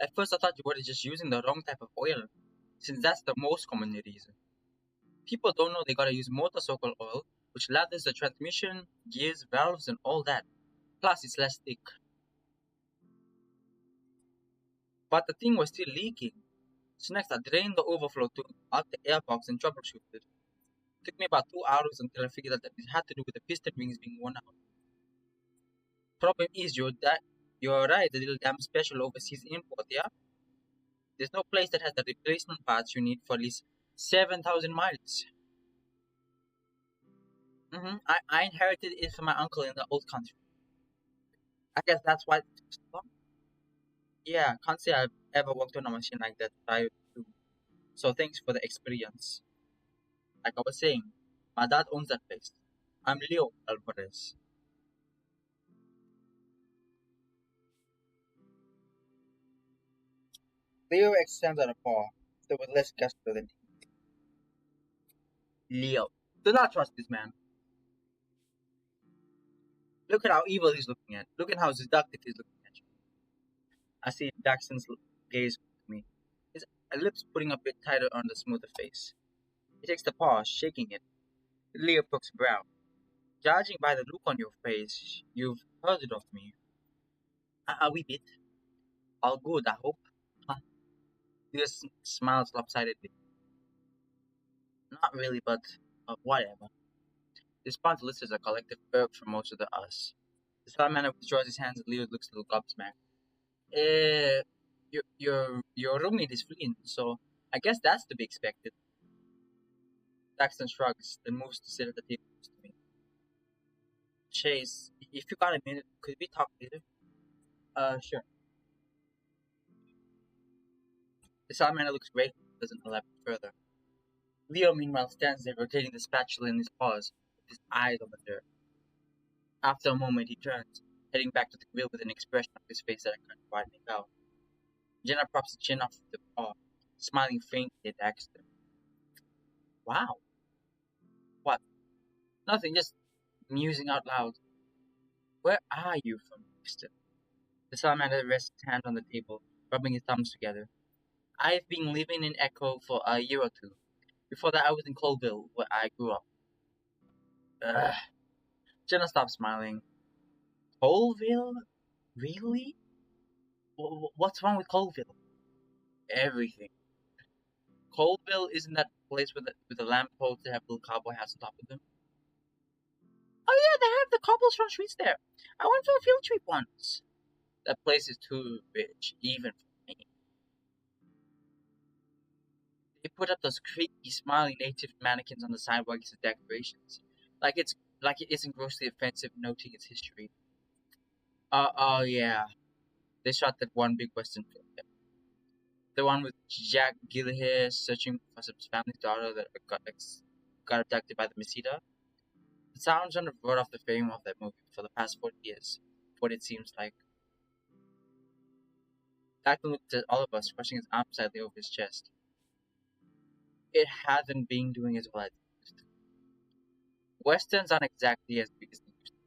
At first I thought you were just using the wrong type of oil, since that's the most common reason. People don't know they gotta use motorcycle oil, which lathers the transmission, gears, valves, and all that. Plus, it's less thick. But the thing was still leaking. So next I drained the overflow tube out the airbox and troubleshooted. Took me about 2 hours until I figured out that it had to do with the piston rings being worn out. Problem is, you're right, the little damn special overseas import, yeah? There's no place that has the replacement parts you need for at least 7,000 miles. I inherited it from my uncle in the old country. I guess that's why it took so long. Yeah, can't say I've ever worked on a machine like that. I do. So thanks for the experience. Like I was saying, my dad owns that place. I'm Leo Alvarez. Leo extends out a paw, though with less gusto than Leo. Do not trust this man. Look at how evil he's looking at. Look at how seductive he's looking at you. I see Daxton's gaze at me, his lips putting a bit tighter on the smoother face. He takes the paw, shaking it. Leo pokes a brow. Judging by the look on your face, you've heard it of me. A wee bit. All good, I hope. Huh? Leo smiles lopsidedly. Not really, but whatever. This punch listed as a collective irk for most of the us. The salamander withdraws his hands and Leo looks a little gobsmacked. Uh, your roommate is Flynn, so I guess that's to be expected. Daxton shrugs, then moves to sit at the table next to me. Chase, if you got a minute, could we talk later? Sure. The salamander looks grateful but doesn't elaborate further. Leo, meanwhile, stands there rotating the spatula in his paws, with his eyes on the dirt. After a moment, he turns, heading back to the grill with an expression on his face that I can't quite make out. Jenna props his chin off the paw, smiling faintly at Daxter. Wow. What? Nothing, just musing out loud. Where are you from, Daxter? The salamander rests his hand on the table, rubbing his thumbs together. I've been living in Echo for a year or two. Before that, I was in Colville, where I grew up. Ugh. Jenna stopped smiling. Colville? Really? What's wrong with Colville? Everything. Colville isn't that place with the lampposts that have little cowboy hats on top of them? Oh yeah, they have the cobblestone streets there. I went for a field trip once. That place is too rich, even for me. They put up those creepy, smiling native mannequins on the sidewalks as decorations, like it isn't grossly offensive noting its history. Oh yeah, they shot that one big western film, yeah. The one with Jack Gyllenhaal searching for his family's daughter that got abducted by the Mesita. The sound genre brought off the fame of that movie for the past 40 years, what it seems like. Declan looked at all of us, brushing his arm slightly over his chest. It hasn't been doing as well as it used to. Westerns aren't exactly as big as they used to.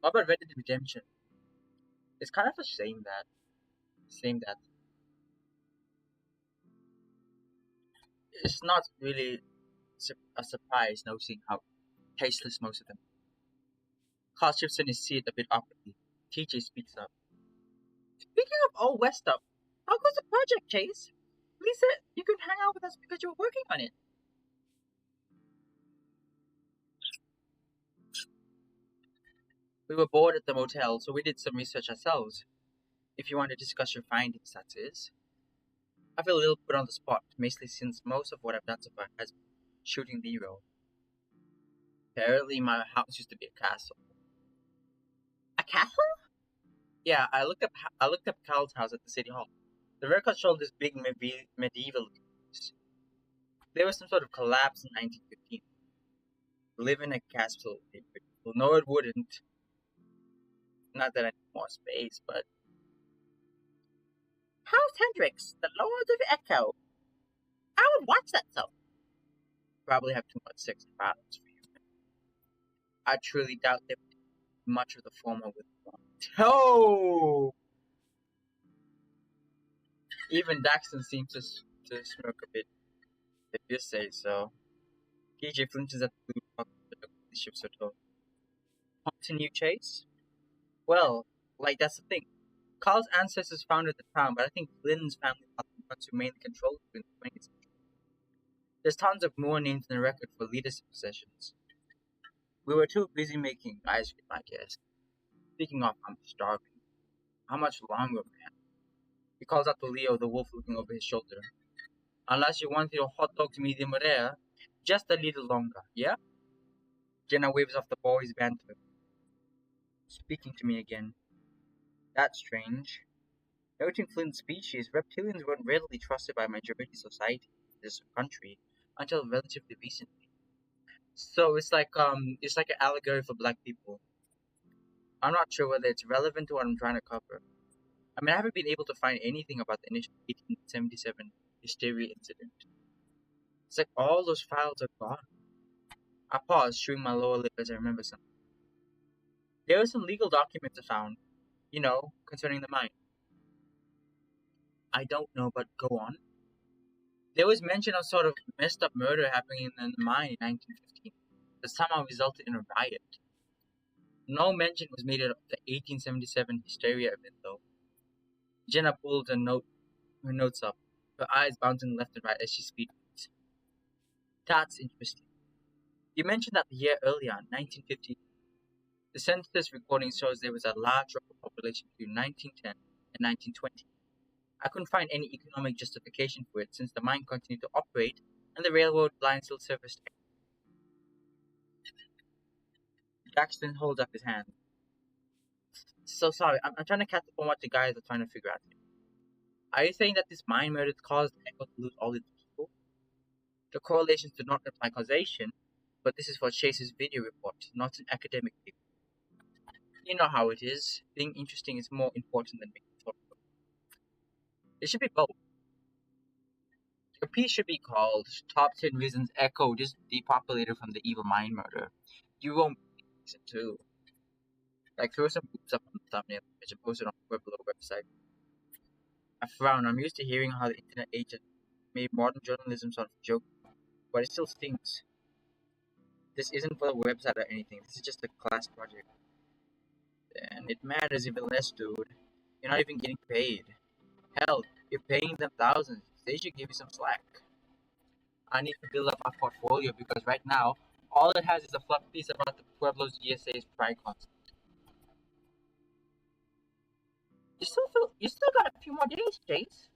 What about Red Dead Redemption? It's kind of a shame that it's not really a surprise noticing how tasteless most of them. Carl shifts in his seat a bit awkwardly. TJ speaks up. Speaking of old West stuff, how goes the project, Chase? Lisa, you could hang out with us because you were working on it. We were bored at the motel, so we did some research ourselves. If you want to discuss your findings, that is. I feel a little put on the spot, mostly since most of what I've done so far has been shooting B-roll. Apparently, my house used to be a castle. A castle? Yeah, I looked up Carl's house at the city hall. The record showed this big medieval piece. There was some sort of collapse in 1915. Live in a castle. Well, no, it wouldn't. Not that I need more space, but House Hendrix, the Lord of Echo. I would watch that though. Probably have too much sex and violence for you. I truly doubt there would be much of the former with one. Oh! Even Daxton seems to smirk a bit, if you say so. PJ flinches at the blue puck that the ship's so tall. Continue chase? Well, like that's the thing. Carl's ancestors founded the town, but I think Lynn's family was the ones who mainly controlled it in the 20th century. There's tons of more names in the record for leadership positions. We were too busy making ice cream, I guess. Speaking of, I'm starving. How much longer, man? He calls out to Leo, the wolf looking over his shoulder. Unless you want your hot dogs medium rare, just a little longer, yeah? Jenna waves off the boys' banter, speaking to me again. That's strange. Noting Flynn's species, reptilians weren't readily trusted by majority society in this country until relatively recently. So it's like an allegory for black people. I'm not sure whether it's relevant to what I'm trying to cover. I mean, I haven't been able to find anything about the initial 1877 hysteria incident. It's like all those files are gone. I paused, chewing my lower lip as I remember something. There were some legal documents I found, concerning the mine. I don't know, but go on. There was mention of sort of messed up murder happening in the mine in 1915 that somehow resulted in a riot. No mention was made of the 1877 hysteria event, though. Jenna pulled her notes up, her eyes bouncing left and right as she speaks. That's interesting. You mentioned that the year earlier, 1950, the census recording shows there was a large drop of population between 1910 and 1920. I couldn't find any economic justification for it since the mine continued to operate and the railroad line still serviced. Jackson holds up his hand. So sorry, I'm trying to catch up on what the guys are trying to figure out here. Are you saying that this mine murder caused Echo to lose all its people? The correlations do not imply causation, but this is for Chase's video report, not an academic paper. You know how it is. Being interesting is more important than being thoughtful. It should be both. The piece should be called Top 10 Reasons Echo just depopulated from the evil mine murder. You won't listen to. Like, throw some boobs up on the thumbnail image and post it on the Weblo website. I frown. I'm used to hearing how the internet age has made modern journalism sort of a joke, but it still stings. This isn't for the website or anything. This is just a class project. And it matters even less, dude. You're not even getting paid. Hell, you're paying them thousands. They should give you some slack. I need to build up my portfolio because right now, all it has is a fluff piece about the Pueblo's GSA's pride concert. You still got a few more days, Chase.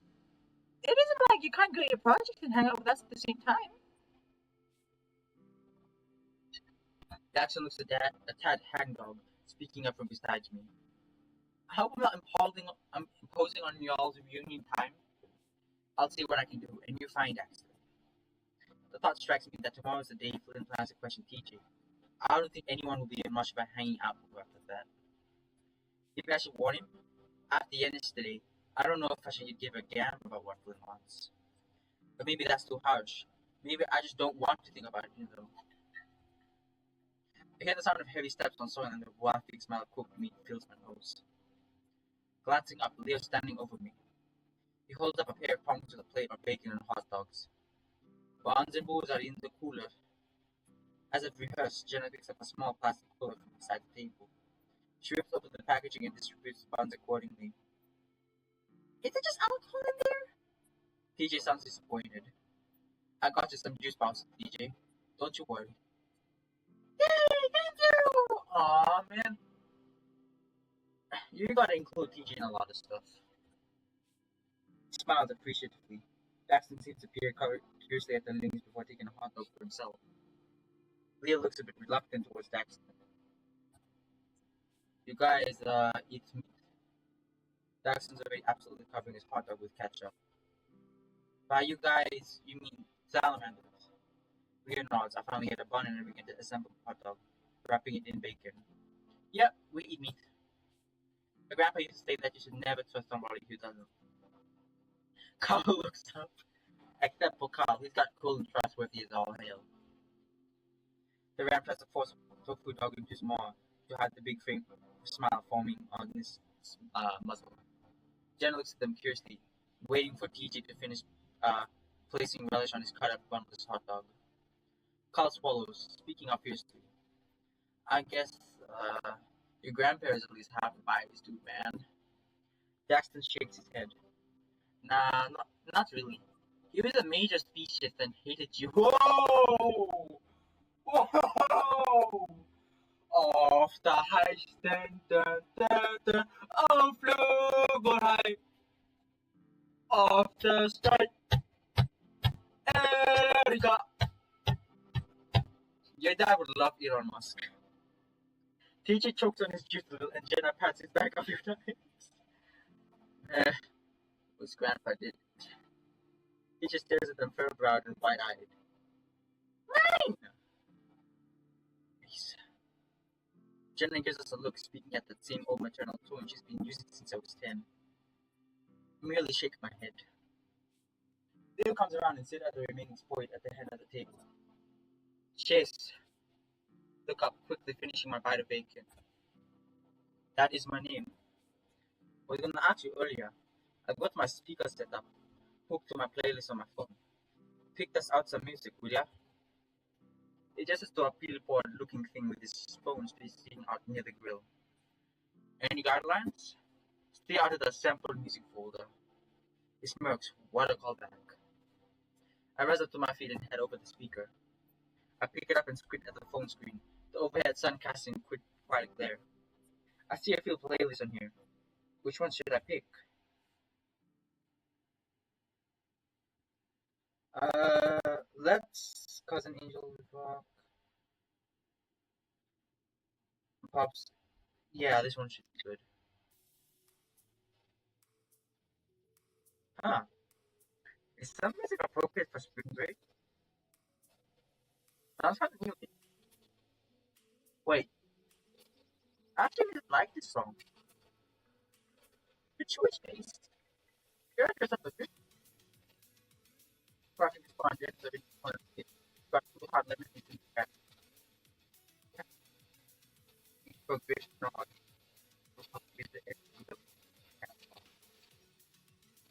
It isn't like you can't go to your project and hang out with us at the same time. Jackson looks a tad hangdog, speaking up from beside me. I hope I'm imposing on y'all's reunion time. I'll see what I can do, and you find Jackson. The thought strikes me that tomorrow's the day Flynn plans to question TJ. I don't think anyone will be in much about hanging out with her after that. Maybe I should warn him. After yesterday, I don't know if I should give a damn about what Flynn wants. But maybe that's too harsh. Maybe I just don't want to think about it, I hear the sound of heavy steps on soil and the wafting smell of cooked meat fills my nose. Glancing up, Leo's standing over me. He holds up a pair of tongs with a plate of bacon and hot dogs. Buns and booze are in the cooler. As if rehearsed, Jenna picks up a small plastic cooler from beside the table. She rips open the packaging and distributes the buns accordingly. Is it just alcohol in there? TJ sounds disappointed. I got you some juice boxes, TJ. Don't you worry. Yay, thank you! Aw, man. You gotta include TJ in a lot of stuff. He smiles appreciatively. Daxton seems to peer curiously at the links before taking a hot dog for himself. Leo looks a bit reluctant towards Daxton. You guys, eat meat. Daxton's already absolutely covering his hot dog with ketchup. By you guys, you mean salamanders. Leo nods. I finally get a bun and I begin to assemble the hot dog, wrapping it in bacon. Yep, we eat meat. My grandpa used to say that you should never trust somebody who doesn't. Carl looks up. Except for Carl, he's got cool and trustworthy as all hell. The ram tries to force tofu dog into his maw to hide the big smile forming on his muzzle. Jen looks at them curiously, waiting for TJ to finish placing relish on his cut up bun with his hot dog. Carl swallows, speaking up fiercely. I guess your grandparents at least have the bias too, man. Jackson shakes his head. Nah, not really. He was a major species and hated you. Whoa! Whoa! Off the high stand, dun, dun, dun, on flew high. Off the strike, Erica. Your dad would love Elon Musk. TJ chokes on his juice and Jenna pats his back a few times. Eh, his grandpa did. He just stares at them fur-browed and wide-eyed. Mine! Please. Jenna gives us a look, speaking at that same old maternal tone she's been using since I was 10. I merely shake my head. Leo comes around and sits at the remaining spoil at the head of the table. Chase. Look up, quickly finishing my bite of bacon. That is my name. I was gonna ask you earlier. I got my speaker set up, hooked to my playlist on my phone. Picked us out some music, will ya? He gestures to a billboard looking thing with his phone sitting out near the grill. Any guidelines? Stay out of the sample music folder. He smirks. What a callback. I rise up to my feet and head over the speaker. I pick it up and squint at the phone screen, the overhead sun casting quiet glare. I see a few playlists on here. Which one should I pick? Let's Cousin Angel Rock. Pops. Yeah, this one should be good. Huh. Is some music appropriate for spring break? Sounds kind of new. Wait, I actually really like this song. Good choice, taste. Characters of the good graphic respondents of each one of it. Got too hard limited to that. For good, not.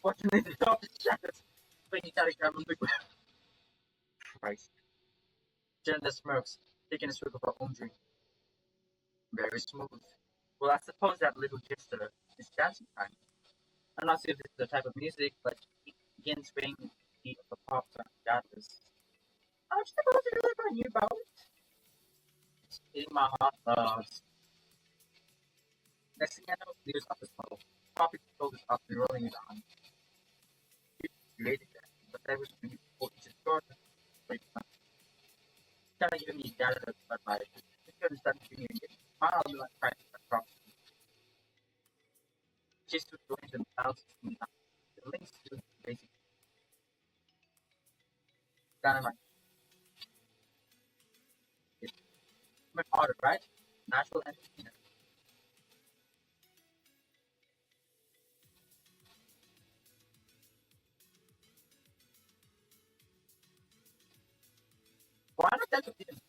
Fortunately, the top is shatters. Playing telegram on the ground. Christ. Jenna smirks, taking a swig of her own drink. Very smooth. Well, I suppose that little gesture is dancing time. I'm not sure if this is the type of music, but it begins playing the beat of the pop song regardless. I'm supposed to live on you, about it's in my heart. Next thing I know, Leo's up his puddle. Popping his shoulders up and rolling his arms. He related that, but that was when he pulled his short and kind of giving me data but by just understand communication. I'll be like trying to talk just to join themselves in the links to the basic kind of like it's much harder, right? Natural entertainer. Why not that opinion?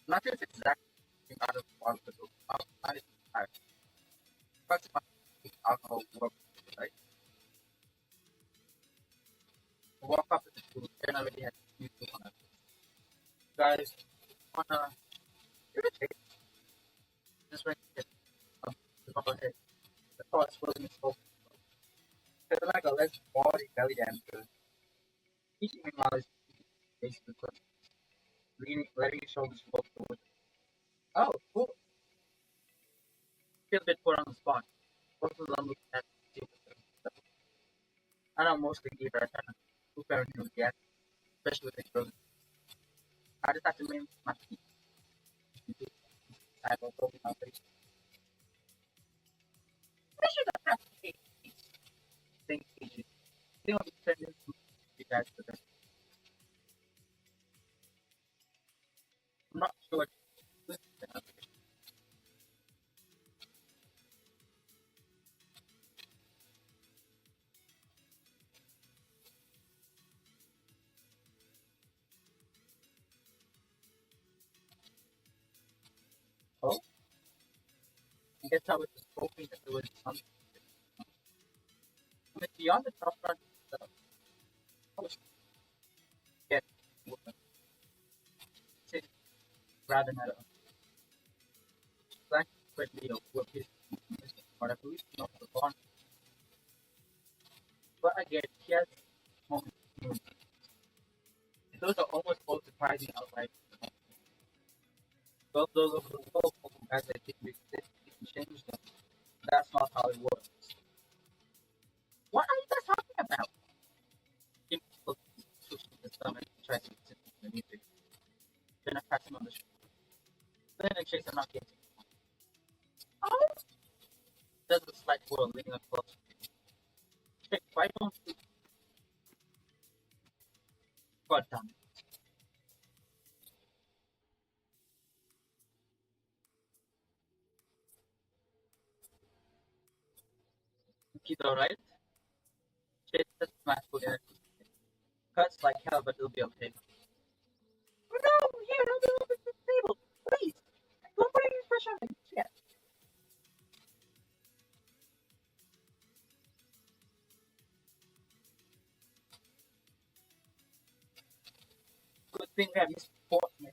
Not just exactly out of all the book, not even hard. But my alcohol work, like walk up to the school and already had you to on it. Guys, wanna irritate just when you get the bubble head. The thoughts wasn't so feel like a less body belly dancer. Each meanwhile is basically leaning, letting his shoulders float forward. Oh, cool. Feel a bit put on the spot. Both of them looking at the I know mostly give her a kind of two parent enthusiasm, especially with the girls. I just have to make my feet. I will go with my face. Especially the half thing ages. They don't be sending to you guys for them. I'm not sure. Oh, I guess I was just hoping that there was something. I mean, beyond the top front stuff, I was get rather than a black quickly of what is whatever we know the bond. all over the world for guys that think we can change them. That's not how it works. What are you guys talking about? People switching the stomach and try to listen to the music. Then I press him on the shoulder. Then I chase him not getting. Oh! There's a slight whirl leading across. Check, why don't you? God damn it. He's alright. Chase just smashed for the cuts like hell, but it'll be okay. Oh no! Here, don't be over the table! Please! Don't put any pressure on me! Yeah. Good thing we have Miss Portman.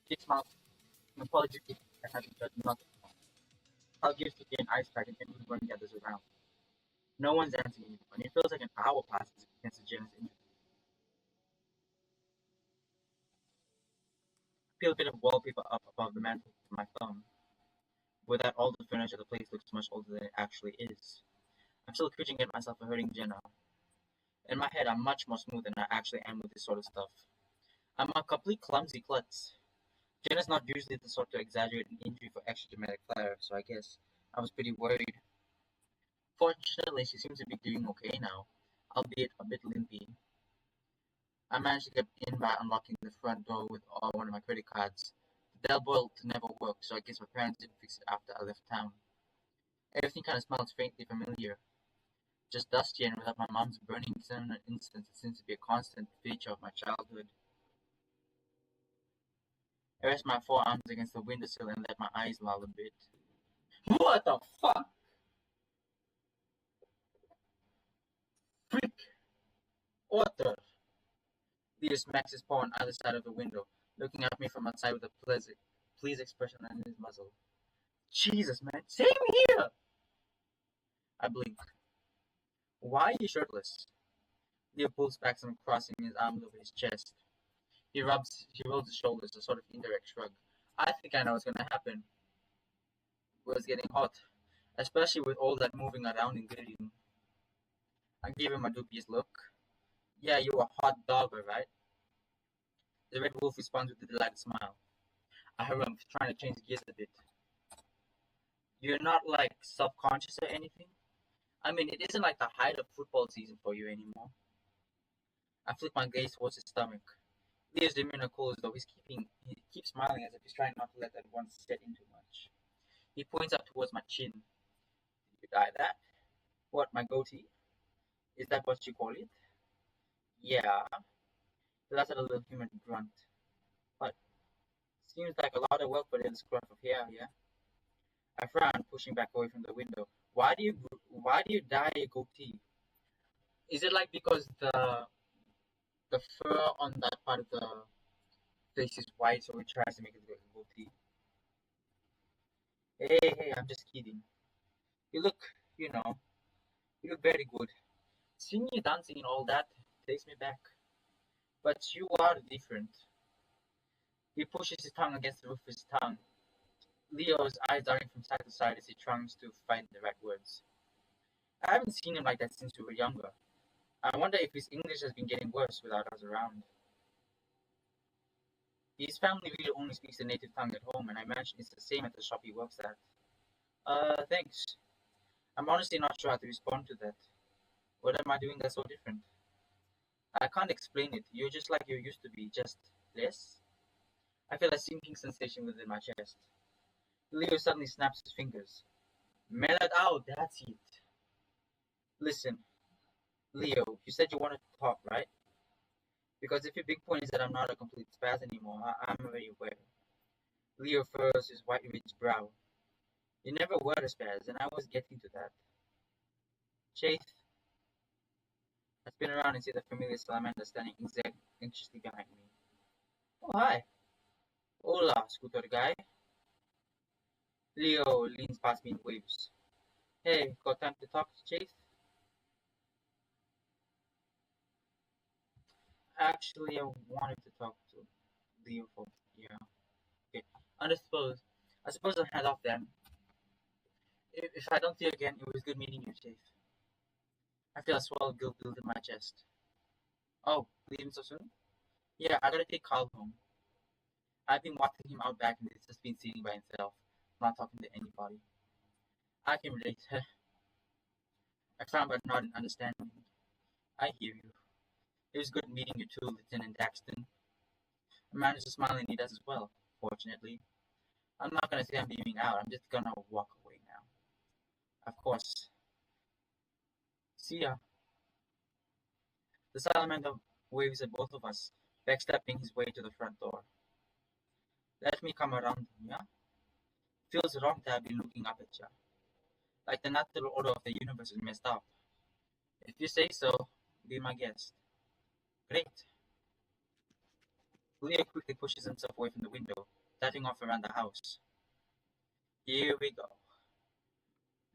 She smiles. An apology for having judged nothing. I'll give to an ice pack and everyone gathers around. No one's answering you, and it feels like an hour passes against the Janus engine. Peel a bit of wallpaper up above the mantle with my thumb. Without all the furniture, the place looks much older than it actually is. I'm still cringing at myself for hurting Jenna. In my head, I'm much more smooth than I actually am with this sort of stuff. I'm a complete clumsy klutz. Jenna's not usually the sort to exaggerate an injury for extra dramatic flair, so I guess I was pretty worried. Fortunately, she seems to be doing okay now, albeit a bit limpy. I managed to get in by unlocking the front door with one of my credit cards. The Del bolt never worked, so I guess my parents didn't fix it after I left town. Everything kind of smells faintly familiar, just dusty and without my mom's burning cinnamon incense. It seems to be a constant feature of my childhood. I rest my forearms against the windowsill and let my eyes lull a bit. What the fuck? Freak! What the? Leo smacks his paw on either side of the window, looking at me from outside with a pleased expression on his muzzle. Jesus, man. Same here! I blink. Why are you shirtless? Leo pulls back some crossing his arms over his chest. He rolls his shoulders, a sort of indirect shrug. I think I know what's gonna happen. Well, it's getting hot, especially with all that moving around in Gideon. I give him a dubious look. Yeah, you a hot dogger, right? The red wolf responds with a delighted smile. I heard him trying to change gears a bit. You're not like subconscious or anything? I mean, it isn't like the height of football season for you anymore. I flick my gaze towards his stomach. Leo's demeanor cool as though he keeps smiling as if he's trying not to let that one set in too much. He points up towards my chin. Did you dye that? What, my goatee? Is that what you call it? Yeah. That's a little human grunt. But seems like a lot of work for a little scruff of hair, yeah? I frown, pushing back away from the window. Why do you dye a goatee? Is it like because the fur on that part of the face is white, so it tries to make it look like a goatee? Hey, I'm just kidding. You look, you know, you look very good. Seeing you dancing and all that takes me back. But you are different. He pushes his tongue against the roof of his tongue. Leo's eyes darting from side to side as he tries to find the right words. I haven't seen him like that since we were younger. I wonder if his English has been getting worse without us around. His family really only speaks the native tongue at home, and I imagine it's the same at the shop he works at. Thanks. I'm honestly not sure how to respond to that. What am I doing that's so different? I can't explain it. You're just like you used to be, just less. I feel a sinking sensation within my chest. Leo suddenly snaps his fingers. Mellow out, that's it. Listen, Leo, you said you wanted to talk, right? Because if your big point is that I'm not a complete spaz anymore, I'm very aware. Leo furrows his white ridged brow. You never were a spaz, and I was getting to that. Chase has been around and see the familiar salamander standing anxiously behind me. Oh, hi. Hola, scooter guy. Leo leans past me and waves. Hey, got time to talk, Chase? Actually, I wanted to talk to. Leo for yeah. Okay. I suppose I'll head off then. If I don't see you again, it was good meeting you, Chase. I feel a swell of guilt build in my chest. Oh, leaving so soon? Yeah, I gotta take Carl home. I've been watching him out back and he's just been sitting by himself, not talking to anybody. I can relate. I found but not an understanding. I hear you. It was good meeting you too, Lieutenant Daxton. I managed to smile and he does as well, fortunately. I'm not gonna say I'm beaming out, I'm just gonna walk away now. Of course. See ya. The salamander waves at both of us, backstepping his way to the front door. Let me come around, yeah? Feels wrong to have been looking up at ya. Like the natural order of the universe is messed up. If you say so, be my guest. Great. Leo quickly pushes himself away from the window, darting off around the house. Here we go.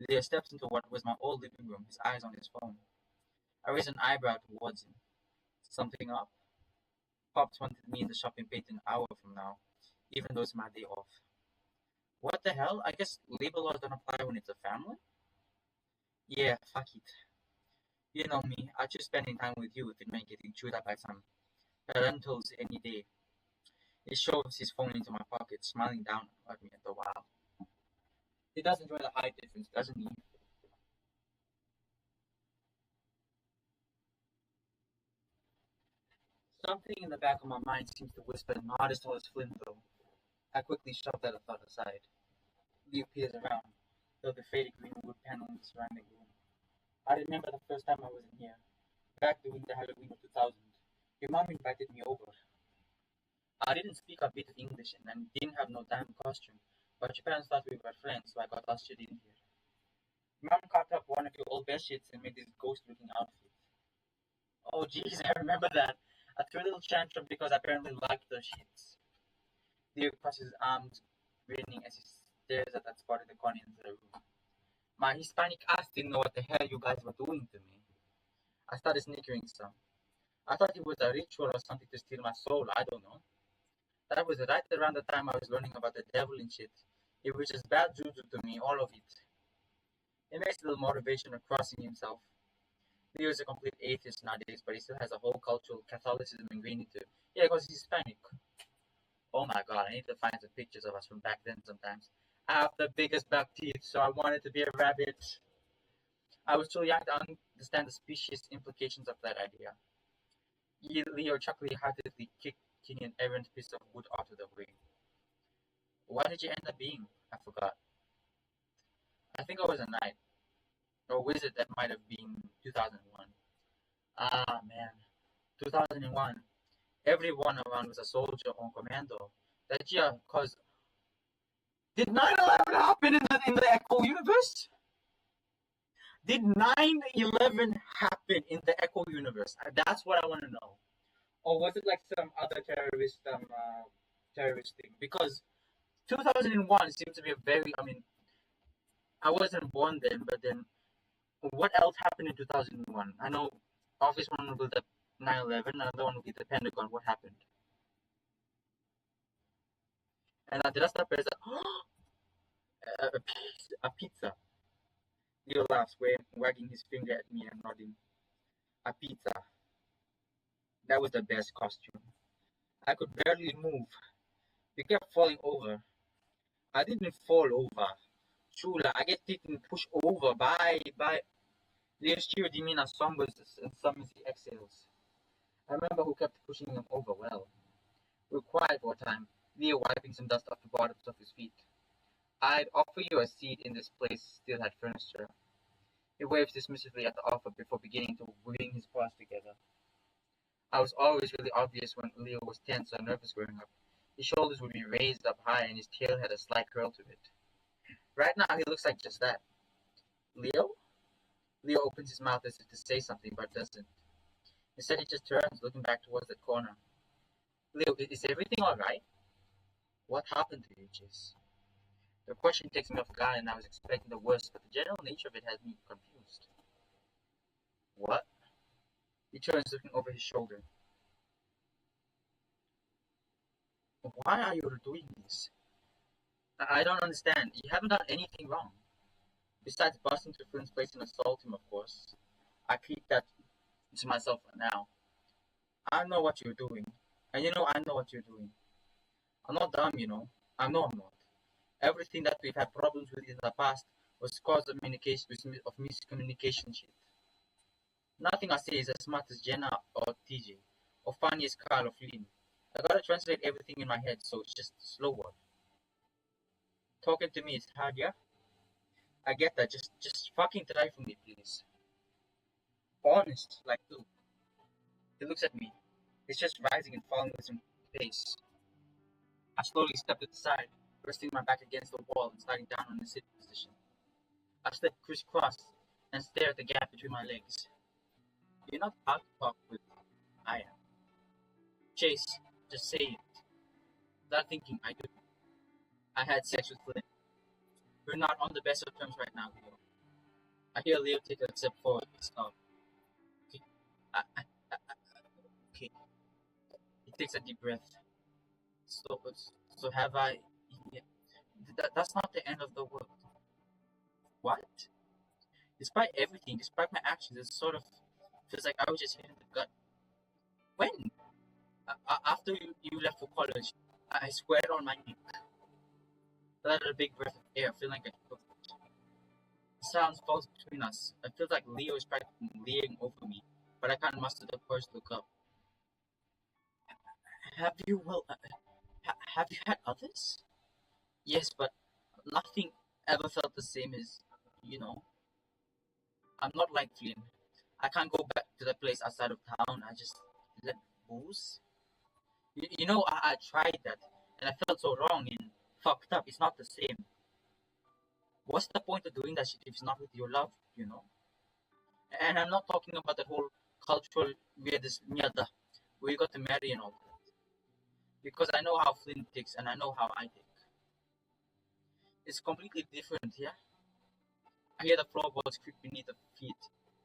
Leo steps into what was my old living room, his eyes on his phone. I raise an eyebrow towards him. Something up? Pops wanted me in the shopping page an hour from now, even though it's my day off. What the hell? I guess labor laws don't apply when it's a family? Yeah, fuck it. You know me, I choose spending time with you if it meant getting chewed up by some parentals any day. He shoves his phone into my pocket, smiling down at me at the while. He does enjoy the height difference, doesn't he? Something in the back of my mind seems to whisper, not as tall as Flynn, though. I quickly shove that thought aside. Leo peers around, though the faded green wood paneling surrounding the room. I remember the first time I was in here, back during the Halloween of 2000. Your mom invited me over. I didn't speak a bit of English and didn't have no damn costume, but your parents thought we were friends, so I got ushered in here. Mom cut up one of your old bed sheets and made this ghost-looking outfit. Oh, jeez, I remember that. I threw a little tantrum because I apparently liked the sheets. Leo crosses his arms, grinning as he stares at that spot in the corner of the room. My Hispanic ass didn't know what the hell you guys were doing to me. I started snickering some. I thought it was a ritual or something to steal my soul. I don't know. That was right around the time I was learning about the devil and shit. It was just bad juju to me, all of it. It makes a little motivation of crossing himself. Leo is a complete atheist nowadays, but he still has a whole cultural Catholicism ingrained into him. Yeah, because he's Hispanic. Oh my god, I need to find some pictures of us from back then sometimes. I have the biggest back teeth, so I wanted to be a rabbit. I was too young to understand the specious implications of that idea. Leo chuckling heartedly kicking an errant piece of wood out of the way. What did you end up being? I forgot. I think I was a knight, or wizard that might have been 2001. Ah, man. 2001. Everyone around was a soldier or commando. That year, cause did 9/11 happen in the Echo universe? Did 9/11 happen in the Echo universe? That's what I want to know. Or was it like some other terrorist thing? Because 2001 seems to be a very. I mean, I wasn't born then, but then what else happened in 2001? I know, obvious one will be the 9/11. Another one will be the Pentagon. What happened? And the last is a pizza. Leo laughs, wagging his finger at me and nodding. A pizza. That was the best costume. I could barely move. We kept falling over. I didn't fall over. Chula, I get taken pushed over by Leo's cheer demeanor sombers and summons the exhales. I remember who kept pushing him over well. We were quiet for a time, Leo wiping some dust off the bottoms of his feet. I'd offer you a seat in this place still had furniture. He waves dismissively at the offer before beginning to wring his paws together. I was always really obvious when Leo was tense or nervous growing up. His shoulders would be raised up high and his tail had a slight curl to it. Right now he looks like just that. Leo? Leo opens his mouth as if to say something but doesn't. Instead he just turns, looking back towards that corner. Leo, is everything alright? What happened to you, Chase? The question takes me off guard and I was expecting the worst, but the general nature of it has me confused. What? He turns, looking over his shoulder. Why are you doing this? I don't understand. You haven't done anything wrong. Besides busting to Flynn's place and assault him, of course. I keep that to myself for now. I know what you're doing. And I know what you're doing. I'm not dumb, I know I'm not. Everything that we've had problems with in the past was caused of miscommunication shit. Nothing I say is as smart as Jenna or TJ, or funny as Carl or Flynn. I gotta translate everything in my head, so it's just slower. Talking to me is hard, yeah? I get that. Just fucking try for me, please. Honest, like dude. He looks at me. His chest rising and falling with some pace. I slowly step to the side, resting my back against the wall and sliding down on the sitting position. I step crisscross and stare at the gap between my legs. You're not hard to talk with. I am. Chase, just say it. Without thinking, I do. I had sex with Flynn. We're not on the best of terms right now, Leo. I hear Leo take a step forward and stop. Okay. Okay. He takes a deep breath. So, so have I. Yeah. That's not the end of the world. What? Despite everything, despite my actions, it sort of feels like I was just hit in the gut. When? After you left for college, I squared on my neck. Let a big breath of air, feeling like a the silence falls between us. I feel like Leo is practically leering over me, but I can't muster the courage to look up. Have you had others? Yes, but nothing ever felt the same as, you know, I'm not like Flynn. I can't go back to the place outside of town. I just let booze. I tried that, and I felt so wrong and fucked up. It's not the same. What's the point of doing that shit if it's not with your love? And I'm not talking about the whole cultural weirdness, where you got to marry and all that. Because I know how Flynn takes, and I know how I take. It's completely different, yeah? I hear the floorboards creak beneath the feet.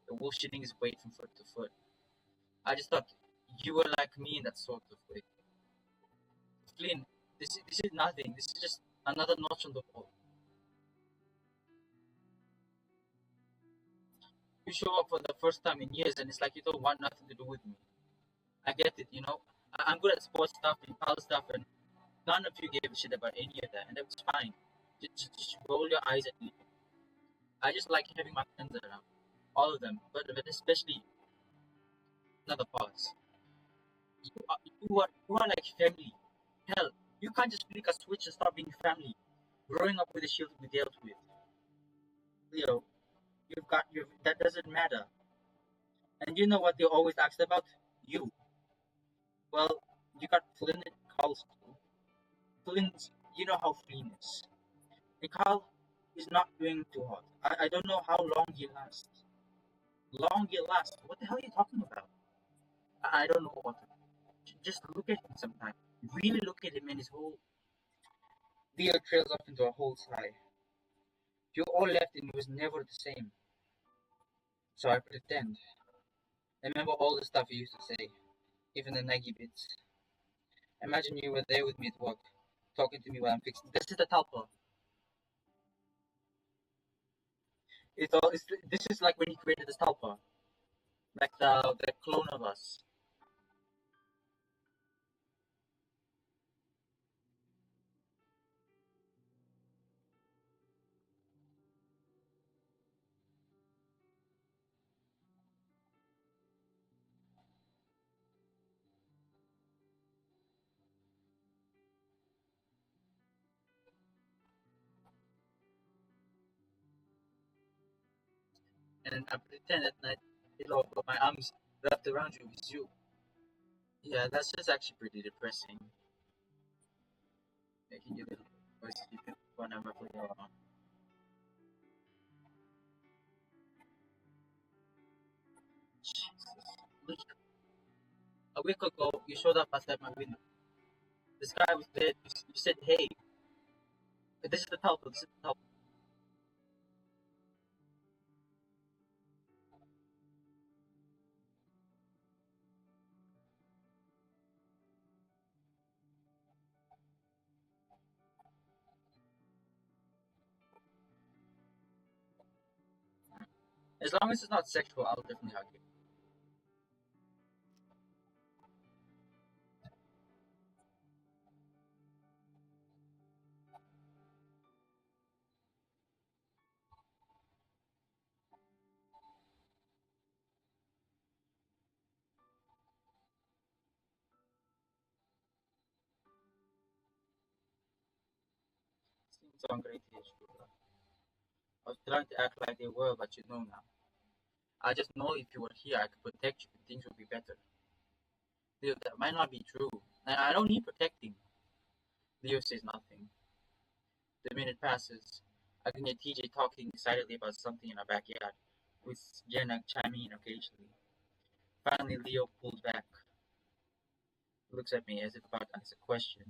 The wolf shitting his weight from foot to foot. I just thought you were like me in that sort of way. Flynn, this is nothing. This is just another notch on the wall. You show up for the first time in years, and it's like you don't want nothing to do with me. I get it. I'm good at sports stuff and college stuff, and none of you gave a shit about any of that, and that was fine. Just roll your eyes at me. I just like having my friends around, all of them, but especially another pause. You are like family. Hell, you can't just flick a switch and stop being family. Growing up with the shield we dealt with, Leo, that doesn't matter. And you know what they always asked about? You. Well, you got Flynn and Carl's too. Flynn's, you know how Flynn is. And Carl is not doing too hot. I don't know how long he lasts. Long he lasts? What the hell are you talking about? I don't know what. Just look at him sometime. Really look at him and his whole Leo trails off into a whole sigh. You all left and it was never the same. So I pretend. I remember all the stuff you used to say, even the naggy bits. Imagine you were there with me at work, talking to me while I'm fixing. This is the talpa. This is like when he created the talpa, like the clone of us. And I pretend at night, but my arms wrapped around you is you. Yeah, that's just actually pretty depressing. Making you little voice you can when I'm roughly around. Jesus. Look, a week ago, you showed up outside my window. The sky was dead. You said, "Hey, this is the talpa. This is the talpa." As long as it's not sexual, I'll definitely hug you. Seems so great here, Shula. I was trying to act like they were, but you know now. I just know if you were here, I could protect you and things would be better. Leo, that might not be true. And I don't need protecting. Leo says nothing. The minute passes. I can hear TJ talking excitedly about something in our backyard, with Jenna chiming in occasionally. Finally, Leo pulls back, looks at me as if about to ask a question,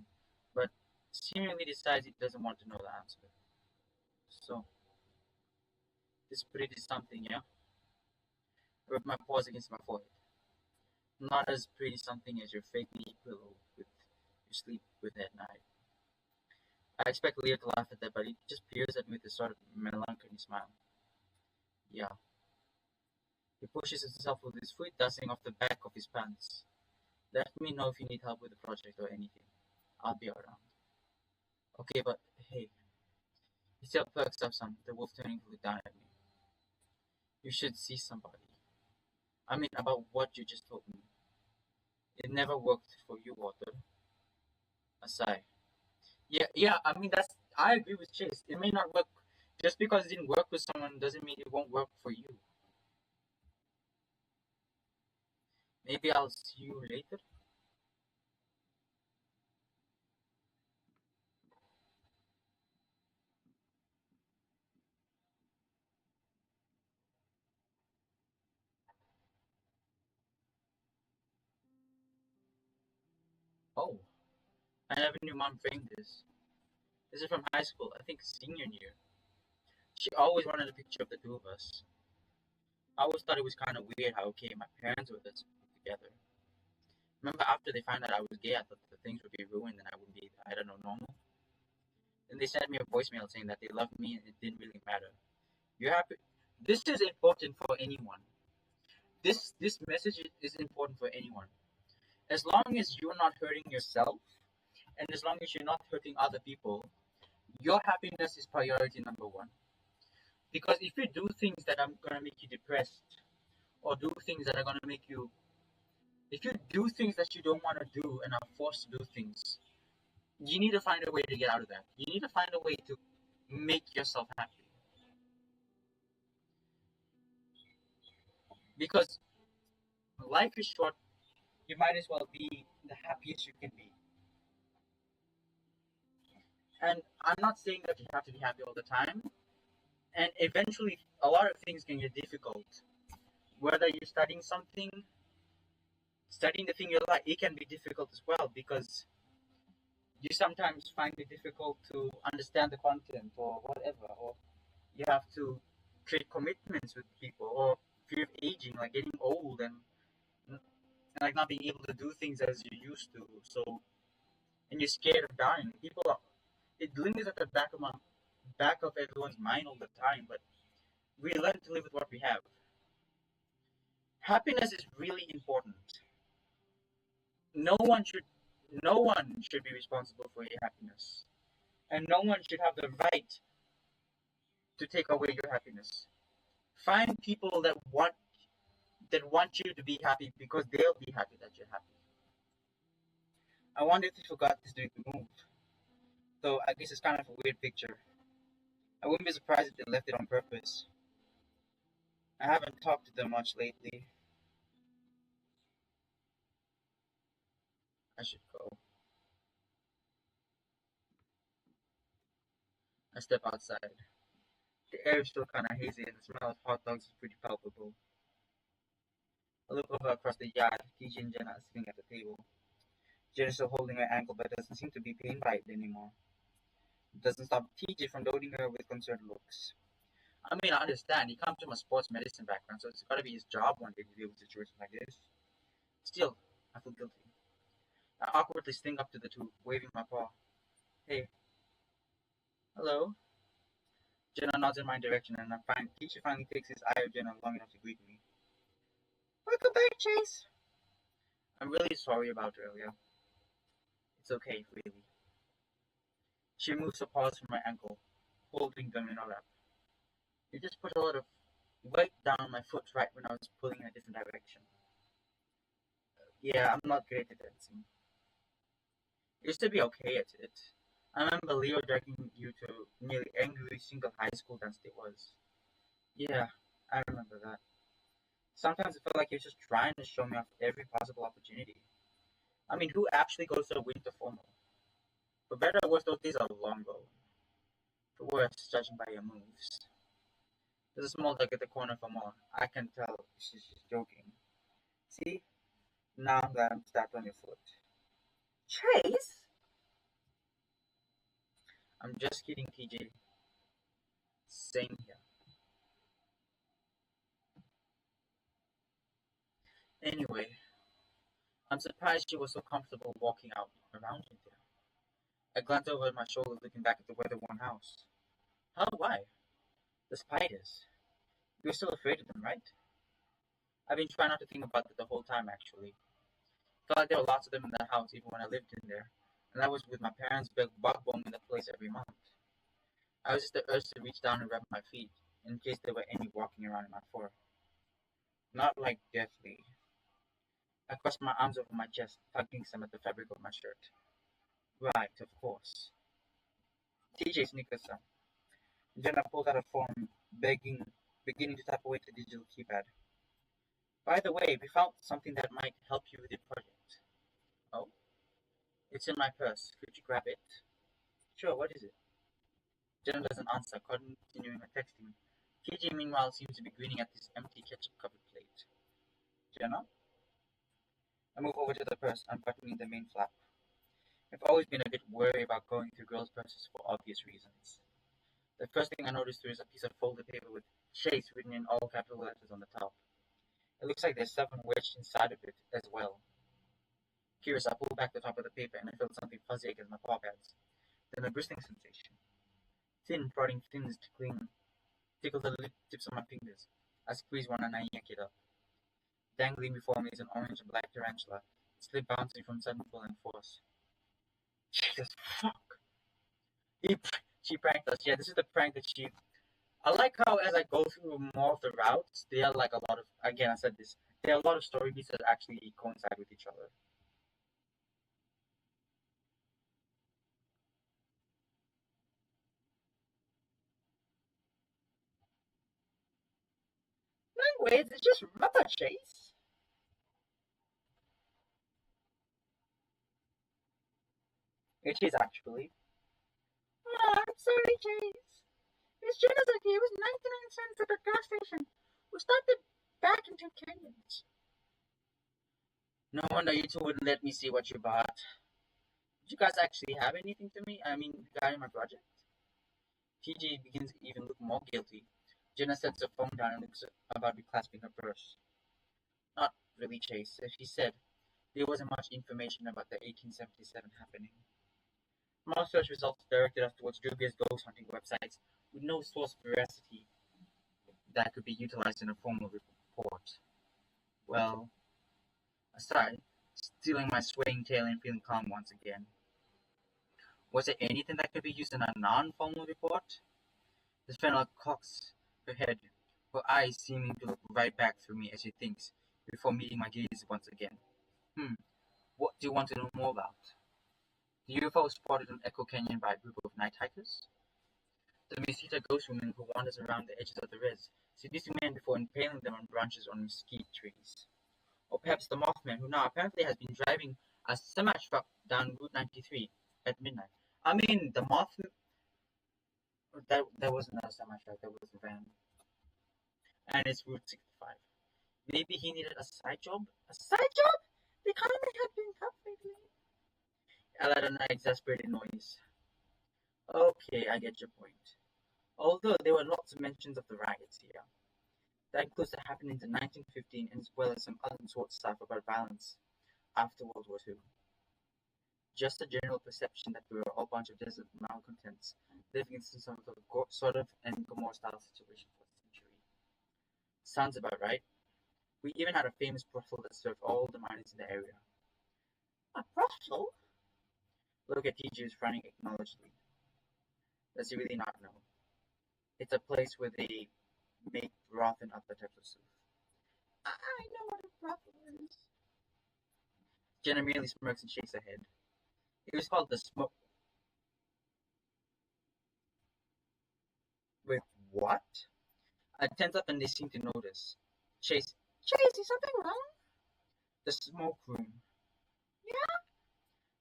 but seemingly decides he doesn't want to know the answer. So, this pretty something, yeah? I rub my paws against my forehead. Not as pretty something as your fake knee pillow with you sleep with at night. I expect Leo to laugh at that, but he just peers at me with a sort of melancholy smile. Yeah. He pushes himself with his foot, dusting off the back of his pants. Let me know if you need help with the project or anything. I'll be around. Okay, but hey, he still perks up some, the wolf turning to look down at me. You should see somebody. I mean, about what you just told me. It never worked for you, Walter. A sigh. Yeah, I mean, I agree with Chase. It may not work. Just because it didn't work with someone doesn't mean it won't work for you. Maybe I'll see you later. Oh, I never knew mom framed this. This is from high school, I think senior year. She always wanted a picture of the two of us. I always thought it was kind of weird how okay my parents were this together. Remember after they found out I was gay, I thought the things would be ruined and I would be, I don't know, normal. Then they sent me a voicemail saying that they loved me and it didn't really matter. You're happy. This is important for anyone. This message is important for anyone. As long as you're not hurting yourself and as long as you're not hurting other people, your happiness is priority number one. Because if you do things that are gonna make you depressed, or do things that are gonna make you, if you do things that you don't want to do and are forced to do things, you need to find a way to get out of that. You need to find a way to make yourself happy. Because life is short, you might as well be the happiest you can be. And I'm not saying that you have to be happy all the time. And eventually, a lot of things can get difficult. Whether you're studying the thing you like, it can be difficult as well because you sometimes find it difficult to understand the content or whatever, or you have to create commitments with people, or fear of aging, like getting old and like not being able to do things as you used to. So, and you're scared of dying. It lingers at the back of everyone's mind all the time, but we learn to live with what we have. Happiness is really important. No one should no one should be responsible for your happiness. And no one should have the right to take away your happiness. Find people that want you to be happy because they'll be happy that you're happy. I wonder if they forgot this during the move. So I guess it's kind of a weird picture. I wouldn't be surprised if they left it on purpose. I haven't talked to them much lately. I should go. I step outside. The air is still kind of hazy and the smell of hot dogs is pretty palpable. I look over across the yard. TJ and Jenna are sitting at the table. Jen is still holding her ankle but doesn't seem to be pain by it anymore. It doesn't stop TJ from doting her with concerned looks. I mean, I understand. He comes from a sports medicine background, so it's got to be his job one day to deal with situations like this. Still, I feel guilty. I awkwardly sting up to the two, waving my paw. Hey, hello. Jenna nods in my direction, and I find Teacher finally takes his eye of Jenna long enough to greet me. Welcome back, Chase. I'm really sorry about earlier. It's okay, really. She moves her paws from my ankle, holding them in her lap. You just put a lot of weight down on my foot right when I was pulling in a different direction. Yeah, I'm not great at dancing. Used to be okay at it. I remember Leo dragging you to nearly every single high school dance it was. Yeah, I remember that. Sometimes it felt like he was just trying to show me off every possible opportunity. I mean, who actually goes to a winter formal? For better or worse, those days are long gone. For worse, judging by your moves. There's a small dog at the corner for more. I can tell she's just joking. See? Now that I'm stepped on your foot. Chase? I'm just kidding, TJ. Same here. Anyway, I'm surprised she was so comfortable walking out around in there. I glanced over at my shoulder, looking back at the weather-worn house. How? Why? The spiders. You're still afraid of them, right? I've been trying not to think about it the whole time, actually. Felt like there were lots of them in the house, even when I lived in there. And I was with my parents' big bug bombing the place every month. I was just the urge to reach down and rub my feet, in case there were any walking around in my fur. Not like deathly. I crossed my arms over my chest, tugging some at the fabric of my shirt. Right, of course. TJ snickers some. Jenna pulled out a phone, beginning to tap away at the digital keypad. By the way, we found something that might help you with your project. Oh? It's in my purse. Could you grab it? Sure, what is it? Jenna doesn't answer, continuing her texting. TJ, meanwhile, seems to be grinning at this empty ketchup-covered plate. Jenna? I move over to the purse, unbuttoning the main flap. I've always been a bit wary about going through girls' purses for obvious reasons. The first thing I noticed there is a piece of folded paper with Chase written in all capital letters on the top. It looks like there's something wedged inside of it as well. Curious, I pull back the top of the paper and I feel something fuzzy against my paw pads. Then a bristling sensation. Thin, prodding fins tickle the lip tips of my fingers. I squeeze one and I yank it up. Dangling before me is an orange and black tarantula, its lip bouncing from sudden pull and force. Jesus fuck! She pranked us. Yeah, this is the prank that she. I like how as I go through more of the routes, there are like a lot of. Again, I said this. There are a lot of story beats that actually coincide with each other. Language, it's just rubber, Chase. It is actually. Oh, I'm sorry, Chase. It's just like it was 99 cents at the gas station. We stopped it back into Canyons. No wonder you two wouldn't let me see what you bought. Did you guys actually have anything to me? I mean, regarding my project? TJ begins to even look more guilty. Jenna sets her phone down and looks about reclasping her purse. Not really, Chase. As she said, there wasn't much information about the 1877 happening. Most search results directed us towards dubious ghost hunting websites with no source veracity that could be utilized in a formal report. Well, aside, stealing my swaying tail and feeling calm once again. Was there anything that could be used in a non-formal report? The Fennel cocks her head, her eyes seeming to look right back through me as she thinks, before meeting my gaze once again. Hmm, what do you want to know more about? The UFO spotted on Echo Canyon by a group of night hikers? The Mesita ghost woman who wanders around the edges of the res, seducing men before impaling them on branches on mesquite trees. Or perhaps the Mothman who now apparently has been driving a semi-truck down Route 93 at midnight. I mean, the Mothman, that wasn't a semi-truck, that was a van. And it's Route 65. Maybe he needed a side job? A side job? The economy had been tough lately. I let an exasperated noise. Okay, I get your point. Although there were lots of mentions of the riots here. That includes the happenings in 1915 as well as some untoward stuff about violence after World War II. Just a general perception that we were all a bunch of desert malcontents living in some sort of and Gomorrah style situation for a century. Sounds about right. We even had a famous brothel that served all the miners in the area. A brothel? Look at TG who's frowning acknowledgedly. Does he really not know? It's a place where they make broth and other types of soup. I know what a brothel is. Jenna merely smirks and shakes her head. It was called the smoke. With what? I tense up and they seem to notice. Chase, is something wrong? The smoke room. Yeah?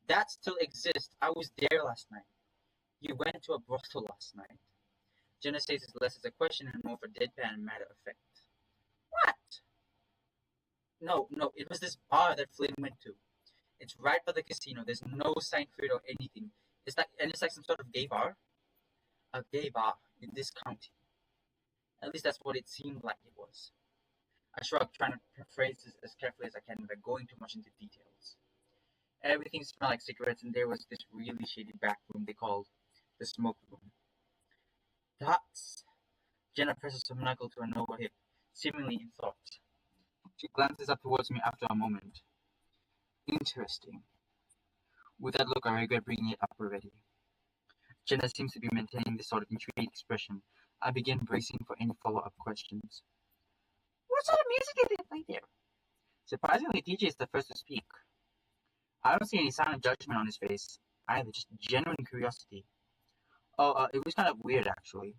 That still exists. I was there last night. You went to a brothel last night. Jenna says it's less as a question and more for deadpan and matter of fact. What? No, it was this bar that Flynn went to. It's right by the casino. There's no sign for it or anything. It's like some sort of gay bar. A gay bar in this county. At least that's what it seemed like it was. I shrug, trying to phrase this as carefully as I can without going too much into details. Everything smelled like cigarettes, and there was this really shady back room they called the smoke room. That's... Jenna presses her knuckle to her noble hip, seemingly in thought. She glances up towards me after a moment. Interesting. With that look, I regret bringing it up already. Jenna seems to be maintaining this sort of intrigued expression. I begin bracing for any follow-up questions. What sort of music did they play there? Surprisingly, DJ is the first to speak. I don't see any sign of judgment on his face, either, just genuine curiosity. It was kind of weird, actually.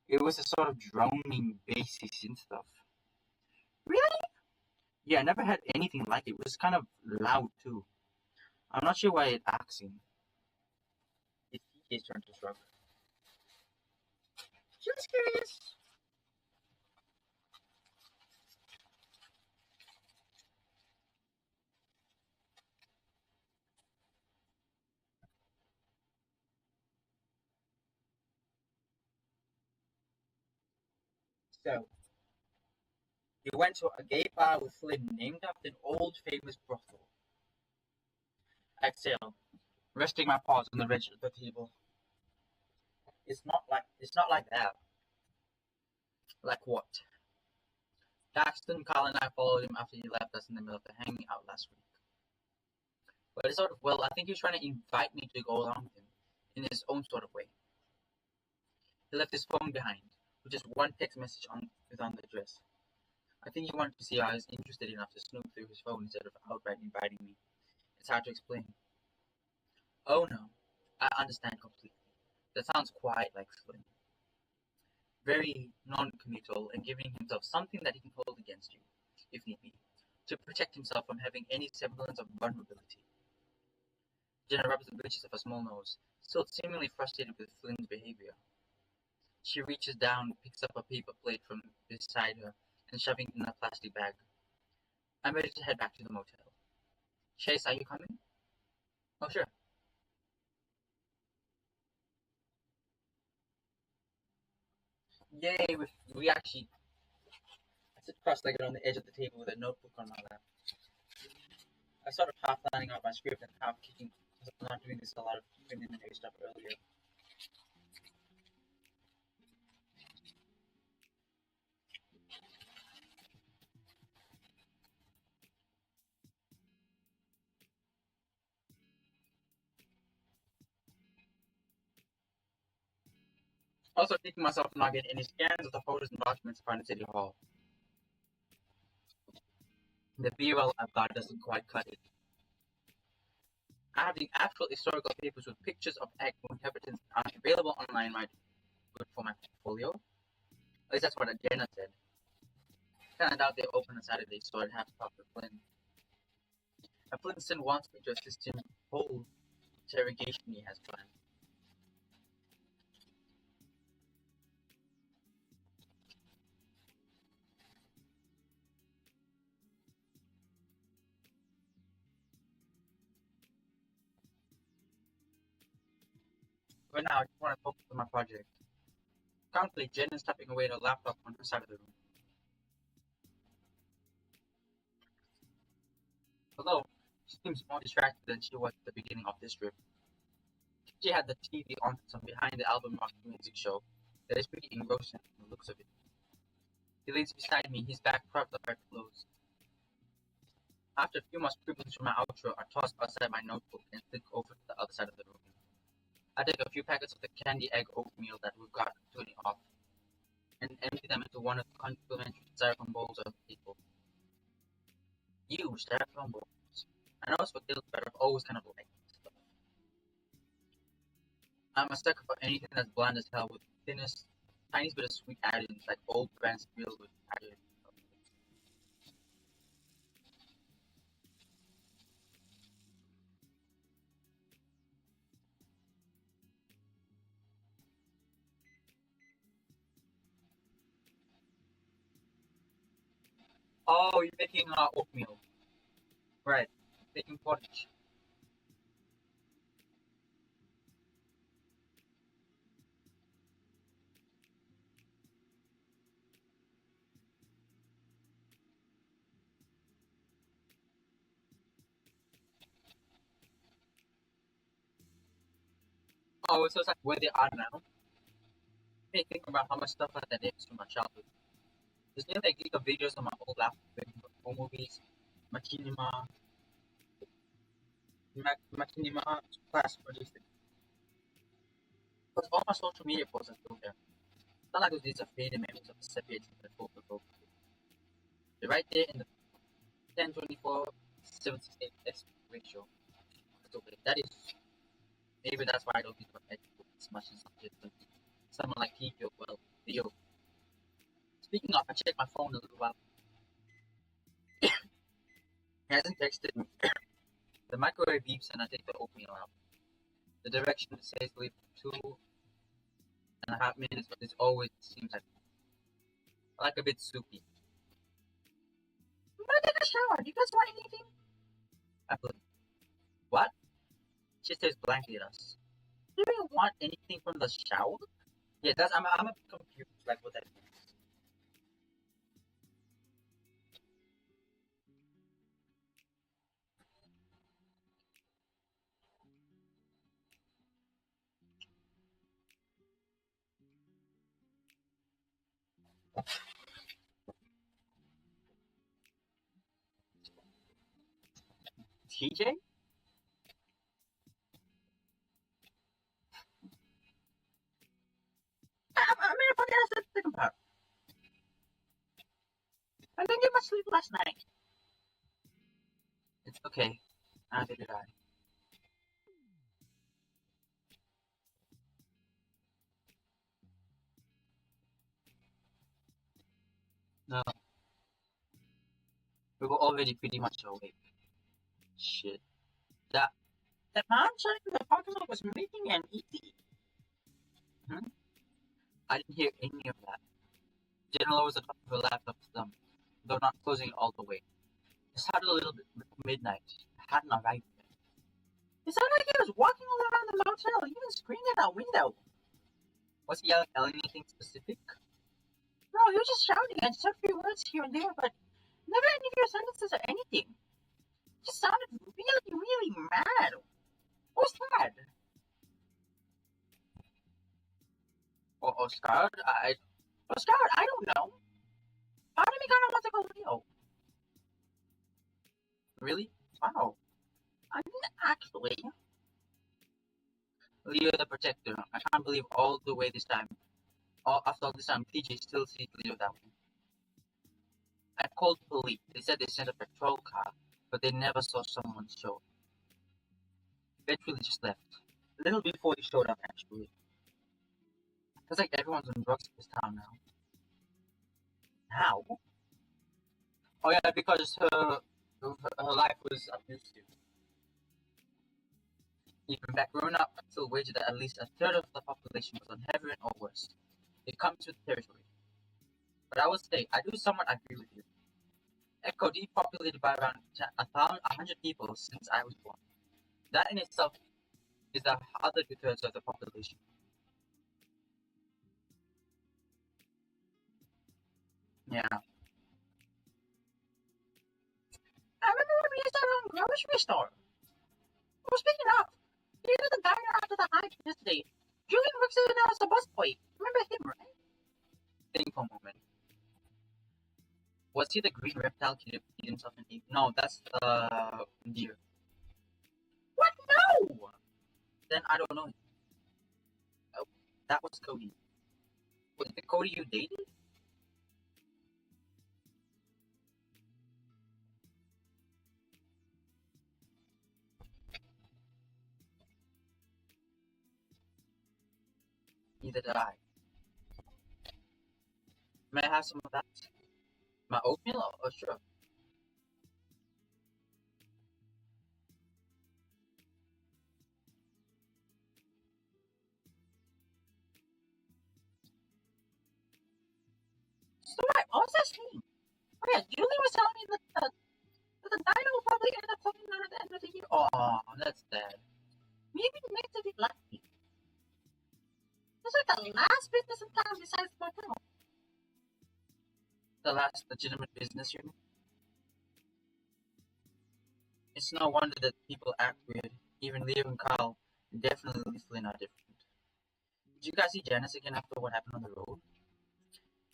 It was a sort of droning, bassy synth stuff. Really? Yeah, I never had anything like it. It was kind of loud, too. I'm not sure why it acts in. It's DJ's turn to shrug. Just curious. So, you went to a gay bar with Flynn named after an old famous brothel. Exhale, resting my paws on the edge of the table. It's not like that. Like what? Daxton, Carl, and I followed him after he left us in the middle of the hanging out last week. But it's sort of, well, I think he was trying to invite me to go along with him, in his own sort of way. He left his phone behind, with just one text message on the address. I think he wanted to see I was interested enough to snoop through his phone instead of outright inviting me. It's hard to explain. Oh no, I understand completely. That sounds quite like Flynn. Very non-committal and giving himself something that he can hold against you, if need be, to protect himself from having any semblance of vulnerability. Jenna rubs the bridges of her small nose, still seemingly frustrated with Flynn's behavior. She reaches down, picks up a paper plate from beside her, and shoving it in a plastic bag. I'm ready to head back to the motel. Chase, are you coming? Oh, sure. Yay, we actually... I sit cross-legged on the edge of the table with a notebook on my lap. I started half lining out my script and half kicking because I'm not doing this a lot of preliminary stuff earlier. Also thinking myself not getting any scans of the photos and documents found in City Hall. The B-roll I've got doesn't quite cut it. I have the actual historical papers with pictures of actual inhabitants aren't available online right good for my portfolio. At least that's what Jenna said. Kinda doubt they open on Saturday, so I'd have to talk to Flynn. And Flynn still wants me to assist in the whole interrogation he has planned. But now I just want to focus on my project. Currently, Jen is typing away at a laptop on her side of the room. Hello. She seems more distracted than she was at the beginning of this trip. She had the TV on some behind the album rock music show that is pretty engrossing from the looks of it. He leans beside me, his back propped up right close. After a few more scribblings from my outro are tossed outside my notebook and flick over to the other side of the room. I take a few packets of the candy egg oatmeal that we've got tuning off and empty them into one of the complimentary styrofoam bowls of people. You, styrofoam bowls. I know it's for guilt, but I've always kind of liked stuff. I'm a sucker for anything that's bland as hell with thinnest, tiniest bit of sweet added like old brand cereal with added. Oh, you're making oatmeal. Right. Making porridge. Oh, so it's like where they are now. Hey, think about how much stuff like that is from my childhood. There's nearly a gig of videos on my old laptop home movies, machinima, machinima class produced. But all my social media posts are still there. Not like these are faded memories of the separated and photo. They're right there in the 1024 768 S ratio. So that is maybe that's why I don't think about editing as much as someone like Tito. Well, Theo. Speaking of, I checked my phone a little while. He hasn't texted me. The microwave beeps and I take the oatmeal out. The direction says leave 2.5 minutes, but it always seems like a bit soupy. I'm gonna take a shower. Do you guys want anything? I put, what? She stares blankly at us. Do you want anything from the shower? Yeah, I'm a bit confused, like what that means. TJ? I mean, if I can ask that to think about. I didn't get much sleep last night. It's okay. Neither did I. No, we were already pretty much awake. Shit. That that man shutting the podcast was making an easy. Hmm? I didn't hear any of that. General was at the top of her laptop, though not closing it all the way. It started a little bit before midnight. I hadn't arrived yet. It sounded like he was walking all around the motel, even screaming at our window. Was he yelling anything specific? No, he was just shouting and said a few words here and there, but never any of your sentences or anything. He just sounded really, really mad. What was that? Or scared? Scared? I don't know. Part of me kind of wants to go Leo. Really? Wow. I didn't actually. Leo the Protector. I can't believe all the way this time. After all this time, PJ still sees Leo that way. I called police. They said they sent a patrol car, but they never saw someone show. Eventually just left. A little before he showed up, actually. Feels like everyone's on drugs in this town now. How? Oh yeah, because her life was abusive. Even back growing up, I still wagered that at least a third of the population was on heroin or worse. It comes with territory. But I would say, I do somewhat agree with you. Echo depopulated by around 100 people since I was born. That in itself is the other two-thirds of the population. Yeah. I remember when we used to have grocery grocery store. Oh, speaking of, you know the diner after the hike yesterday. Julian works there now as a busboy. Remember him, right? Think for a moment. Was he the green reptile kid who hid himself in the... No, that's the deer. What? No! Then I don't know. Oh, that was Cody. Was it the Cody you dated? Neither did I. May I have some of that? My oatmeal? Oh, sure. So what was that saying? Oh yeah, Julie was telling me that the dino will probably end up closing down at the end of the year. Oh, that's sad. Maybe next to be lucky. It's like the last business in town besides the motel. The last legitimate business unit. It's no wonder that people act weird. Even Leo and Kyle, definitely Flynn are different. Did you guys see Janice again after what happened on the road?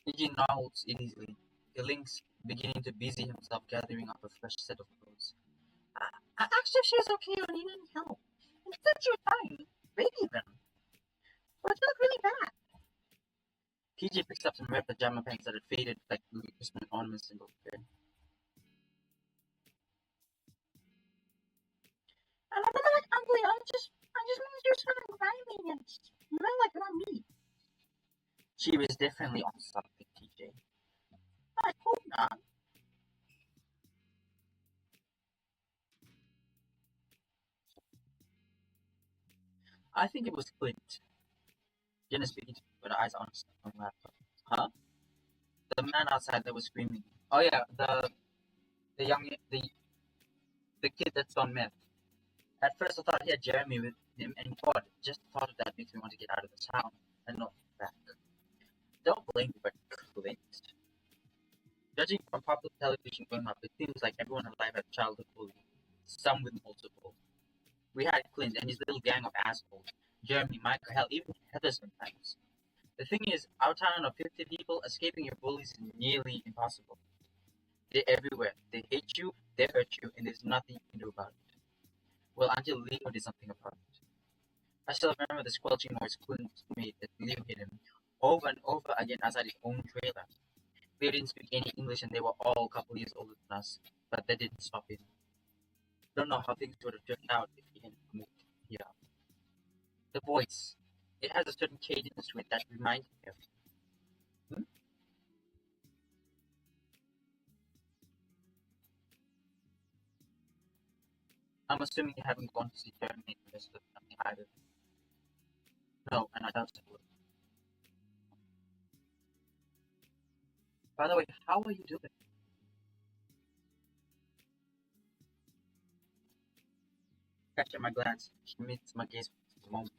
Eugene nods easily. The Lynx beginning to busy himself gathering up a fresh set of clothes. I asked if she was okay or needed any help. Instead, she was fine. Great even. But she looked really bad. PJ picks up some red pajama pants that had faded like Christmas ornaments in the hair. And I'm not like ugly. I just mean you're sort of grimy and smell like not me. She was definitely on something, TJ. I hope not. I think it was Clint. Jenna speaking to me with her eyes on her laptop. Huh? The man outside that was screaming. Oh yeah, the young the kid that's on meth. At first I thought he had Jeremy with him and God, just the thought of that makes me want to get out of the town and not back. Don't blame me, but Clint. Judging from popular television growing up, it seems like everyone alive had a childhood bully. Some with multiple. We had Clint and his little gang of assholes. Jeremy, Michael, hell, even Heather sometimes. The thing is, our town of 50 people, escaping your bullies is nearly impossible. They're everywhere. They hate you, they hurt you, and there's nothing you can do about it. Well, until Leo did something about it. I still remember the squelching noise Clint made that Leo hit him over and over again outside his own trailer. Leo didn't speak any English and they were all a couple years older than us, but that didn't stop him. Don't know how things would have turned out if he hadn't moved here. The voice. It has a certain cadence to it that reminds me of. Hmm? I'm assuming you haven't gone to see Jeremy the rest of the family either. No, and I doubt it would. By the way, how are you doing? Catch at my glance. She meets my gaze for a moment.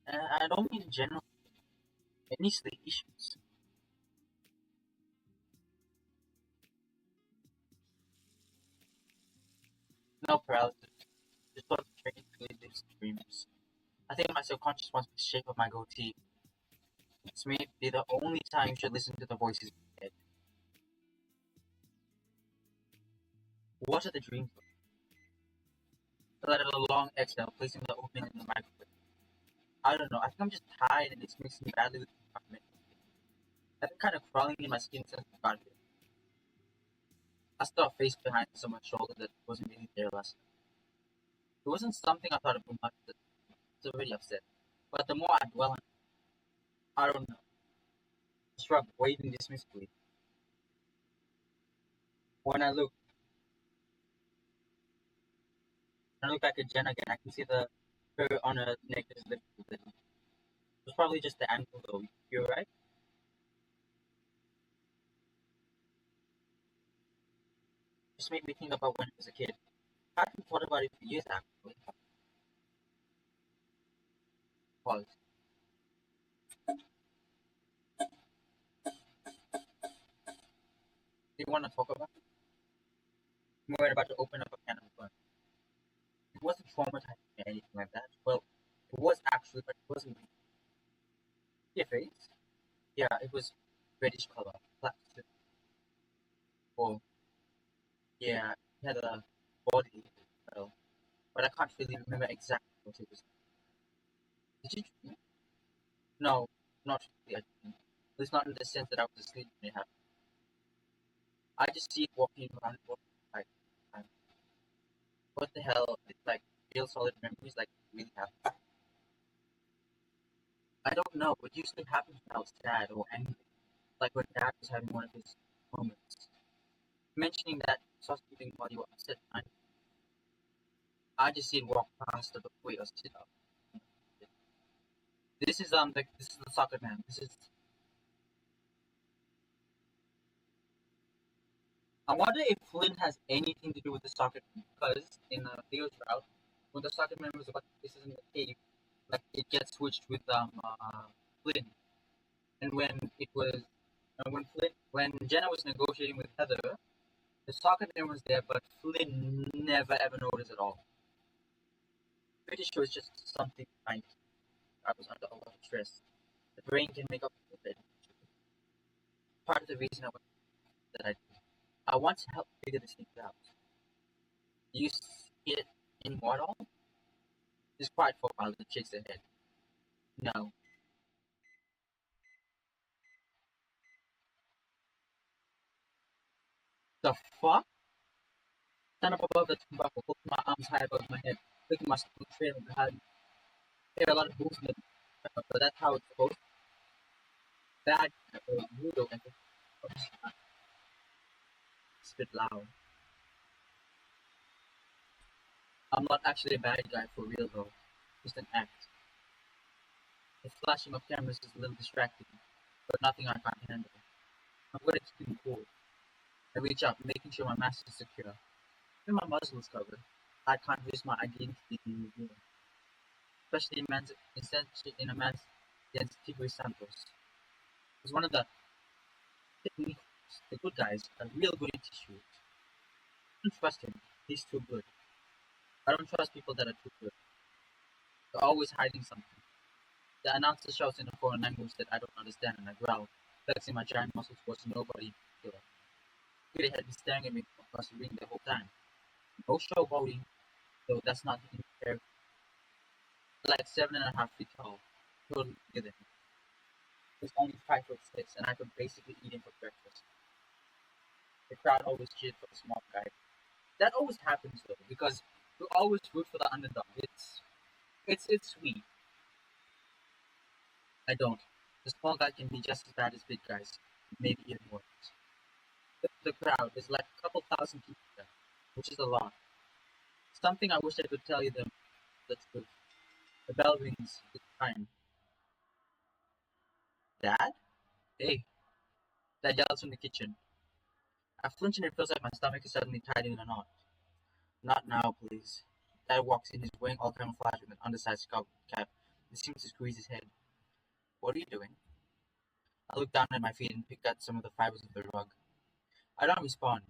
I don't mean in general. Any sleep issues? No paralysis. Just sort of training to live dreams. I think my subconscious wants the shape of my goatee. It's maybe the only time you should listen to the voices in your head. What are the dreams of? I let out a long exhale, placing the opening in the microwave. I don't know. I think I'm just tired and it's mixing badly with the environment. I've been kind of crawling in my skin since I got here. I saw a face behind someone's shoulder that wasn't really there last night. It wasn't something I thought about much. That was already upset. But the more I dwell on it, I don't know. I shrugged, waving dismissively. When I look back at Jen again, I can see the her on her neck is lifted a little. It was probably just the ankle though. You're right. Just made me think about when I was a kid. I haven't thought about it for years actually. Pause. Do you want to talk about it? We're about to open up a can of worms. traumatized me or anything like that. Well, it was actually, but it wasn't really. Your face? Yeah, it was reddish color. Black. Well, yeah, it had a body, well, but I can't really remember exactly what it was. Did you? No, not really. I didn't. It's not in the sense that I was asleep when it happened. I just see it walking around, like, um, what the hell? It's like real solid memories, like really happen. I don't know. It usually happens when I was sad or angry, like when Dad was having one of his moments. Mentioning that you saw something while you were upset, I just see it walk past the way or sit up. This is the soccer man. This is. I wonder if Flynn has anything to do with the soccer man, because in Theo's route, when the soccer man was about to place in the cave, like it gets switched with Flynn, and when Jenna was negotiating with Heather, the soccer man was there, but Flynn never ever noticed at all. Pretty sure it's just something I was under a lot of stress. The brain can make up for it. Part of the reason I want to help figure this thing out. Do you see it anymore at all? Just quiet for a while and shakes her head. No. The fuck? Stand up above the turnbuckle, holding my arms high above my head, looking my stomach trailing behind me. There are a lot of movement, but that's how it's supposed to be. Bad brutal and spit loud. I'm not actually a bad guy for real though. Just an act. The flashing of cameras is a little distracting, but nothing I can't handle. I'm gonna keep him cool. I reach out, making sure my mask is secure. Even my muzzle is covered. I can't risk my identity being revealed, especially in a man's against Tigre Santos. He's one of the techniques, the good guys, are real good at tissues. I don't trust him. He's too good. I don't trust people that are too good. They're always hiding something. The announcer shouts in a foreign language that I don't understand, and I growl, flexing my giant muscles towards nobody in particular. Peter had been staring at me across the ring the whole time. No showboating, though that's not in character. Like 7.5 feet tall, totally bigger than me. He was only 5'6", and I could basically eat him for breakfast. The crowd always cheered for the small guy. That always happens though, because we always root for the underdog. It's sweet. I don't. The small guy can be just as bad as big guys, maybe even worse. The crowd is like a couple thousand people there, which is a lot. Something I wish I could tell you them. That's good. The bell rings. It's time. Dad? Hey. Dad yells from the kitchen. I flinch and it feels like my stomach is suddenly tied in a knot. Not now, please. Dad walks in. He's wearing all camouflage with an undersized skull cap. He seems to squeeze his head. What are you doing? I look down at my feet and pick at some of the fibers of the rug. I don't respond.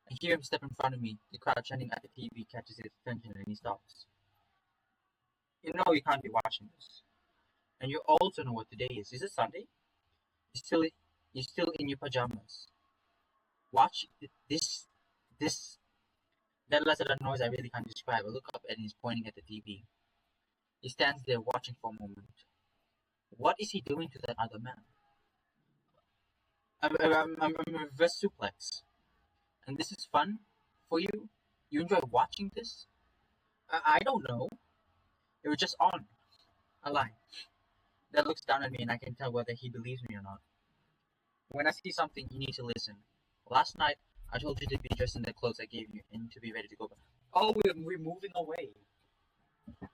I hear him step in front of me. The crowd chanting at the TV catches his attention and he stops. You know you can't be watching this. And you also know what today is. Is it Sunday? You're still, you're still in your pajamas. Watch this. This. That lets out a noise I really can't describe. I look up and he's pointing at the TV. He stands there watching for a moment. What is he doing to that other man? I'm a reverse suplex. And this is fun for you? You enjoy watching this? I don't know. It was just on. I lie. Dad looks down at me and I can tell whether he believes me or not. When I see something, you need to listen. Last night, I told you to be dressed in the clothes I gave you and to be ready to go. Oh, we're moving away.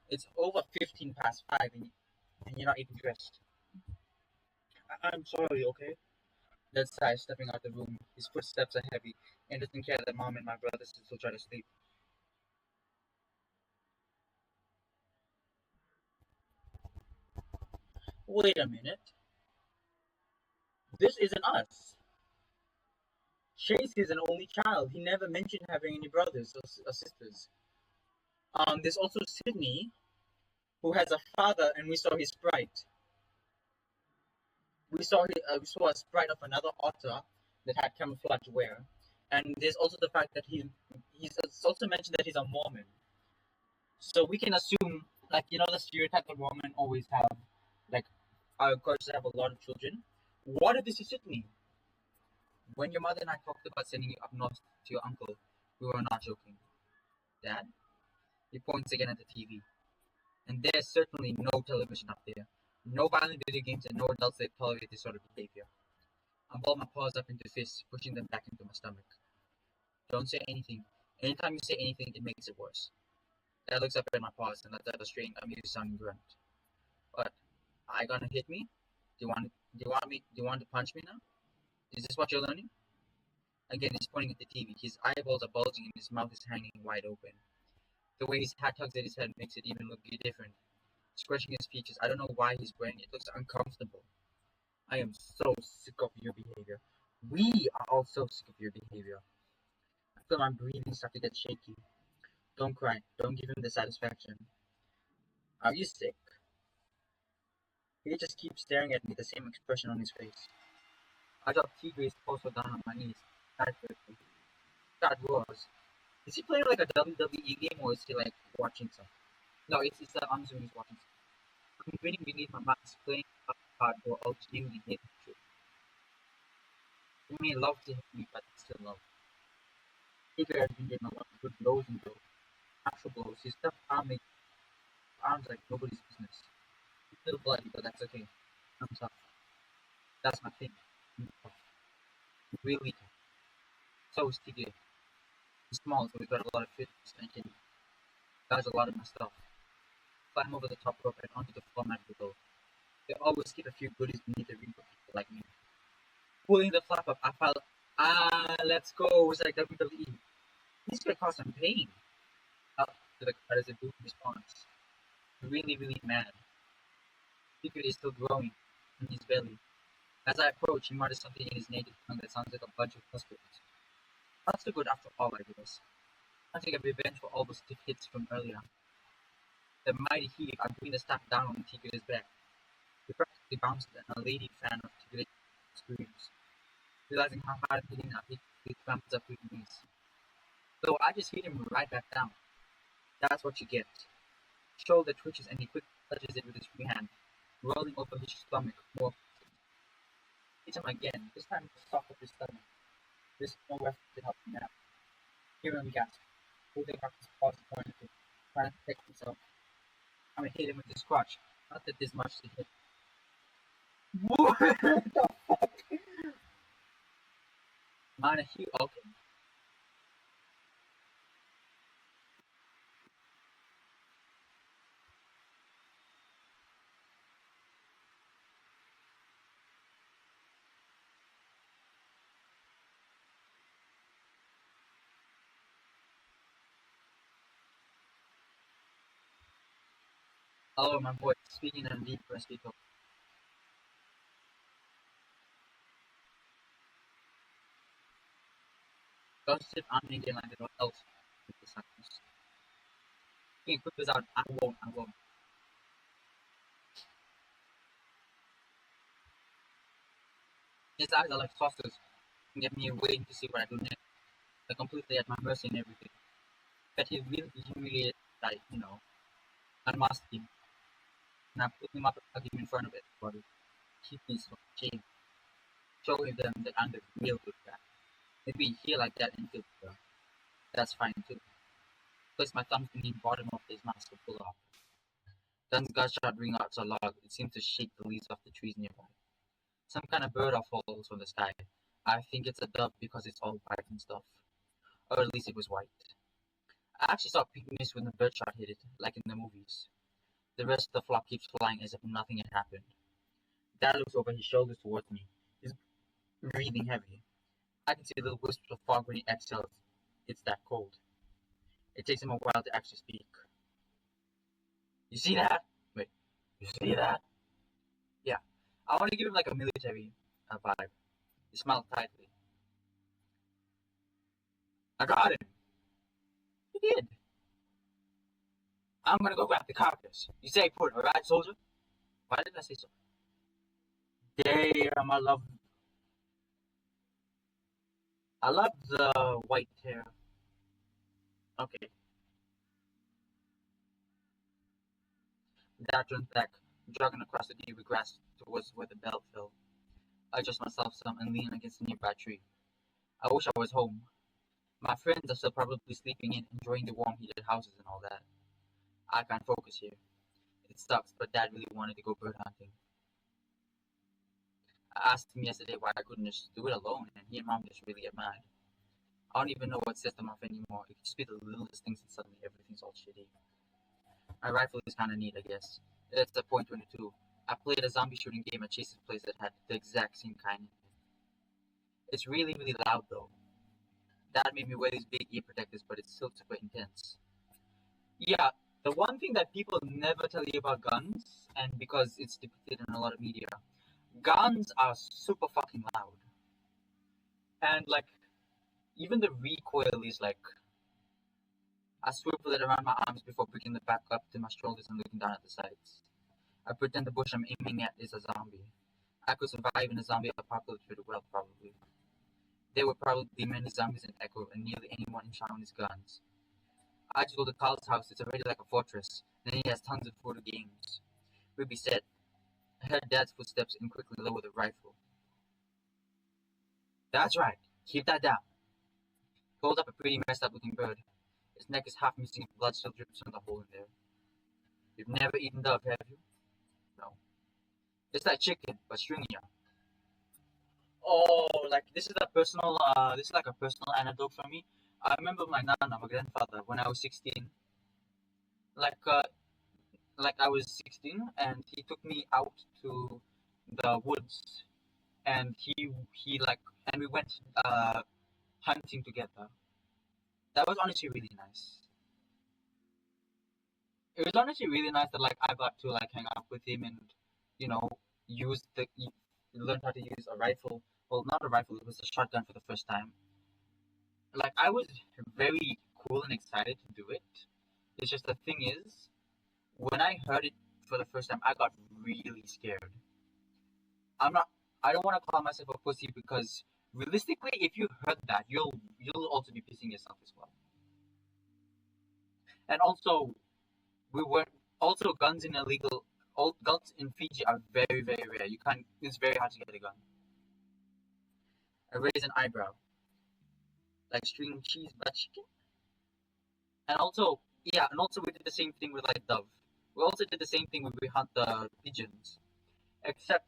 It's over 15 past 5 and you're not even dressed. I'm sorry, okay? Dad sighs, stepping out the room. His footsteps are heavy and doesn't care that Mom and my brothers still try to sleep. Wait a minute. This isn't us. Chase is an only child. He never mentioned having any brothers or sisters. There's also Sydney, who has a father, and we saw his sprite. We saw a sprite of another otter that had camouflage wear, and there's also the fact that it's also mentioned that he's a Mormon. So we can assume, like, the stereotype that Mormon always have, like, are encouraged to have a lot of children. What if this is Sydney? When your mother and I talked about sending you up north to your uncle, we were not joking. Dad? He points again at the TV. And there's certainly no television up there. No violent video games and no adults that tolerate this sort of behavior. I ball my paws up into fists, pushing them back into my stomach. Don't say anything. Anytime you say anything, it makes it worse. Dad looks up at my paws and lets out a strange, amused sounding grunt. What? Are you gonna hit me? Do you want to punch me now? Is this what you're learning? Again, he's pointing at the TV. His eyeballs are bulging and his mouth is hanging wide open. The way his hat tugs at his head makes it even look different. Scratching his features, I don't know why he's wearing it. It looks uncomfortable. I am so sick of your behavior. We are all so sick of your behavior. I feel my breathing start to get shaky. Don't cry. Don't give him the satisfaction. Are you sick? He just keeps staring at me, the same expression on his face. I drop Tigre's torso down on my knees. Dad roars. Is he playing like a WWE game or is he like watching something? No, it's I'm assuming he's watching something. I'm grinning beneath my mask, playing a card or I'll genuinely hate the You may love to hit me, but still love. Tigre has been getting a lot of good blows and blows. Actual blows. His tough arms like nobody's business. He's a little bloody, but that's okay. I'm tough. That's my thing. I'm tough. Really tough. So is Tigre. He's small, so he's got a lot of fitness and can dodge a lot of my stuff. Climb over the top rope and onto the floor mat below. They always keep a few goodies beneath the ring for people like me. Pulling the flap up, I felt, let's go. It's like WWE. This could cause some pain. Up to the crowd as a boom response. Really, really mad. Tigre is still growing in his belly. As I approach, he mutters something in his native tongue that sounds like a bunch of cuss words. Not so good after all, I guess. I take a revenge for all those stiff hits from earlier. The mighty heave, I bring the staff down on Tigre's back. He practically bounces, and a lady fan of Tigre screams. Realizing how hard I'm hitting now, he clamps up to his knees. So I just hit him right back down. That's what you get. Shoulder twitches and he quickly touches it with his free hand, rolling over his stomach more. Hit him again, this time to soft up his stomach. There's no weapon to help him now. Hear him gasp, holding up his paws pointedly, trying to protect himself. I'm gonna hit him with this crotch. Not that there's much to hit. What the fuck? Man, he okay. Oh, my boy, speaking in a deep breath, speak up. Gossip, I'm thinking like what else with the silence. He can put this out. I won't. His eyes are like saucers, get me waiting to see what I do next. They're completely at my mercy and everything. But he really humiliated, like, unmasked him. And I put him up and hug him in front of everybody. Keep me so shame. Showing them that I'm the real good guy. Maybe he like that and feel better. That's fine too. Place my thumbs beneath the bottom of his mask to pull off. Then gunshot ring out so loud it seemed to shake the leaves off the trees nearby. Some kind of bird falls from the sky. I think it's a dove because it's all white and stuff. Or at least it was white. I actually saw a pink mist when the bird shot hit it, like in the movies. The rest of the flock keeps flying as if nothing had happened. Dad looks over his shoulders towards me. He's breathing heavy. I can see little wisps of fog when he exhales. It's that cold. It takes him a while to actually speak. You see that? Wait, you see that? Yeah. I want to give him like a military vibe. He smiled tightly. I got him. He did. I'm gonna go grab the carcass. You say put, alright, soldier? Why did I say so? Damn, I love the white hair. Okay, Dad turns back, jogging across the dewy grass towards where the bell fell. I adjust myself some and lean against a nearby tree. I wish I was home. My friends are still probably sleeping in, enjoying the warm heated houses and all that. I can't focus here. It sucks, but Dad really wanted to go bird hunting. I asked him yesterday why I couldn't just do it alone, and he and Mom just really get mad. I don't even know what sets them off anymore. It could just be the littlest things and suddenly everything's all shitty. My rifle is kinda neat, I guess. It's a .22. I played a zombie shooting game at Chase's place that had the exact same kind in it. It's really, really loud though. Dad made me wear these big ear protectors, but it's still super intense. Yeah, the one thing that people never tell you about guns, and because it's depicted in a lot of media, guns are super fucking loud. And like, even the recoil is like, I swivel it around my arms before picking it back up to my shoulders and looking down at the sights. I pretend the bush I'm aiming at is a zombie. I could survive in a zombie apocalypse pretty well, probably. There would probably be many zombies in Echo, and nearly anyone in town with guns. I just go to Carl's house, it's already like a fortress, and he has tons of photo games. We'd be set. I heard Dad's footsteps and quickly lowered the rifle. That's right, keep that down. He holds up a pretty messed up looking bird. His neck is half missing and blood still drips from the hole in there. You've never eaten dove, have you? No. It's like chicken, but stringier. Oh, like this is like a personal anecdote for me. I remember my nana, my grandfather, when I was 16, like, uh, like I was 16, and he took me out to the woods, and and we went hunting together. That was honestly really nice. It was honestly really nice that like I got to like hang out with him and you know use the learn how to use a rifle. Well, not a rifle; it was a shotgun for the first time. Like I was very cool and excited to do it. It's just the thing is, when I heard it for the first time, I got really scared. I'm not. I don't want to call myself a pussy because realistically, if you heard that, you'll also be pissing yourself as well. And also, we were also guns in illegal. All guns in Fiji are very very rare. You can't. It's very hard to get a gun. I raise an eyebrow, like string cheese but chicken. And also, yeah, and also we did the same thing with like dove. We also did the same thing when we hunt the pigeons. Except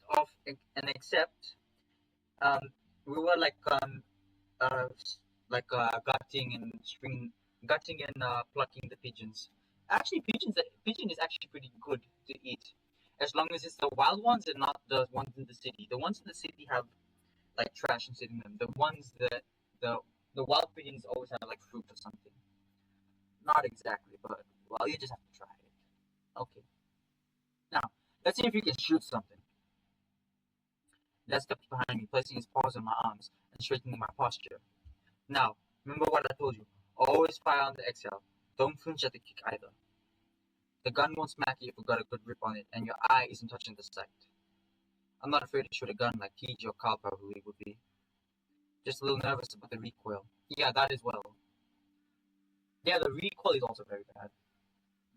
um we were uh gutting and string gutting and plucking the pigeons. Actually, pigeon is actually pretty good to eat, as long as it's the wild ones and not the ones in the city. The ones in the city have like trash and in them. The the wild pigeons always have like fruit or something. Not exactly, but well, you just have to try it. Okay. Now, let's see if you can shoot something. Dad steps behind me, placing his paws on my arms and straightening my posture. Now, remember what I told you. Always fire on the exhale. Don't flinch at the kick either. The gun won't smack you if you got a good grip on it and your eye isn't touching the sight. I'm not afraid to shoot a gun like TG or Carl probably would be. Just a little nervous about the recoil. Yeah, that as well. Yeah, the recoil is also very bad.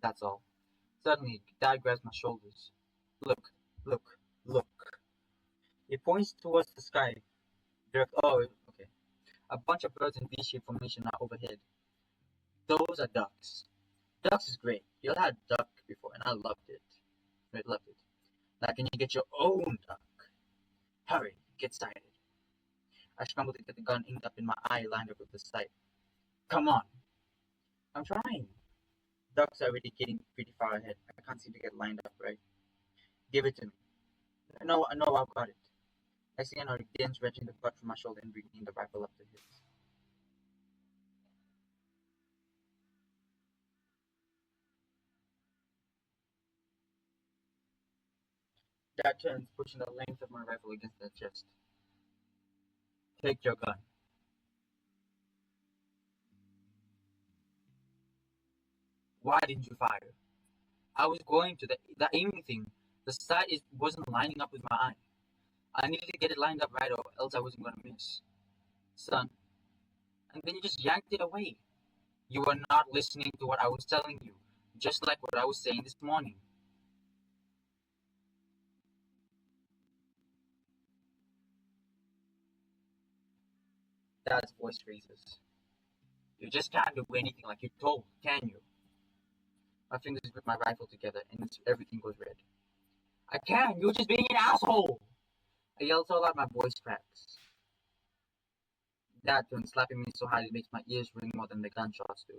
That's all. Suddenly, Dad grabs my shoulders. Look, look, look. He points towards the sky. Oh, okay. A bunch of birds in V-shaped formation are overhead. Those are ducks. Ducks is great. You had duck before, and I loved it. I loved it. Now, can you get your own duck? Hurry, get sighted. I scrambled to get the gun aimed up in my eye, lined up with the sight. Come on. I'm trying. Ducks are already getting pretty far ahead. I can't seem to get lined up right. Give it to me. No, no, I've got it. I see an again stretching the butt from my shoulder and bringing the rifle up to his. Dad turns, pushing the length of my rifle against the chest. Take your gun. Why didn't you fire? I was going to the aiming thing. The sight wasn't lining up with my eye. I needed to get it lined up right, or else I wasn't gonna miss. Son, and then you just yanked it away. You were not listening to what I was telling you, just like what I was saying this morning. Dad's voice raises. You just can't do anything like you're told, can you? My fingers grip my rifle together, and everything goes red. I can. You're just being an asshole. I yell so loud my voice cracks. Dad turns, slapping me so hard it makes my ears ring more than the gunshots do.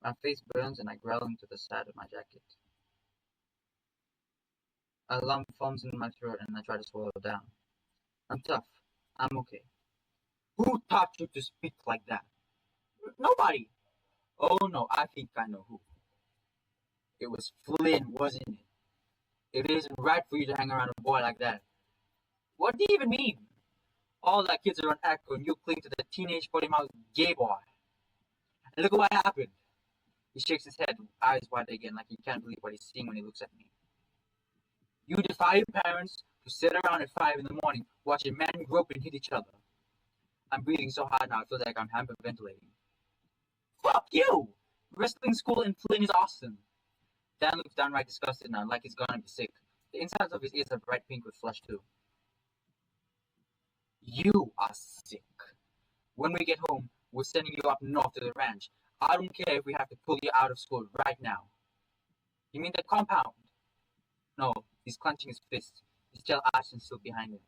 My face burns and I growl into the side of my jacket. A lump forms in my throat and I try to swallow it down. I'm tough. I'm okay. Who taught you to speak like that? Nobody. Oh no, I think I know who. It was Flynn, wasn't it? It isn't right for you to hang around a boy like that. What do you even mean? All that kids are on Echo and you cling to the teenage potty mouth gay boy. And look at what happened. He shakes his head, eyes wide again, like he can't believe what he's seeing when he looks at me. You defy your parents to sit around at 5 in the morning watching men grope and hit each other. I'm breathing so hard now, it feels like I'm hyperventilating. Fuck you! Wrestling school in Flynn is awesome. Dan looks downright disgusted now, like he's gonna be sick. The insides of his ears are bright pink with flush too. You are sick. When we get home, we're sending you up north to the ranch. I don't care if we have to pull you out of school right now. You mean the compound? No, he's clenching his fists. His tail ash still behind him.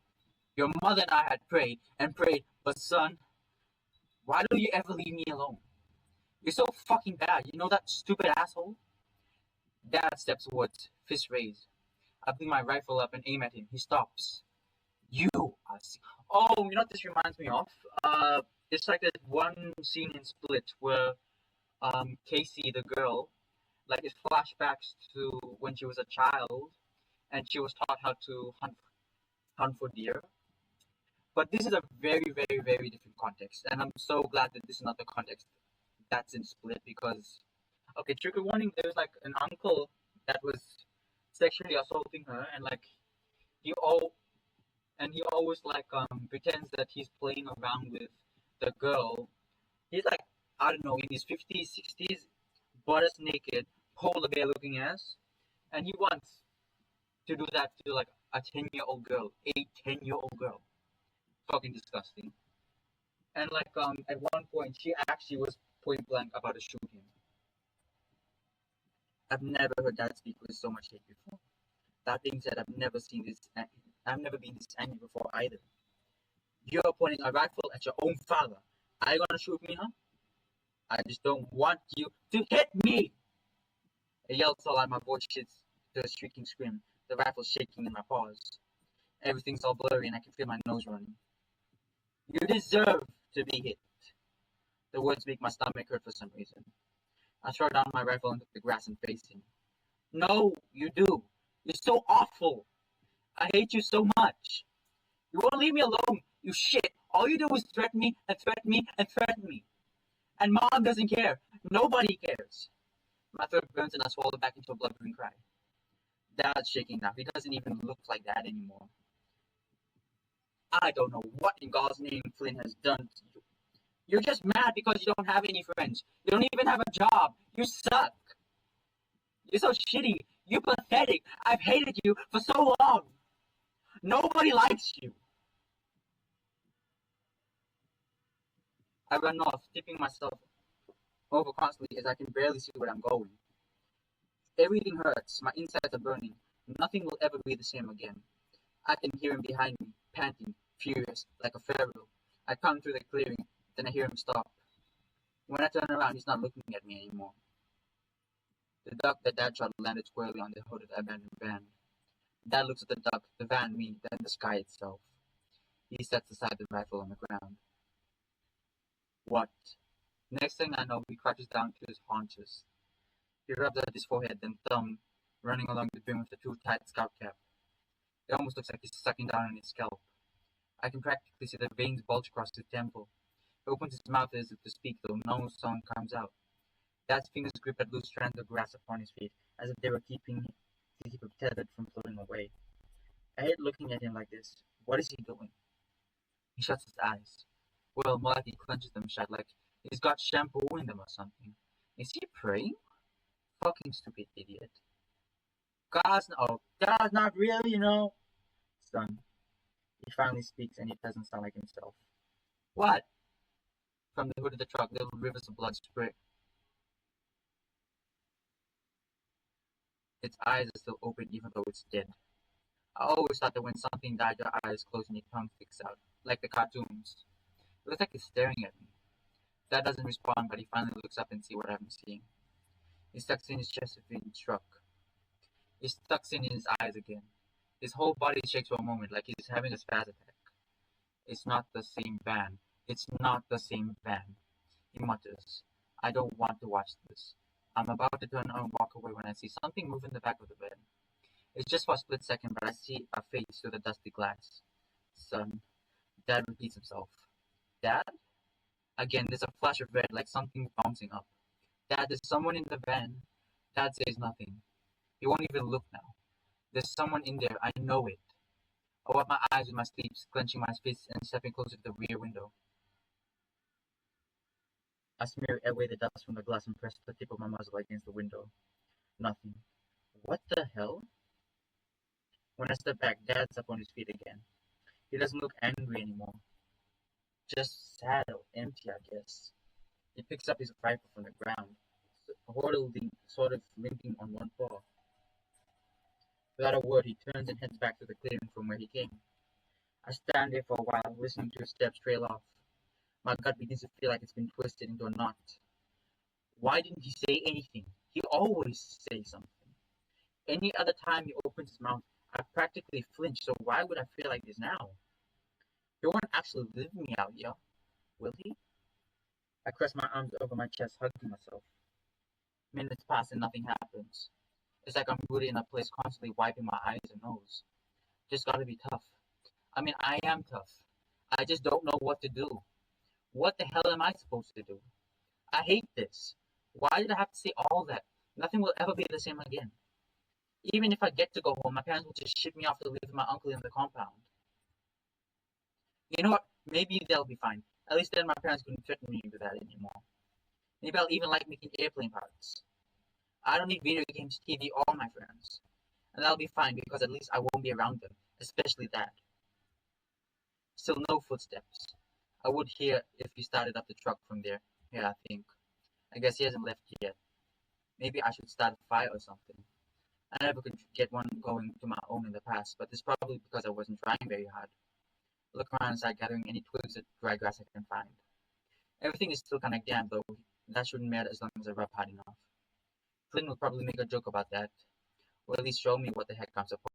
Your mother and I had prayed and prayed, but son, why don't you ever leave me alone? You're so fucking bad. You know that stupid asshole? Dad steps towards, fist raised. I bring my rifle up and aim at him. He stops. You are sick. Oh, you know what this reminds me of? It's like that one scene in Split where Casey, the girl, like it flashbacks to when she was a child and she was taught how to hunt for deer. But this is a very, very, very different context, and I'm so glad that this is not the context that's in Split because, okay, trigger warning. There's like an uncle that was sexually assaulting her, and like he all he always like pretends that he's playing around with the girl. He's like I don't know in his 50s, 60s, butt ass naked, polar bear looking ass, and he wants to do that to like a 10-year-old girl, a 10-year-old girl. Fucking disgusting. And like at one point she actually was point blank about to shoot him. I've never heard Dad speak with so much hate before. That being said, I've never been this angry before either. You're pointing a rifle at your own father. Are you gonna shoot me, huh? I just don't want you to hit me! I yelled so loud my voice shifts to a shrieking scream, the rifle shaking in my paws. Everything's all blurry and I can feel my nose running. You deserve to be hit. The words make my stomach hurt for some reason. I throw down my rifle into the grass and face him. No, you do. You're so awful. I hate you so much. You won't leave me alone, you shit. All you do is threaten me and threaten me and threaten me. And mom doesn't care. Nobody cares. My throat burns and I swallow back into a blubbering cry. Dad's shaking now. He doesn't even look like that anymore. I don't know what in God's name Flynn has done to you. You're just mad because you don't have any friends. You don't even have a job. You suck. You're so shitty. You're pathetic. I've hated you for so long. Nobody likes you. I run off, tipping myself over constantly as I can barely see where I'm going. Everything hurts. My insides are burning. Nothing will ever be the same again. I can hear him behind me, panting, furious, like a pharaoh. I come through the clearing, then I hear him stop. When I turn around, he's not looking at me anymore. The duck that Dad shot landed squarely on the hood of the abandoned van. Dad looks at the duck, the van, me, then the sky itself. He sets aside the rifle on the ground. What? Next thing I know, he crouches down to his haunches. He rubs at his forehead, then thumb, running along the brim of the too tight scout cap. It almost looks like he's sucking down on his scalp. I can practically see the veins bulge across his temple. He opens his mouth as if to speak, though no sound comes out. Dad's fingers gripped at loose strands of grass upon his feet, as if they were keeping to keep him tethered from floating away. I hate looking at him like this. What is he doing? He shuts his eyes. Well, more like he clenches them shut, like he's got shampoo in them or something. Is he praying? Fucking stupid idiot. God's not real, you know. Son, he finally speaks and he doesn't sound like himself. What? From the hood of the truck, little rivers of blood spray. Its eyes are still open even though it's dead. I always thought that when something died, your eyes close and your tongue sticks out, like the cartoons. It looks like he's staring at me. Dad doesn't respond, but he finally looks up and sees what I'm seeing. He sucks in his chest with being struck. He sucks in his eyes again. His whole body shakes for a moment, like he's having a spaz attack. It's not the same van. It's not the same van. He mutters. I don't want to watch this. I'm about to turn and walk away when I see something move in the back of the bed. It's just for a split second, but I see a face through the dusty glass. Son. Dad repeats himself. Dad? Again, there's a flash of red, like something bouncing up. Dad, there's someone in the van. Dad says nothing. He won't even look now. There's someone in there. I know it. I wipe my eyes with my sleeves, clenching my fists and stepping closer to the rear window. I smear away the dust from the glass and press the tip of my muzzle against the window. Nothing. What the hell? When I step back, Dad's up on his feet again. He doesn't look angry anymore. Just sad or empty, I guess. He picks up his rifle from the ground, sort of limping on one paw. Without a word, he turns and heads back to the clearing from where he came. I stand there for a while, listening to his steps trail off. My gut begins to feel like it's been twisted into a knot. Why didn't he say anything? He always says something. Any other time he opens his mouth, I practically flinch, so why would I feel like this now? He won't actually leave me out here, will he? I press my arms over my chest, hugging myself. Minutes pass and nothing happens. It's like I'm rooted in a place constantly wiping my eyes and nose. Just gotta be tough. I mean, I am tough. I just don't know what to do. What the hell am I supposed to do? I hate this. Why did I have to say all that? Nothing will ever be the same again. Even if I get to go home, my parents will just ship me off to live with my uncle in the compound. You know what? Maybe they'll be fine. At least then my parents couldn't threaten me with that anymore. Maybe I'll even like making airplane parts. I don't need video games, TV, or my friends. And that'll be fine because at least I won't be around them, especially Dad. Still no footsteps. I would hear if he started up the truck from there. Yeah, I think. I guess he hasn't left yet. Maybe I should start a fire or something. I never could get one going to my own in the past, but it's probably because I wasn't trying very hard. Look around and start gathering any twigs of dry grass I can find. Everything is still kind of damp, though. That shouldn't matter as long as I rub hard enough. Flynn will probably make a joke about that, or at least show me what the heck I'm supposed